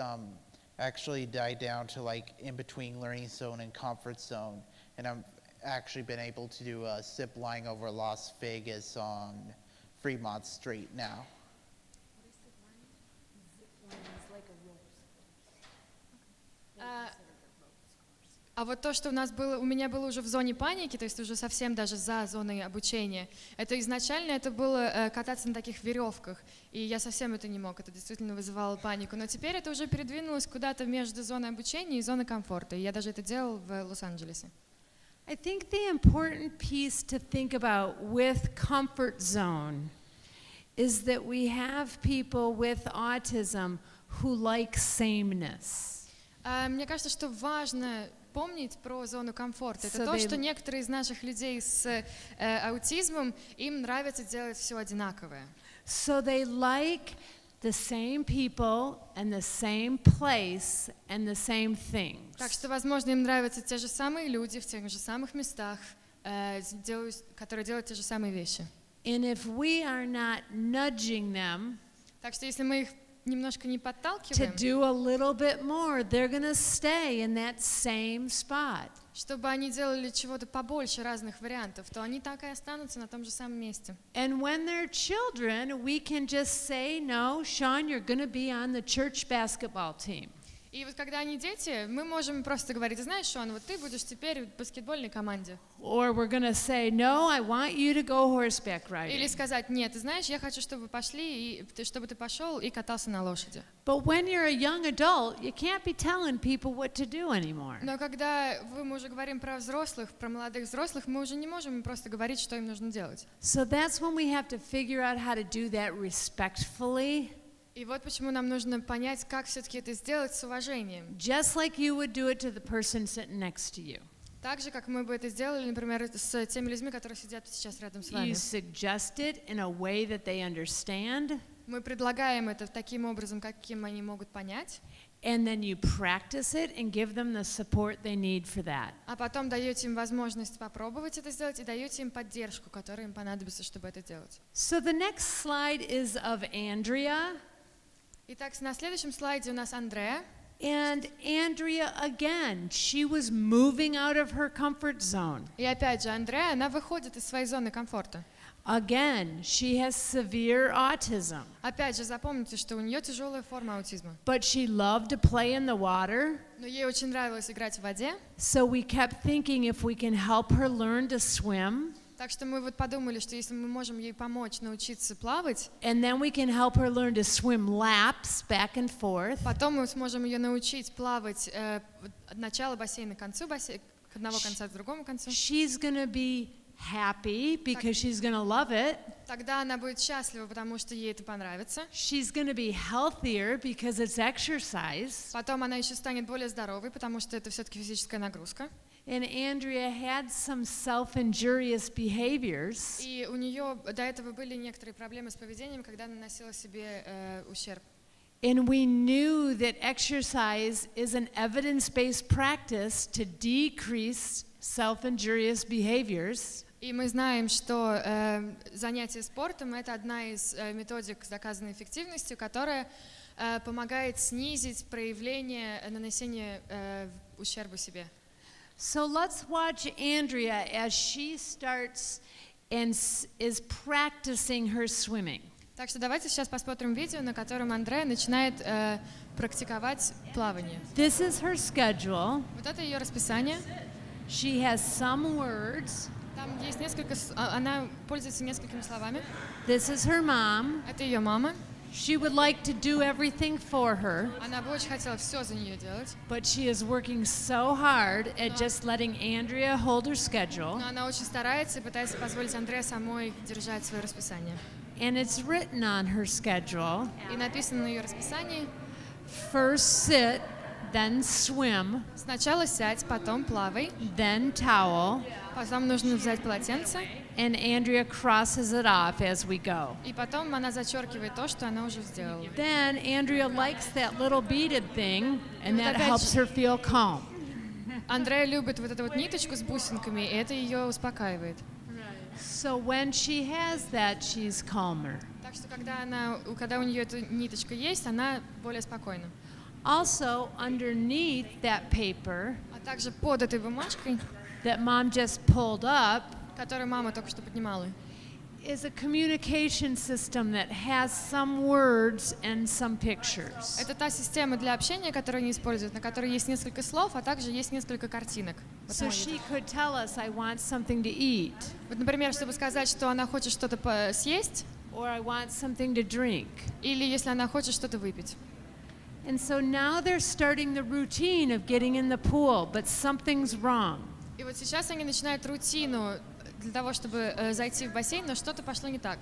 actually died down to like in between learning zone and comfort zone, and I've actually been able to do a zip line over Las Vegas on Fremont Street now. А вот то, что у меня было уже в зоне паники, то есть уже совсем даже за зоной обучения, это изначально это было кататься на таких веревках, и я совсем это не мог, это действительно вызывало панику. Но теперь это уже передвинулось куда-то между зоной обучения и зоной комфорта, и я даже это делал в Лос-Анджелесе. I think the important piece to think about with comfort zone is that we have people with autism who like sameness. Мне кажется, что важно помнить про зону комфорта. Это то, что некоторые из наших людей с аутизмом, им нравится делать все одинаковое. So they like the same people and the same place and the same things. Так что, возможно, им нравятся те же самые люди в тех же самых местах, которые делают те же самые вещи. And if we are not nudging them Так что, если мы их немножко не to подталкиваем, do a little bit more, they're going to stay in that same spot. чтобы они делали чего-то побольше разных вариантов, то они так и останутся на том же самом месте. And when they're children, we can just say, no, Sean, you're going to be on the church basketball team. И вот когда они дети, мы можем просто говорить: знаешь, Шон, вот ты будешь теперь в баскетбольной команде. Or we're going to say, no, I want you to go horseback Или riding. сказать: нет, ты знаешь, я хочу, чтобы вы пошли, чтобы ты пошел и катался на лошади. But when you're a young adult, you can't be telling people what to do anymore. Но когда мы уже говорим про взрослых, про молодых взрослых, мы уже не можем им просто говорить, что им нужно делать. So that's when we have to figure out how to do that respectfully, И вот почему нам нужно понять, как все-таки это сделать с уважением. just like you would do it to the person sitting next to you. Так же, как мы бы это сделали, например, с теми людьми, которые сидят сейчас рядом с вами. You suggest it in a way that they understand, Мы предлагаем это таким образом, каким они могут понять, and then you practice it and give them the support they need for that. а потом даете им возможность попробовать это сделать и даете им поддержку, которая им понадобится, чтобы это делать. So the next slide is of Andrea. Итак, на следующем слайде у нас Андреа. And Andrea, again, she was moving out of her comfort zone. И опять же, Андреа, она выходит из своей зоны комфорта. Again, she has severe autism, Опять же, запомните, что у нее тяжелая форма аутизма. but she loved to play in the water. Но ей очень нравилось играть в воде. So we kept thinking if we can help her learn to swim, Так что мы вот подумали, что если мы можем ей помочь научиться плавать, and then we can help her learn to swim laps back and forth, потом мы сможем ее научить плавать от начала бассейна к концу, к одного конца к другому концу. she's going to be happy because she's going to love it. Тогда она будет счастлива, потому что ей это понравится. She's going to be healthier because it's exercise. Потом она еще станет более здоровой, потому что это все-таки физическая нагрузка. And Andrea had some self-injurious behaviors. И у нее до этого были некоторые проблемы с поведением, когда она наносила себе ущерб. And we knew that exercise is an evidence-based practice to decrease self-injurious behaviors. И мы знаем, что занятие спортом – это одна из методик с доказанной эффективностью, которая помогает снизить проявление нанесения ущерба себе. So let's watch Andrea as she starts and is practicing her swimming. Так что давайте сейчас посмотрим видео, на котором Андреа начинает практиковать плавание. This is her schedule. Вот это ее расписание. She has some words. Там есть она пользуется несколькими словами. This is her mom. Это ее мама. She would like to do everything for her, Она бы очень хотела все за нее делать, but she is working so hard at just letting Andrea hold her schedule. но она очень старается и пытается позволить Андреа самой держать свое расписание. And it's written on her schedule. И написано на ее расписании: First sit, then swim, сначала сядь, потом плавай, then towel, потом нужно взять полотенце, and Andrea crosses it off as we go. и потом она зачеркивает то, что она уже сделала. Then Andrea likes that little beaded thing, and that опять helps her feel calm. Андреа любит вот эту вот ниточку с бусинками, и это ее успокаивает. So when she has that, she's calmer. Так что когда у нее эта ниточка есть, она более спокойна. Also, underneath that paper А также под этой бумажкой, that mom just pulled up, которую мама только что поднимала, is a communication system that has some words and some pictures. это та система для общения, которую они используют, на которой есть несколько слов, а также есть несколько картинок. Вот So она she видит. could tell us, I want something to eat, Вот, например, чтобы сказать, что она хочет что-то съесть, or I want something to drink. или если она хочет что-то выпить. And so now they're starting the routine of getting in the pool, but something's wrong. И вот сейчас они начинают рутину для того, чтобы зайти в бассейн, но что-то пошло не так.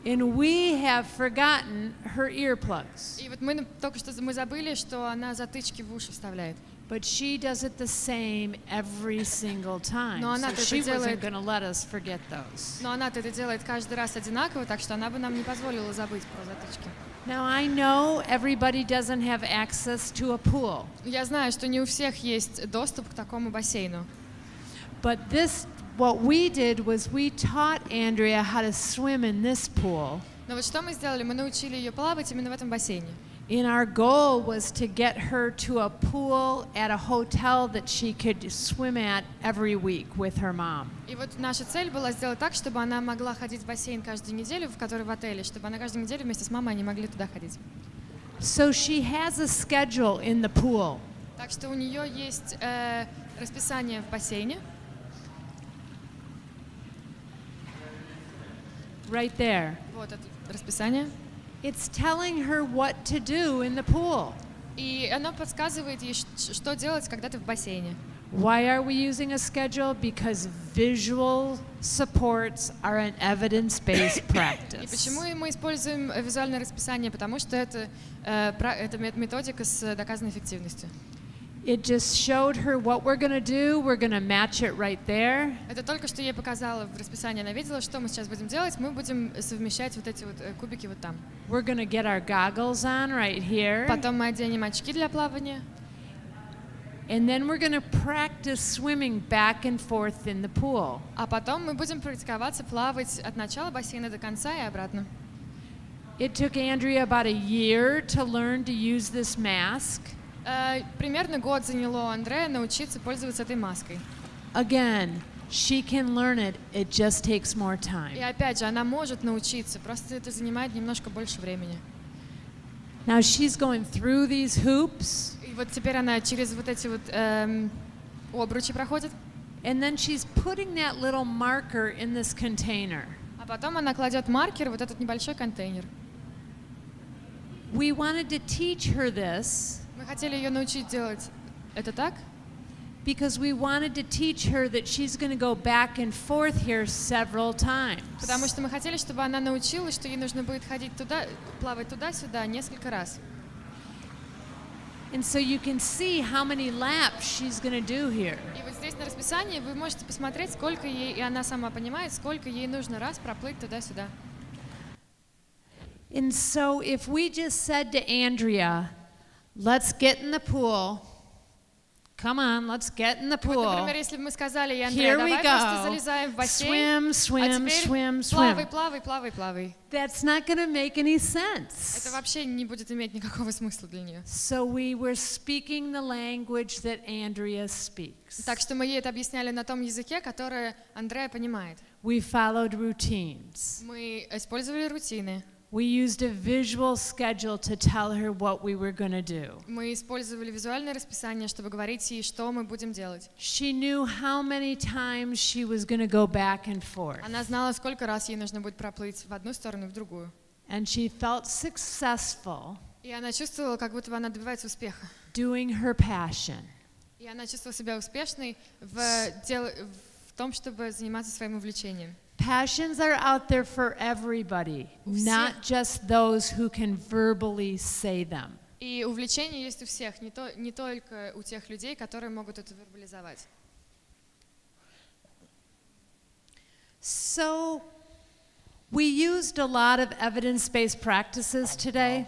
And we have forgotten her earplugs. И вот только что мы забыли, что она затычки в уши вставляет. But she does it the same every single time. Но она So это she делает- wasn't going to let us forget those. Но она-то это делает каждый раз одинаково, так что она бы нам не позволила забыть про затычки. Now I know everybody doesn't have access to a pool, Я знаю, что не у всех есть доступ к такому бассейну. but what we did was we taught Andrea how to swim in this pool. Но вот что мы сделали? Мы научили ее плавать именно в этом бассейне. And our goal was to get her to a pool at a hotel that she could swim at every week with her mom. И вот наша цель была сделать так, чтобы она могла ходить в бассейн каждую неделю, в который в отеле, чтобы она каждую неделю вместе с мамой они могли туда ходить. So she has a schedule in the pool. Так что у нее есть расписание в бассейне. Right there. Вот это расписание. It's telling her what to do in the pool. И оно подсказывает ей, что делать, когда ты в бассейне. Why are we using a schedule? Because visual supports are an evidence-based И practice. почему мы используем визуальное расписание? Потому что это методика с доказанной эффективностью. It just showed her what we're going to do. We're going to match it right there. Это только что ей показала в расписании. Она видела, что мы сейчас будем делать. Мы будем совмещать вот эти вот кубики вот там. We're going to get our goggles on right here. Потом мы оденем очки для плавания. And then we're going to practice swimming back and forth in the pool. А потом мы будем практиковаться плавать от начала бассейна до конца и обратно. It took Andrea about a year to learn to use this mask. Примерно год заняло Андрея научиться пользоваться этой маской. Again, she can learn it. It just takes more И time. опять же, она может научиться, просто это занимает немножко больше времени. Now she's going through these hoops. И вот теперь она через вот эти вот обручи проходит, And then she's putting that little marker in this container. а потом она кладет маркер в вот этот небольшой контейнер. We wanted to teach her this Мы хотели ее научить делать это так, because we wanted to teach her that she's going to go back and forth here several times. потому что мы хотели, чтобы она научилась, что ей нужно будет ходить туда, плавать туда-сюда несколько раз. And so you can see how many laps she's going to do here. И вот здесь на расписании вы можете посмотреть, сколько ей, и она сама понимает, сколько ей нужно раз проплыть туда-сюда. And so if we just said to Andrea, let's get in the pool. Come on, let's get in the Вот, pool. например, если бы мы сказали ей, Андрея, Here we давай просто go. залезаем в бассейн, Swim, а swim, теперь swim, плавай, swim. плавай, плавай, плавай. That's not going to make any Это sense. вообще не будет иметь никакого смысла для нее. So we were speaking the language that Andrea speaks. Так что мы ей это объясняли на том языке, который Андрея понимает. We followed routines. Мы использовали рутины. We used a visual schedule to tell her what we were going to do. Мы использовали визуальное расписание, чтобы говорить ей, что мы будем делать. She knew how many times she was going to go back and forth. Она знала, сколько раз ей нужно будет проплыть в одну сторону и в другую. And she felt successful И она чувствовала, как будто бы она добивается успеха. doing her passion. И она чувствовала себя успешной в том, чтобы заниматься своим увлечением. Passions are out there for everybody, not just those who can verbally say them. И увлечения есть у всех, не только у тех людей, которые могут это вербализовать. So, we used a lot of evidence-based practices today.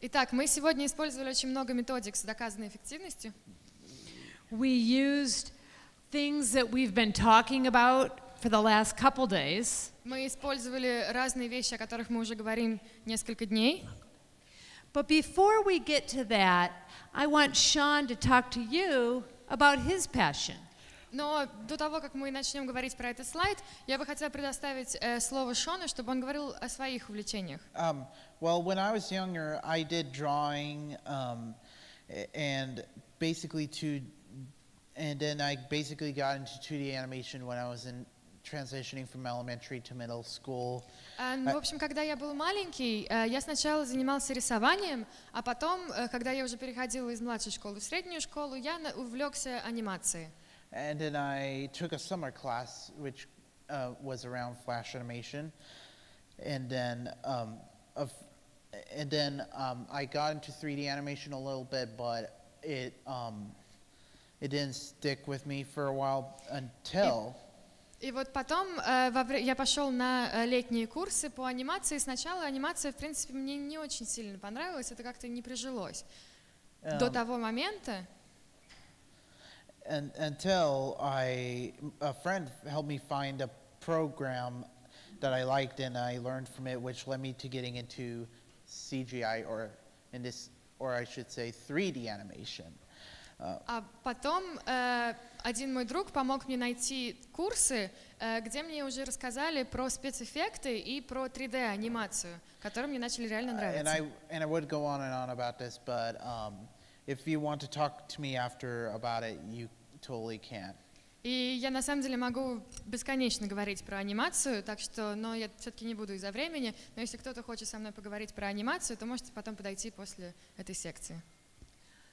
Итак, мы сегодня использовали очень много методик с доказанной эффективностью. We used things that we've been talking about for the last couple days. Мы использовали разные вещи, о которых мы уже говорим несколько дней. But before we get to that, I want Sean to talk to you about his passion. Но до того, как мы начнем говорить про этот слайд, я бы хотела предоставить слово Шону, чтобы он говорил о своих увлечениях. Well, when I was younger, I did drawing, and then I basically got into 2D animation when I was transitioning from elementary to middle school. В общем, когда я был маленький, я сначала занимался рисованием, а потом, когда я уже переходила из младшей школы в среднюю школу, я увлекся анимацией. And then I took a summer class, which was around flash animation, and then I got into 3D animation a little bit, but it didn't stick with me for a while until. И вот потом я пошел на летние курсы по анимации. Сначала анимация, в принципе, мне не очень сильно понравилась, это как-то не прижилось. До того момента. Until a friend helped me find a program that I liked and I learned from it, which led me to getting into CGI, or I should say 3D animation. А потом один мой друг помог мне найти курсы, где мне уже рассказали про спецэффекты и про 3D-анимацию, которые мне начали реально нравиться. And I would go on and on about this, but if you want to talk to me after about it, you totally can. И я на самом деле могу бесконечно говорить про анимацию, так что, но я все-таки не буду из-за времени, но если кто-то хочет со мной поговорить про анимацию, то можете потом подойти после этой секции.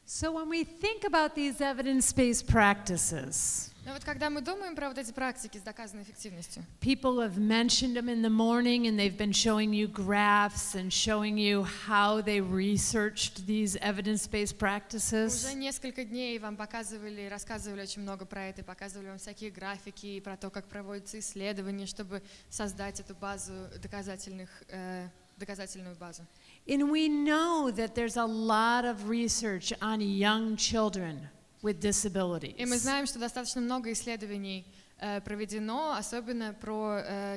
So when we think about these evidence-based practices, Но вот когда мы думаем про вот эти практики с доказанной эффективностью, people have mentioned them in the morning and they've been showing you graphs and showing you how they researched these evidence-based practices. уже несколько дней вам показывали, рассказывали очень много про это, показывали вам всякие графики, про то, как проводятся исследования, чтобы создать эту базу доказательную базу. And we know that there's a lot of research on young children with disabilities. И мы знаем, что достаточно много исследований проведено, особенно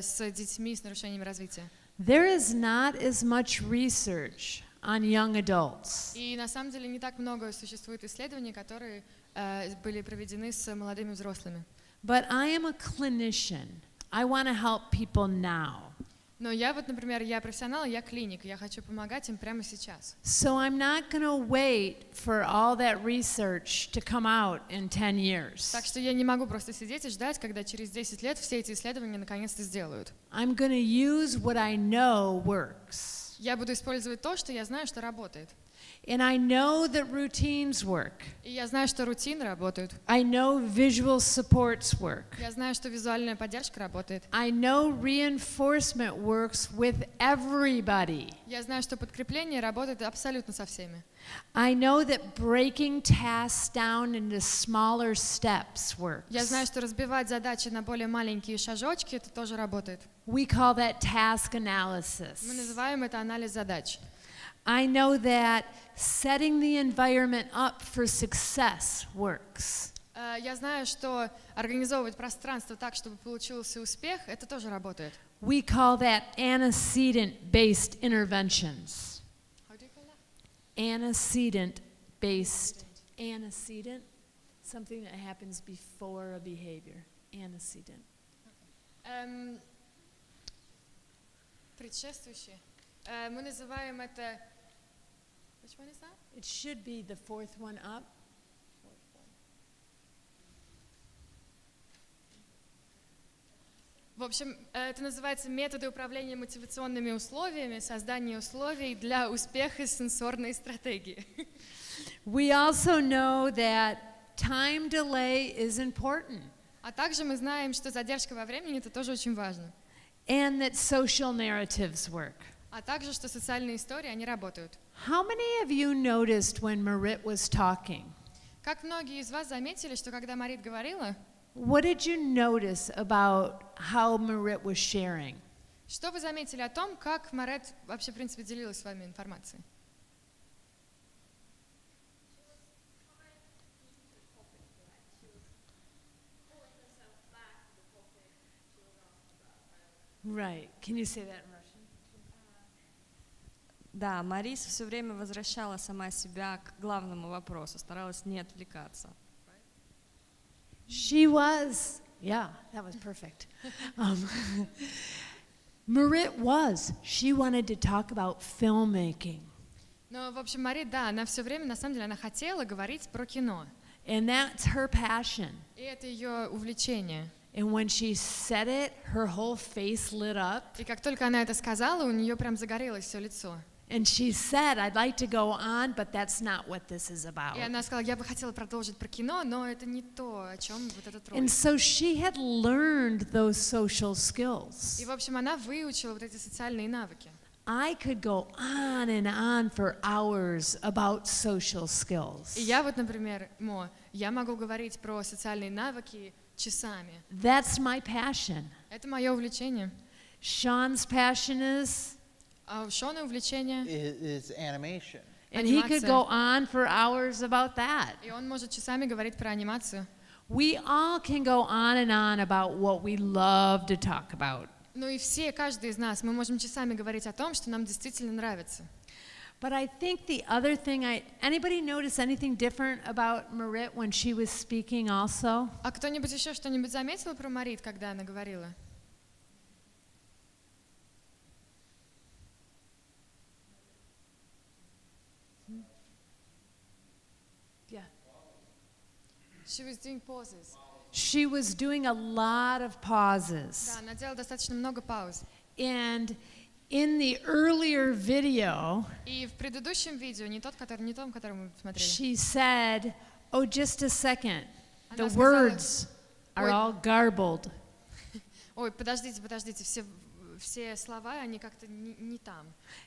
с детьми с нарушениями развития. There is not as much research on young adults. И на самом деле не так много существует исследований, которые были проведены с молодыми взрослыми. But I am a clinician. I want to help people now. Но я вот, например, я профессионал, я клиник, я хочу помогать им прямо сейчас. So I'm not going to wait for all that research to come out in 10 years. Так что я не могу просто сидеть и ждать, когда через 10 лет все эти исследования наконец-то сделают. I'm going to use what I know works. Я буду использовать то, что я знаю, что работает. And I know that routines work. И я знаю, что рутины работают. I know visual supports work. Я знаю, что визуальная поддержка работает. I know reinforcement works with everybody. Я знаю, что подкрепление работает абсолютно со всеми. I know that breaking tasks down into smaller steps works. Я знаю, что разбивать задачи на более маленькие шажочки, это тоже работает. We call that task analysis. Мы называем это анализ задач. I know that setting the environment up for success works. Я знаю, что организовывать пространство так, чтобы получился успех, это тоже работает. We call that antecedent-based interventions. How do you call that? Antecedent-based. Antecedent? Something that happens before a behavior. Antecedent. Предшествующие. Мы называем это... Which one is that? It should be the fourth one up. В общем, это называется методы управления мотивационными условиями, создание условий для успеха сенсорной стратегии. We also know that time delay is important. А также мы знаем, что задержка во времени это тоже очень важно. And that social narratives work. А также, что социальные истории, они работают. How many of you noticed when Marit was talking? Как многие из вас заметили, что когда Марит говорила, what did you notice about how Marit was sharing? Что вы заметили о том, как Марет вообще, в принципе, делилась с вами информацией? Right. Can you say that in Russian? Да, Марис все время возвращала сама себя к главному вопросу, старалась не отвлекаться. She was, yeah, that was perfect. Marit was. She wanted to talk about filmmaking. Ну, в общем, Марит, да, она все время, на самом деле, она хотела говорить про кино. And that's her passion. И это ее увлечение. And when she said it, her whole face lit up. И как только она это сказала, у нее прям загорелось все лицо. And she said, I'd like to go on, but that's not what this is about. И она сказала, я бы хотела продолжить про кино, но это не то, о чем вот этот ролик. And so she had learned those social skills. И, в общем, она выучила вот эти социальные навыки. I could go on and on for hours about social skills. И я вот, например, я могу говорить про социальные навыки часами. That's my passion. Это мое увлечение. Sean's passion is? А у Шона увлечение? Is animation. And he could go on for hours about that. И он может часами говорить про анимацию. We all can go on and on about what we love to talk about. Ну и каждый из нас, мы можем часами говорить о том, что нам действительно нравится. But I think the other thing, anybody notice anything different about Marit when she was speaking also? А кто-нибудь еще что-нибудь заметил про Марит, когда она говорила? Yeah. She was doing pauses. She was doing a lot of pauses. Да, она делала достаточно много пауз. And in the earlier video, И в предыдущем видео, не том, который мы смотрели, she said, "Oh, just a second. The Она сказала, words are all garbled." Ой, подождите, все слова, они как-то не там,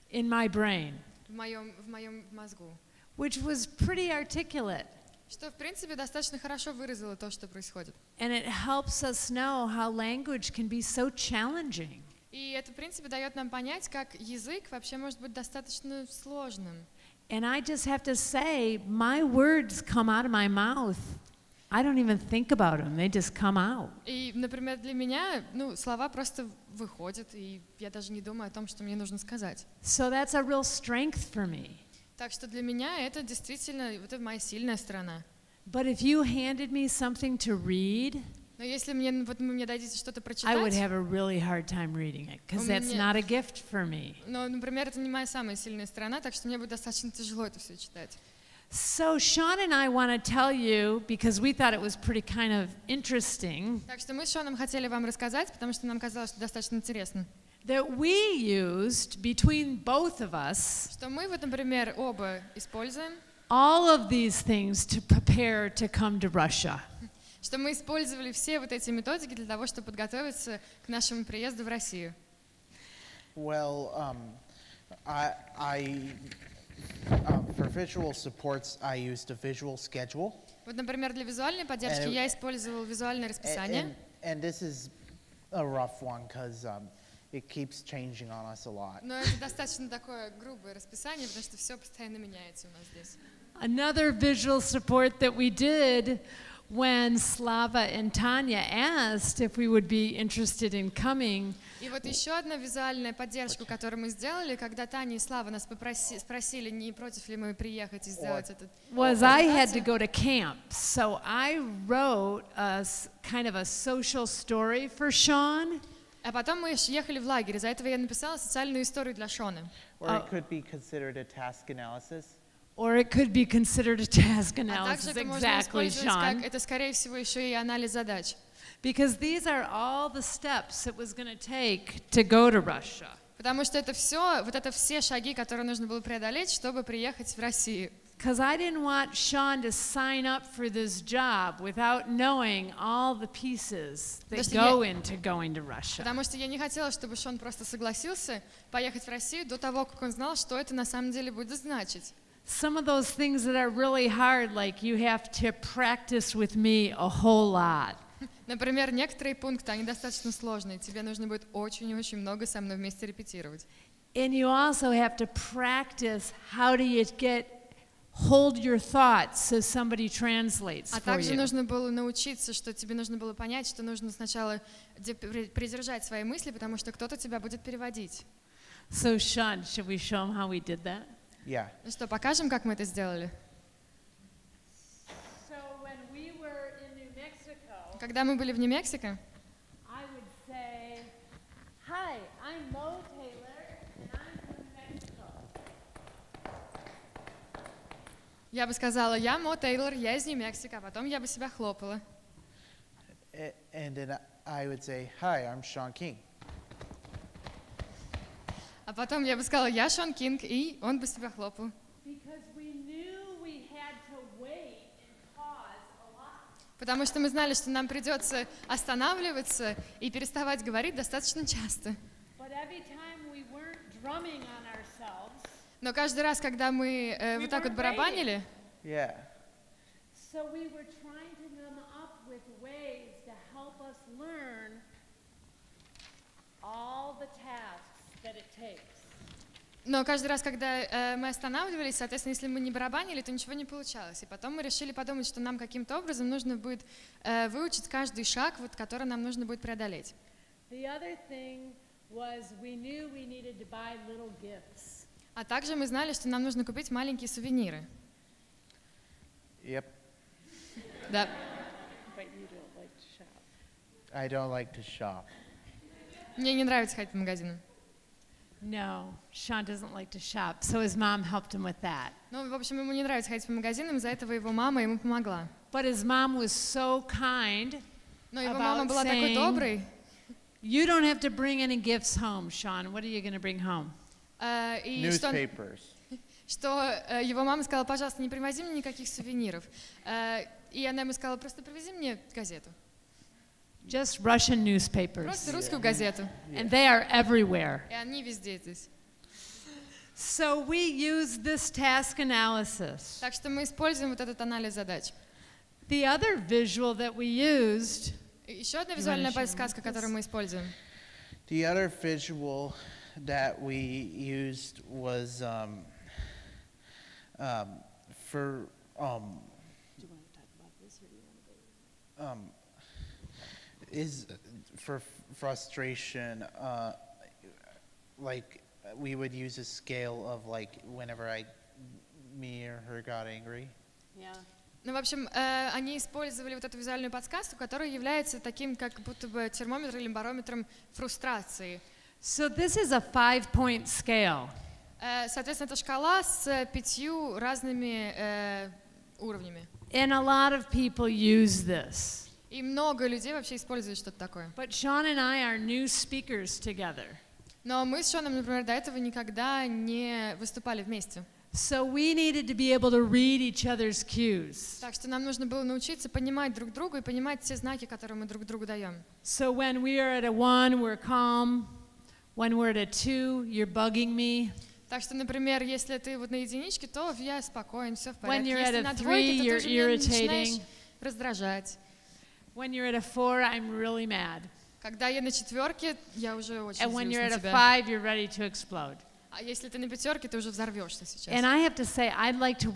In my brain, в моем мозгу. which was pretty articulate. Что, в принципе, достаточно хорошо выразило то, что происходит. And it helps us know how language can be so challenging. И это, в принципе, дает нам понять, как язык вообще может быть достаточно сложным. And I just have to say, my words come out of my mouth. I don't even think about them. They just come out. И, например, для меня, слова просто выходят, и я даже не думаю о том, что мне нужно сказать. So that's a real strength for me. Так что для меня это действительно это моя сильная сторона. But if you handed me something to read, Но если вы мне дадите что-то I would прочитать, have a really hard time reading it, because that's not a gift for me. например, это не моя самая сильная сторона, так что мне будет достаточно тяжело это все читать. So Sean and I want to tell you, because we thought it was pretty kind of interesting, Так что мы с Шоном хотели вам рассказать, потому что нам казалось, что достаточно интересно. that we used, between both of us, Что мы, вот, например, оба используем, all of these things to prepare to come to Russia. что мы использовали все вот эти методики для того, чтобы подготовиться к нашему приезду в Россию. Well, for visual supports, I used a visual schedule. Вот, например, для визуальной поддержки я использовал визуальное расписание. And this is a rough one because it keeps changing on us a lot. Но это достаточно такое грубое расписание, потому что все постоянно меняется у нас здесь. Another visual support that we did when Slava and Tanya asked if we would be interested in coming. И вот еще одна визуальная поддержка, которую мы сделали, когда Таня и Слава нас спросили, не против ли мы приехать и сделать этот. Was I had to go to camp, so I wrote a kind of a social story for Sean. А потом мы ехали в лагерь, из-за этого я написала социальную историю для Шона. Or it could be considered a task analysis. Or it could be considered a task А analysis, также это можно exactly, использовать как, Sean. это скорее всего еще и анализ задач. Because these are all the steps it was going to take to go to Russia. Потому что это все шаги, которые нужно было преодолеть, чтобы приехать в Россию. Because I didn't want Sean to sign up for this job without knowing all the pieces that go into going to Russia. Потому что я не хотела, чтобы Шон просто согласился поехать в Россию до того, как он знал, что это на самом деле будет значить. Some of those things that are really hard, like you have to practice with me a whole lot. Например, некоторые пункты, они достаточно сложные. Тебе нужно будет очень-очень много со мной вместе репетировать. And you also have to practice how do you hold your thoughts so somebody translates А for также you. нужно было научиться, что тебе нужно было понять, что нужно сначала придержать свои мысли, потому что кто-то тебя будет переводить. So Sean, should we show him how we did that? Yeah. Ну что, покажем, как мы это сделали? So when we were in New Mexico, Когда мы были в Нью Мексико, I would say, "Hi, I'm Mo Taylor, and I'm from Mexico." я бы сказала, я Мо Тейлор, я из Нью Мексико, а потом я бы себя хлопала. And then I would say, "Hi, I'm Шон Кинг." А потом я бы сказала, я Шон Кинг, и он бы себя хлопал. Because we knew we had to wait and pause a lot. Потому что мы знали, что нам придется останавливаться и переставать говорить достаточно часто. But every time we weren't drumming on ourselves, Но каждый раз, когда мы вот так вот барабанили, Yeah. so we were trying to come up with ways to help us learn all the tasks that it takes. но каждый раз, когда мы останавливались, соответственно, если мы не барабанили, то ничего не получалось. И потом мы решили подумать, что нам каким-то образом нужно будет выучить каждый шаг, вот, который нам нужно будет преодолеть. The other thing was we knew we needed to buy little gifts. А также мы знали, что нам нужно купить маленькие сувениры. Yep. Да. But you don't like to shop. I don't like to shop. Мне не нравится ходить по магазинам. No, Sean doesn't like to shop, so his mom helped him with that. Ну, в общем, ему не нравится ходить по магазинам, из-за этого его мама ему помогла. But his mom was so kind. Но его мама была такой доброй. You don't have to bring any gifts home, Sean. What are you going to bring home? И Newspapers. что его мама сказала, пожалуйста, не привози мне никаких сувениров. И она ему сказала, просто привези мне газету. Just Russian newspapers. Просто русскую газету. And they are everywhere. И они везде здесь. So we use this task analysis. Так что мы используем вот этот анализ задач. The other visual that we used. Еще одна визуальная подсказка, которую мы используем. The other visual that we used was for is for frustration. Like we would use a scale of like whenever me or her got angry. Yeah. Ну, в общем, они использовали вот эту визуальную подсказку, которая является таким, как будто бы термометром или барометром фрустрации. So this is a 5-point scale. Соответственно, это шкала с 5 разными уровнями. And a lot of people use this. И много людей вообще используют что-то такое. But Sean and I are new speakers together. Но мы с Шоном, например, до этого никогда не выступали вместе. So we needed to be able to read each other's cues. Так что нам нужно было научиться понимать друг друга и понимать те знаки, которые мы друг другу даем. So when we are at a 1, we're calm. When we're at a 2, you're bugging me. Так что, например, если ты вот на единичке, то я спокоен, все в порядке. When you're Если at на a 3, двойке, то ты you're уже меня начинаешь irritating. раздражать. When you're at a 4, I'm really mad. Когда я на четверке, я уже очень And when злюсь you're на at a тебя. 5, you're ready to explode. А если ты на пятерке, ты уже взорвешься сейчас. And I have to say, I'd like to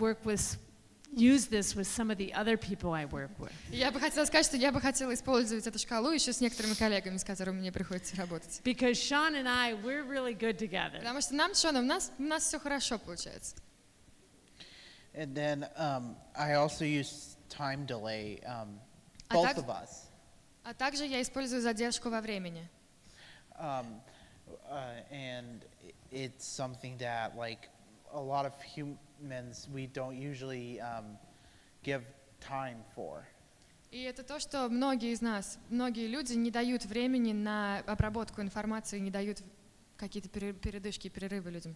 use this with some of the other people I work with. Я бы хотела сказать, что я бы хотела использовать эту шкалу еще с некоторыми коллегами, с которыми мне приходится работать. Because Sean and I, we're really good together. Потому что нам с Шоном, у нас все хорошо получается. And then I also use time delay, both of us. А также я использую задержку во времени. And it's something that like a lot of humans we don't usually give time for. И это то, что многие из нас, многие люди не дают времени на обработку информации, не дают какие-то передышки, перерывы людям.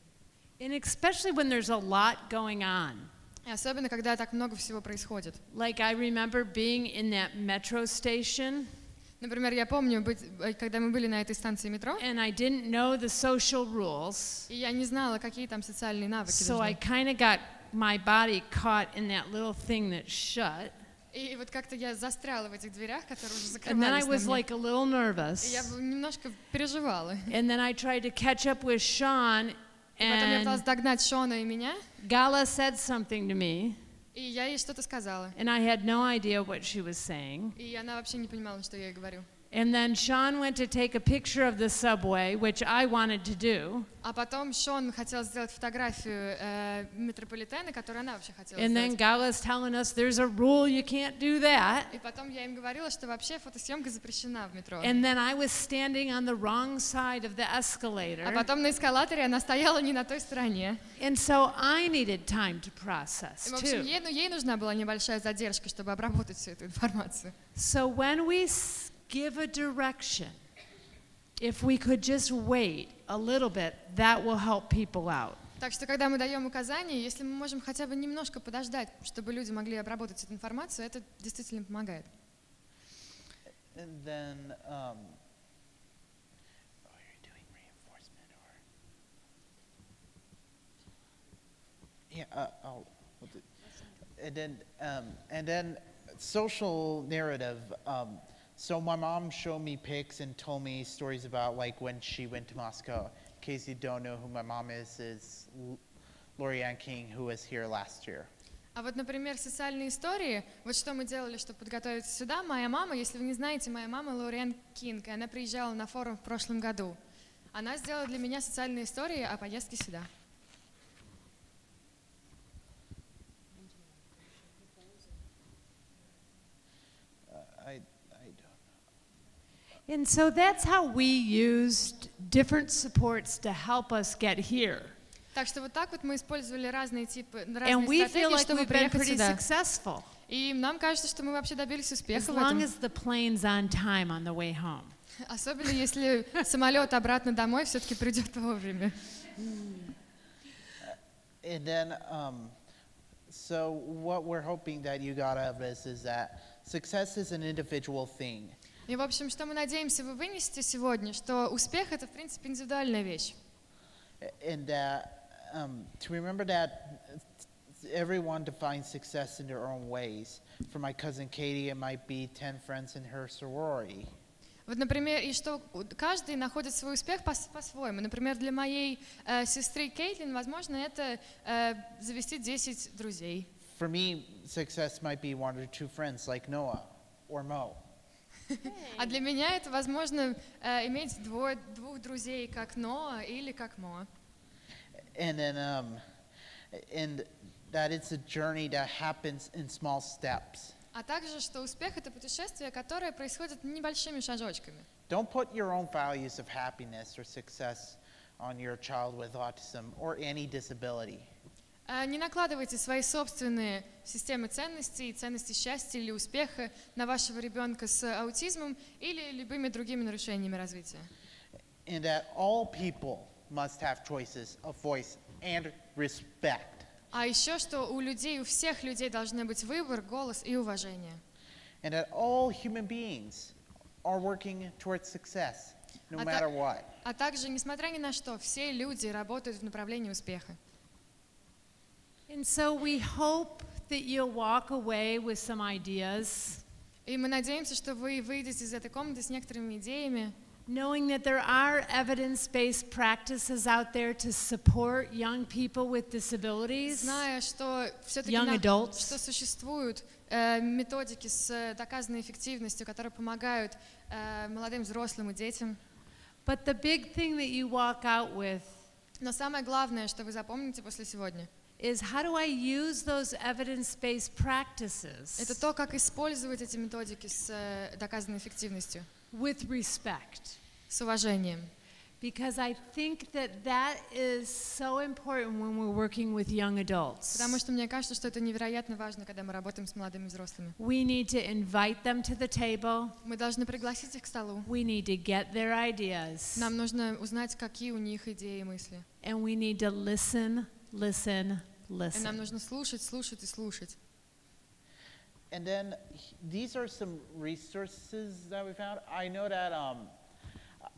And especially when there's a lot going on. И особенно, когда так много всего происходит. Like I remember being in that metro station. Например, я помню, когда мы были на этой станции метро, And I didn't know the social rules. и я не знала, какие там социальные навыки So I нужны. kind of got my body caught in that little thing that's shut. И вот как-то я застряла в этих дверях, которые уже And then I закрывались на was мне. like a little И nervous. я немножко переживала. And then I tried to catch up with Sean, И потом я пыталась and догнать Шона и меня, Gala said something to me, и я ей что-то сказала. and I had no idea what she was saying. И она вообще не понимала, что я ей говорю. And then Sean went to take a picture of the subway, which I wanted to do. А потом Шон хотел сделать фотографию метрополитена, которую она вообще хотела And then сделать. Gala's telling us there's a rule, you can't do that. И потом я им говорила, что вообще фотосъемка запрещена в метро. And then I was standing on the wrong side of the А escalator. потом на эскалаторе она стояла не на той стороне. And so I needed time to process И, в общем, too. ей нужна была небольшая задержка, чтобы обработать всю эту информацию. So when we give a direction, if we could just wait a little bit, that will help people out. Так что, когда мы даем указания, если мы можем хотя бы немножко подождать, чтобы люди могли обработать эту информацию, это действительно помогает. And then you're doing reinforcement. And then social narrative. So my mom showed me pics and told me stories about like when she went to Moscow. In case you don't know who my mom is Lorianne King, who was here last year. А вот, например, социальные истории, вот что мы делали, чтобы подготовиться сюда. Моя мама, если вы не знаете, моя мама Лориан Кинг, и она приезжала на форум в прошлом году. Она сделала для меня социальные истории о поездке сюда. And so that's how we used different supports to help us get here. Так что вот так вот мы использовали разные And we feel стратегии, like чтобы we've been приехать pretty сюда. successful. И нам кажется, что мы вообще добились успеха As в long этом. as the plane's on time on the way home. Особенно если самолет обратно домой все-таки придет вовремя. And then, so what we're hoping that you got out of this is that success is an individual thing. И, в общем, что мы надеемся, вы вынесете сегодня, что успех — это, в принципе, индивидуальная вещь. And to remember that everyone defines success in their own ways. For my cousin Katie, it might be 10 friends in her sorority. Вот, например, и что каждый находит свой успех по-своему. Например, для моей сестры Кейтлин, возможно, это завести 10 друзей. For me, success might be 1 or 2 friends like Noah or Mo. А для меня это, возможно, иметь двух друзей, как Ноа или как Мо. And then, and that it's a journey that happens in small steps. А также, что успех — это путешествие, которое происходит небольшими шажочками. Don't put your own values of happiness or success on your child with autism or any disability. Не накладывайте свои собственные системы ценностей, ценности счастья или успеха на вашего ребенка с аутизмом или любыми другими нарушениями развития. And that all people must have choices of voice and respect. А еще, что у людей, у всех людей должны быть выбор, голос и уважение. And that all human beings are working towards success, no matter what. А также, несмотря ни на что, все люди работают в направлении успеха. And so we hope that you'll walk away with some ideas. И мы надеемся, что вы выйдете из этой комнаты с некоторыми идеями, knowing that there are evidence-based practices out there to support young people with disabilities, зная, что все-таки young adults. что существуют методики с доказанной эффективностью, которые помогают молодым, взрослым и детям. But the big thing that you walk out with Но самое главное, что вы запомните после сегодня, is how do I use those evidence-based practices это то, как использовать эти методики с доказанной эффективностью, with respect. с уважением. Because I think that that is so important when we're working with young adults. Потому что мне кажется, что это невероятно важно, когда мы работаем с молодыми взрослыми. We need to invite them to the table. Мы должны пригласить их к столу. We need to get their ideas. Нам нужно узнать, какие у них идеи и мысли. And we need to listen, listen, И нам listen. нужно слушать, слушать и слушать. And then these are some resources that we found. I know that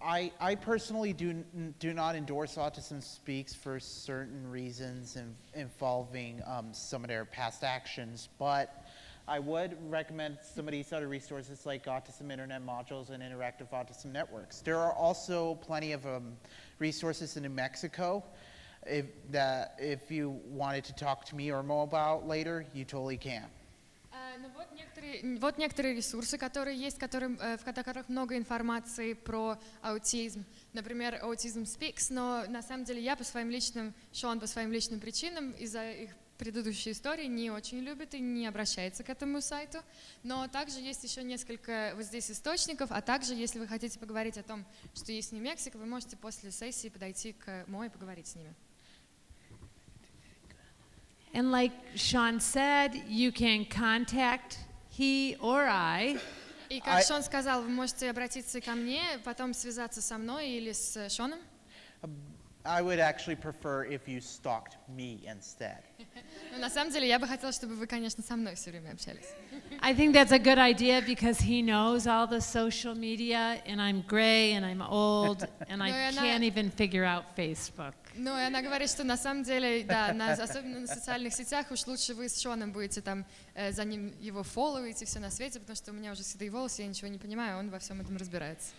I personally do not endorse Autism Speaks for certain reasons involving some of their past actions, but I would recommend some of these other resources like Autism Internet Modules and Interactive Autism Networks. There are also plenty of resources in New Mexico if you wanted to talk to me or Mo about later, you totally can. Ну вот некоторые ресурсы, которые есть, в которых много информации про аутизм. Например, Autism Speaks, но на самом деле я Шон по своим личным причинам из-за их предыдущей истории не очень любит и не обращается к этому сайту. Но также есть еще несколько вот здесь источников, а также, если вы хотите поговорить о том, что есть в Нью Мексико, вы можете после сессии подойти к Мо и поговорить с ними. And like Sean said, you can contact he or I. И как Шон сказал, вы можете обратиться ко мне, потом связаться со мной или с Шоном. I would actually prefer if you stalked me instead. Но на самом деле я бы хотела, чтобы вы, конечно, со мной все время общались. I think that's a good idea because he knows all the social media, and I'm gray, and I'm old, and I can't even figure out Facebook. Ну, и она говорит, что на самом деле, да, особенно на социальных сетях, уж лучше вы с Шоном будете там за ним его фолловить и все на свете, потому что у меня уже седые волосы, я ничего не понимаю, он во всем этом разбирается.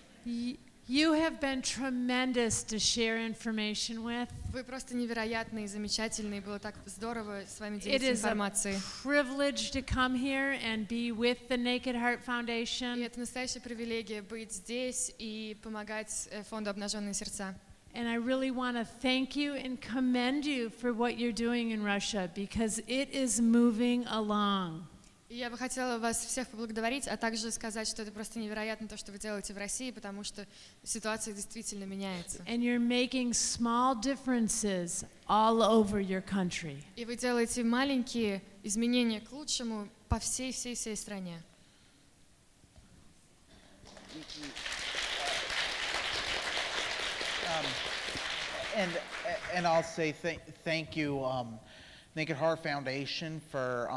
You have been tremendous to share information with. Вы просто невероятные, замечательные, было так здорово с вами делиться информацией. It is a privilege to come here and be with the Naked Heart Foundation. И это настоящая привилегия быть здесь и помогать фонду «Обнаженные сердца». And I really want to thank you and commend you for what you're doing in Russia because it is moving along. И я бы хотела вас всех поблагодарить, а также сказать, что это просто невероятно то, что вы делаете в России, потому что ситуация действительно меняется. And you're making small differences all over your country. И вы делаете маленькие изменения к лучшему по всей стране. And I'll say thank you, Naked Heart Foundation, for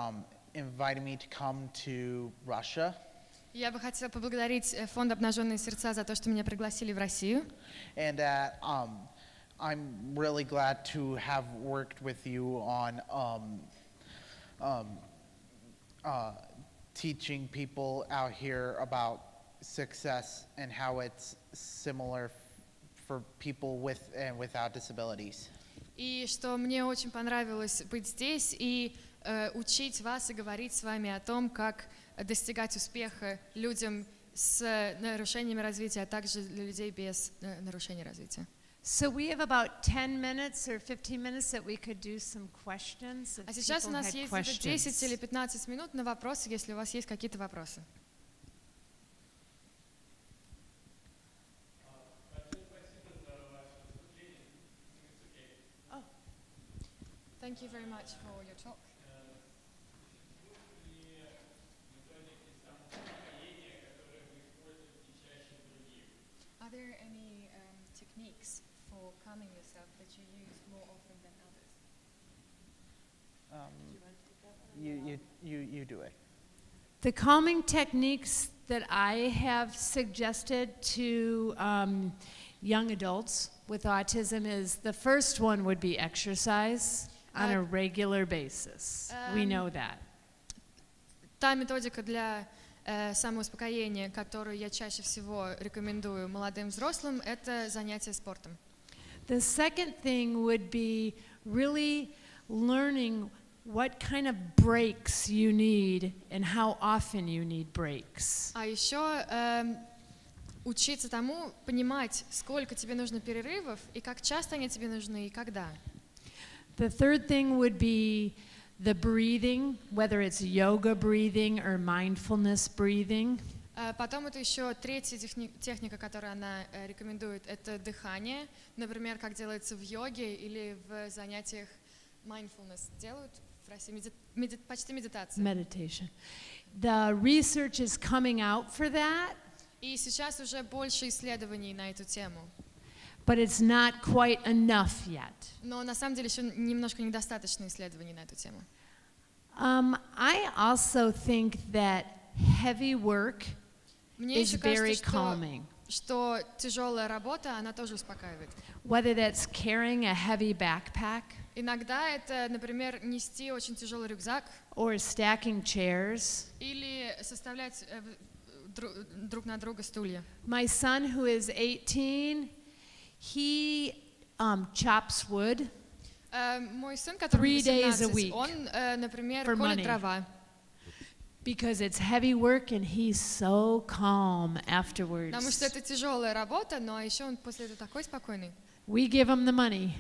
inviting me to come to Russia. Я бы хотела поблагодарить фонд «Обнаженные сердца» за то, что меня пригласили в Россию. And I'm really glad to have worked with you on teaching people out here about success and how it's similar for people with and without disabilities. И что мне очень понравилось быть здесь и учить вас и говорить с вами о том, как достигать успеха людям с нарушениями развития, а также для людей без нарушений развития. So we have about 10 minutes or 15 minutes that we could do some questions. А сейчас у нас есть 10 или 15 минут на вопросы, если у вас есть какие-то вопросы. Thank you very much for your talk. Are there any techniques for calming yourself that you use more often than others? You do it. The calming techniques that I have suggested to young adults with autism is the first one would be exercise on a regular basis. We know that. Та методика для самоуспокоения, которую я чаще всего рекомендую молодым взрослым, это занятие спортом. The second thing would be really learning what kind of breaks you need and how often you need breaks. А еще учиться тому, понимать, сколько тебе нужно перерывов и как часто они тебе нужны и когда. The third thing would be the breathing, whether it's yoga breathing or mindfulness breathing. Потом это еще третья техника, которую она рекомендует, это дыхание, например, как делается в йоге или в занятиях mindfulness делают в России, почти медитация. Meditation. The research is coming out for that. И сейчас уже больше исследований на эту тему. But it's not quite enough yet. Но на самом деле еще немножко недостаточно исследований на эту тему. I also think that heavy work is very calming. Что тяжелая работа, она тоже успокаивает. Whether that's carrying a heavy backpack. Иногда это, например, нести очень тяжелый рюкзак. Or stacking chairs. Или составлять друг на друга стулья. My son, who is 18, he chops wood. Мой сын, который 18, он, например, колет дрова. Because it's heavy work and he's so calm afterwards. Потому что это тяжелая работа, но еще он после этого такой спокойный. We give him the money.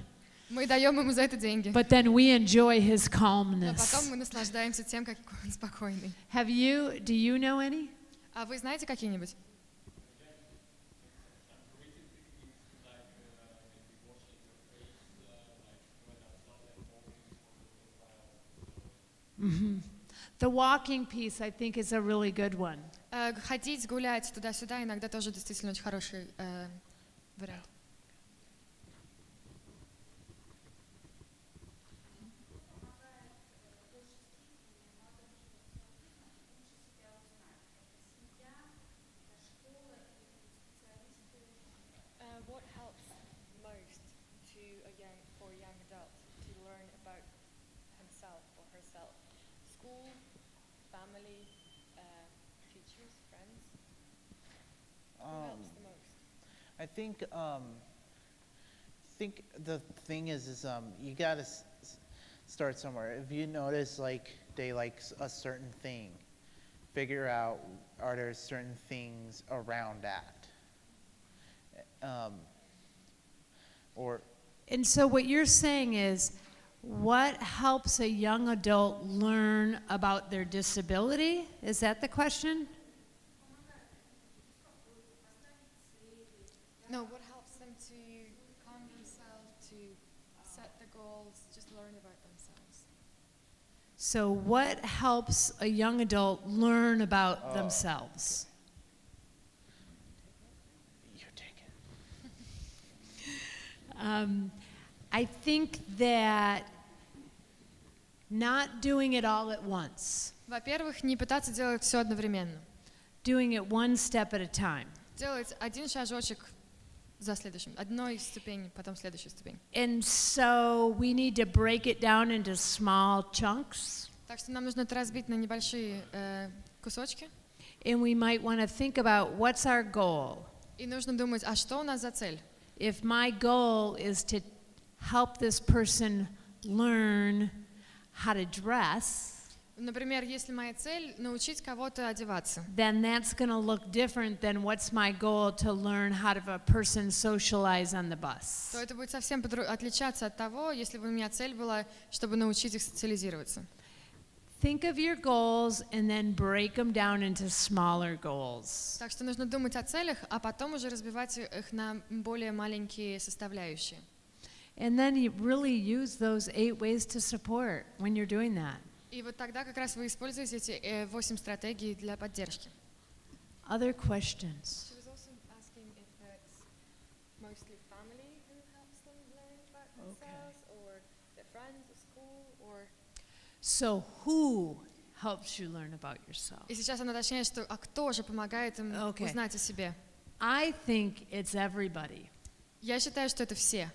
Мы даем ему за это деньги. But then we enjoy his calmness. Но потом мы наслаждаемся тем, как он спокойный. Do you know any? А вы знаете какие-нибудь? The walking piece, I think, is a really good one. Ходить, гулять туда-сюда иногда тоже действительно очень хороший вариант. adult to learn about himself or herself? School, family, teachers, friends? Who helps the most? I think the thing is you gotta start somewhere. If you notice like they like a certain thing, figure out are there certain things around that, And so what you're saying is, what helps a young adult learn about their disability? Is that the question? No, what helps them to calm themselves, to set the goals, just learn about themselves? So what helps a young adult learn about themselves? you take it. I think that not doing it all at once, Во-первых, не пытаться делать все одновременно. doing it one step at a time. Делать один шажочек за следующим, одной ступень, потом следующую ступень. And so we need to break it down into small chunks. Так что нам нужно это разбить на небольшие кусочки. And we might want to think about what's our goal. И нужно думать, а что у нас за цель? If my goal is to help this person learn how to dress, Например, если моя цель научить кого-то одеваться, then that's going to look different than what's my goal to learn how to a person socialize on the bus. то это будет совсем отличаться от того, если бы у меня цель была, чтобы научить их социализироваться. Think of your goals and then break them down into smaller goals. Так что нужно думать о целях, а потом уже разбивать их на более маленькие составляющие. And then you really use those 8 ways to support when you're doing that. И вот тогда как раз вы используете эти 8 стратегий для поддержки. Other questions? She was also asking if it's mostly family who helps them learn about themselves, or their friends at school, or... So who helps you learn about yourself? И сейчас она уточняет, что а кто же помогает им Okay. узнать о себе? I think it's everybody. Я считаю, что это все.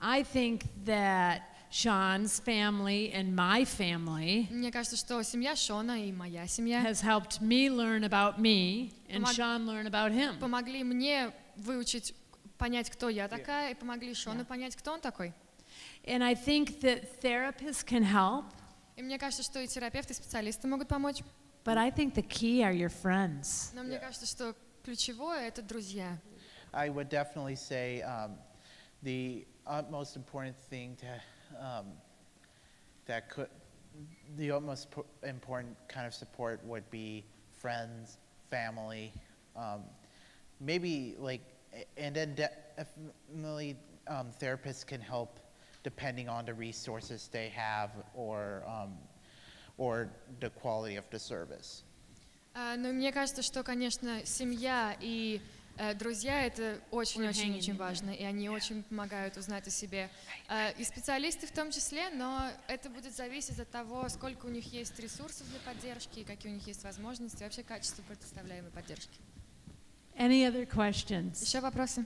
I think that Sean's family and my family Мне кажется, что семья Шона и моя семья has helped me learn about me and Помог- Sean learn about him. помогли мне выучить, понять, кто я такая, и помогли Шону понять, кто он такой. And I think that therapists can help, И мне кажется, что и терапевты, и специалисты могут помочь. but I think the key are your friends. Но мне кажется, что ключевое — это друзья. I would definitely say the utmost important thing the utmost important kind of support would be friends, family, maybe like, and then definitely therapists can help depending on the resources they have or the quality of the service. Но мне кажется, что, конечно, семья и друзья — это очень-очень-очень важно, и они очень помогают узнать о себе. И специалисты в том числе, но это будет зависеть от того, сколько у них есть ресурсов для поддержки, какие у них есть возможности, вообще качество предоставляемой поддержки. Any other questions? Еще вопросы?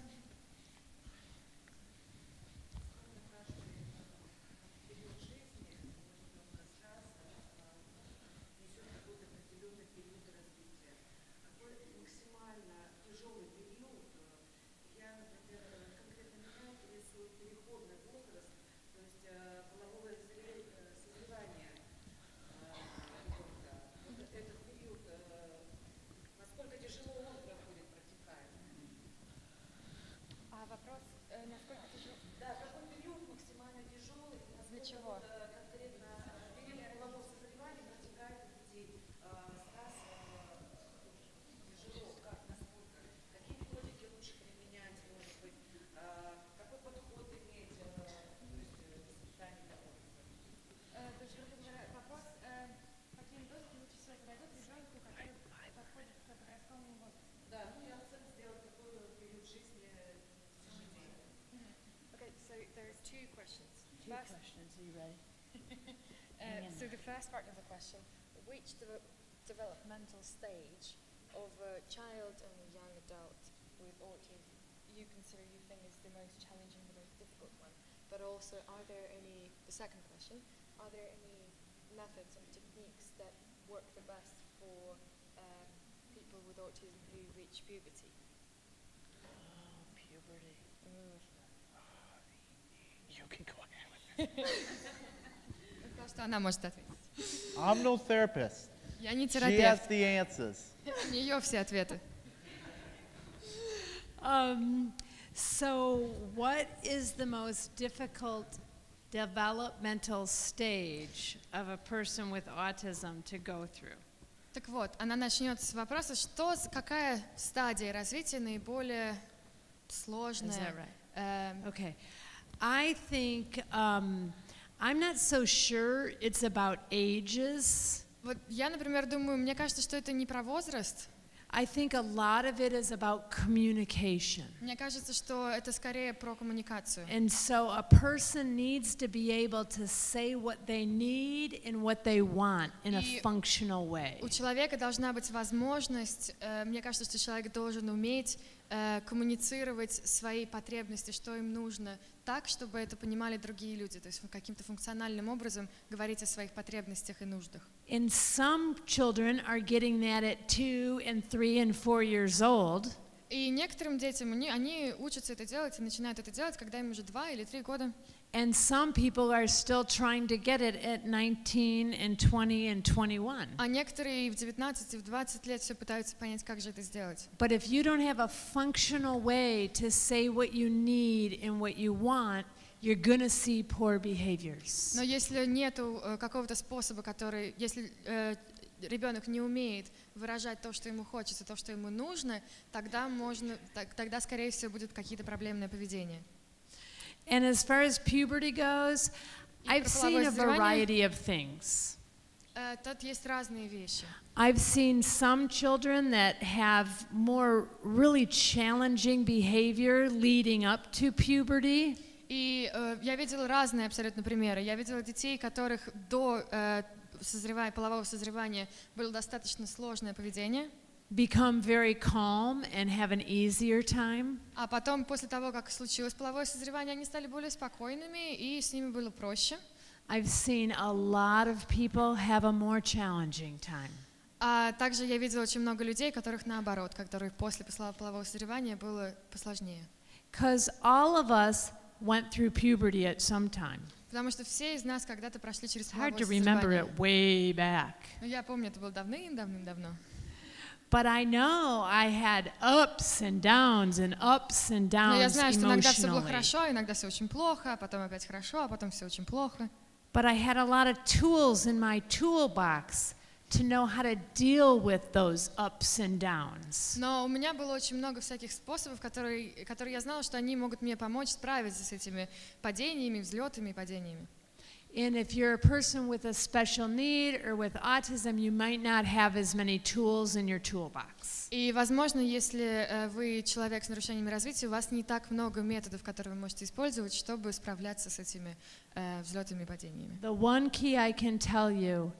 Вопрос, насколько тяжело? Да, какой период максимально тяжелый? Для чего? Конкретно период полового созревания протекает у детей. Стресс тяжело, как, насколько? Какие методики лучше применять, может быть? Какой подход иметь, то есть воспитание такого? То есть, грубо говоря, вопрос, какие методики лучше всего подойдут ребенку, который подходит к подростковому возрасту? Да, ну я цель сделать такой период жизни. Okay, so there's two questions. Two questions, are you ready? So the first part of the question, which developmental stage of a child and a young adult with autism you think is the most challenging, the most difficult one, but also also, are there any, the second question, are there any methods and techniques that work the best for people with autism who reach puberty? Puberty. You can go ahead. Просто она может ответить. I'm no therapist. Я не She терапевт. has the answers. У нее все ответы. So what is the most difficult developmental stage of a person with autism to go through? Так вот, она начнет с вопроса, какая стадия развития наиболее сложная? Is that right? Okay. I think I'm not so sure it's about ages. Вот я, например, думаю, мне кажется, что это не про возраст. I think a lot of it is about communication. Мне кажется, что это скорее про коммуникацию. And so a person needs to be able to say what they need and what they want in a functional way. У человека должна быть возможность, мне кажется, что человек должен уметь коммуницировать свои потребности, что им нужно, так, чтобы это понимали другие люди, то есть каким-то функциональным образом говорить о своих потребностях и нуждах. And some children are getting that at 2 and 3 and 4 years old. И некоторым детям они учатся это делать и начинают это делать, когда им уже 2 или 3 года. And some people are still trying to get it at 19 and 20 and 21. А некоторые в 19 и в 20 лет все пытаются понять, как же это сделать. But if you don't have a functional way to say what you need and what you want, you're going to see poor behaviors. Но если нету какого-то способа, если ребенок не умеет выражать то, что ему хочется, то, что ему нужно, тогда скорее всего будет какие-то проблемные поведения. And as far as puberty goes, I've seen a variety of things. Тут есть разные вещи. I've seen some children that have more really challenging behavior leading up to puberty. И я видела разные абсолютно примеры. Я видела детей, которых до полового созревания было достаточно сложное поведение. Become very calm and have an easier time. А потом, после того, как случилось половое созревание, они стали более спокойными, и с ними было проще. I've seen a lot of people have a more challenging time. А также я видела очень много людей, которых наоборот, которых после полового созревания было посложнее. Because all of us went through puberty at some time. Потому что все из нас когда-то прошли через It's hard половое to remember созревание. it way back. Но я помню, это было давным-давно. But I know I had ups and downs and ups and Но я downs знаю, что иногда все было emotionally. хорошо, иногда все очень плохо, а потом опять хорошо, а потом все очень плохо. But I had a lot of tools in my toolbox to know how to deal with those ups and downs. Но у меня было очень много всяких способов, которые я знала, что они могут мне помочь справиться с этими падениями, взлетами и падениями. And if you're a person with a special need or with autism, you might not have as many tools in your toolbox. И, возможно, если вы человек с нарушениями развития, у вас не так много методов, которые вы можете использовать, чтобы справляться с этими взлетами и падениями. The one key I can tell you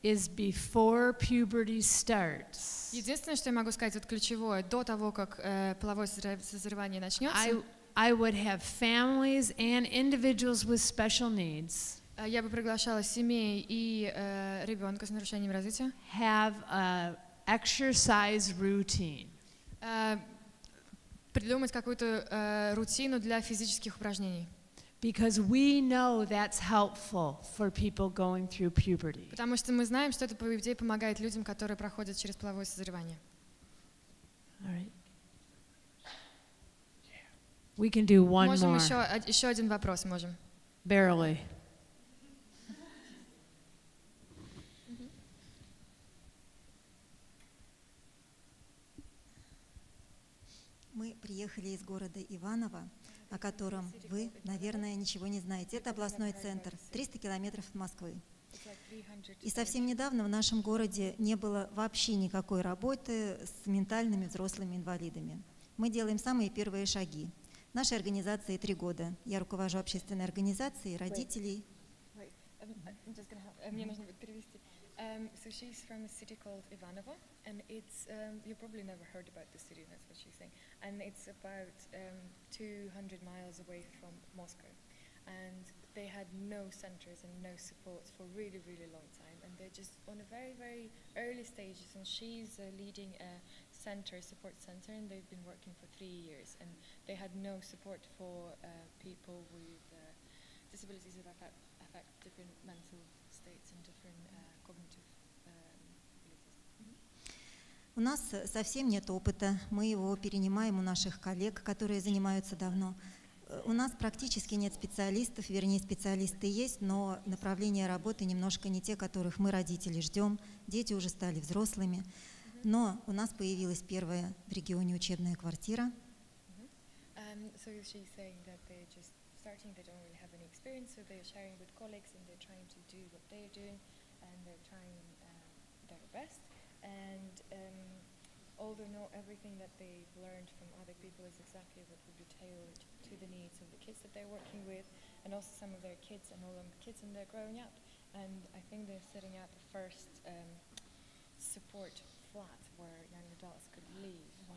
is before puberty starts. Единственное, что я могу сказать, вот ключевое, до того, как половое созревание начнется, I would have families and individuals with special needs. Я бы приглашала семей и ребенка с нарушениями развития. Have a exercise routine. Придумать какую-то рутину для физических упражнений. Because we know that's helpful for people going through puberty. Потому что мы знаем, что это, по идее, помогает людям, которые проходят через половое созревание. All right. We can do one Можем more. еще один вопрос, можем. Barely. Мы приехали из города Иваново, о котором вы, наверное, ничего не знаете. Это областной центр, 300 километров от Москвы. И совсем недавно в нашем городе не было вообще никакой работы с ментальными взрослыми инвалидами. Мы делаем самые первые шаги. Нашей организации 3 года. Я руковожу общественной организацией родителей. Мне нужно будет перевести. So she's from a city called Ivanovo, and it's you probably never heard about the city. That's what she's saying, and it's about 200 miles away from Moscow. and they had no centers and no supports for really, really long time, and they're just on a very, very early stages, and she's leading a support center, and they've been working for 3 years, and they had no support for people with disabilities that affect different mental states and different cognitive abilities. У нас совсем нет опыта, мы его перенимаем у наших коллег, которые занимаются давно. У нас практически нет специалистов, вернее, специалисты есть, но направления работы немножко не те, которых мы, родители, ждем. Дети уже стали взрослыми. Но у нас появилась первая в регионе учебная квартира. So she's saying that they're just starting, they don't really have any experience, so they're sharing with colleagues and they're trying to do what they're doing, and they're trying their best. And although not everything that they've learned from other people is exactly what would be tailored to the needs of the kids that they're working with, and also some of their kids and all of the kids, and they're growing up. And I think they're setting up the first support flat where young adults could live. Wow.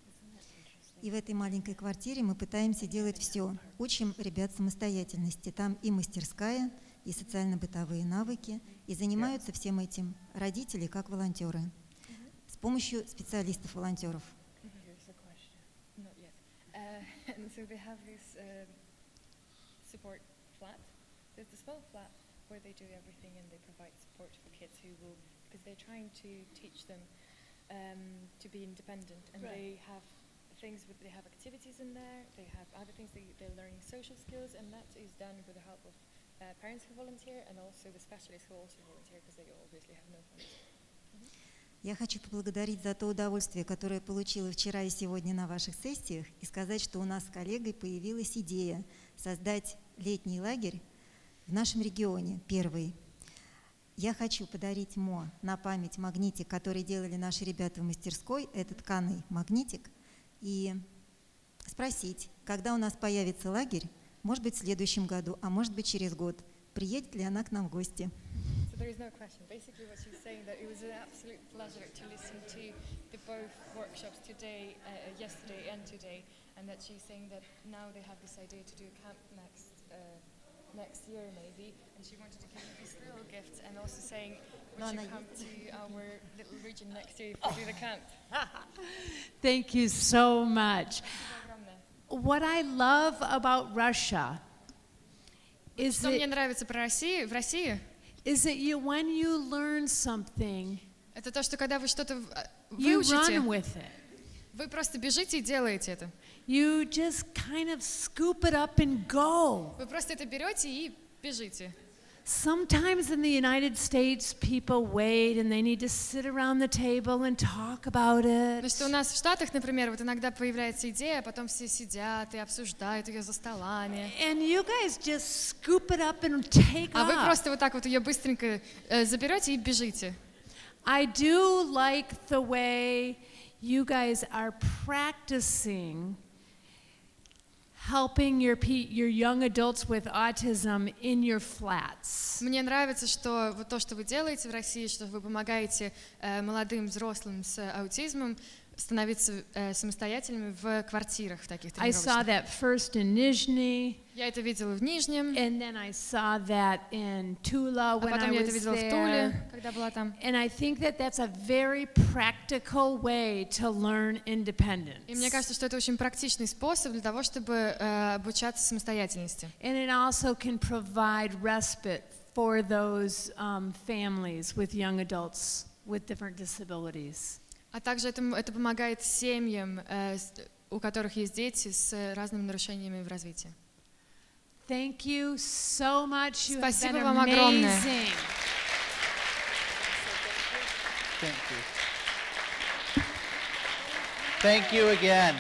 Isn't that interesting? И в этой маленькой квартире мы пытаемся делать все. Учим ребят самостоятельности. Там и мастерская, и социально-бытовые навыки, и занимаются всем этим родители как волонтеры с помощью специалистов-волонтеров. And so they have this support flat. So it's a small flat where they do everything and they provide support for kids who will, because they're trying to teach them to be independent, and they have things with, they have activities in there, they have other things, they're learning social skills, and that is done with the help of parents who volunteer and also the specialists who also volunteer, because they obviously have no funds. Я хочу поблагодарить за то удовольствие, которое получила вчера и сегодня на ваших сессиях, и сказать, что у нас с коллегой появилась идея создать летний лагерь в нашем регионе, первый. Я хочу подарить Мо на память магнитик, который делали наши ребята в мастерской, это тканый магнитик, и спросить, когда у нас появится лагерь, может быть, в следующем году, а может быть, через год, приедет ли она к нам в гости. There is no question. Basically what she's saying, that it was an absolute pleasure to listen to the both workshops today, yesterday and today, and that she's saying that now they have this idea to do a camp next year maybe, and she wanted to give you this little gift, and also saying would you come to our little region next year if we do the camp. Thank you so much. What I love about Russia is что мне нравится про Россию, в России, is that when you learn something, это то, что когда вы что-то you выучите, run with it. вы просто бежите и делаете это. You just kind of scoop it up and go. Вы просто это берете и бежите. Sometimes in the United States, people wait and they need to sit around the table and talk about it. Но что у нас в Штатах, например, вот иногда появляется идея, а потом все сидят и обсуждают ее за столами. And you guys just scoop it up and take А вы off. просто вот так вот ее быстренько заберете и бежите. I do like the way you guys are practicing helping your young adults with autism in your flats. Мне нравится, что вот то, что вы делаете в России, что вы помогаете молодым взрослым с аутизмом становиться самостоятельными в квартирах в таких I saw тренировочных. that first in Nizhny. Я это видела в Нижнем, And then I saw that in Tula а when I потом я это was видела в there. Туле, когда была там. And I think that that's a very practical way to learn independence. И мне кажется, что это очень практичный способ для того, чтобы обучаться самостоятельности. And it also can provide respite for those families with young adults with different disabilities. А также это помогает семьям, у которых есть дети с разными нарушениями в развитии. Thank you so much. You have Спасибо been вам огромное. amazing. Thank you. Thank you again.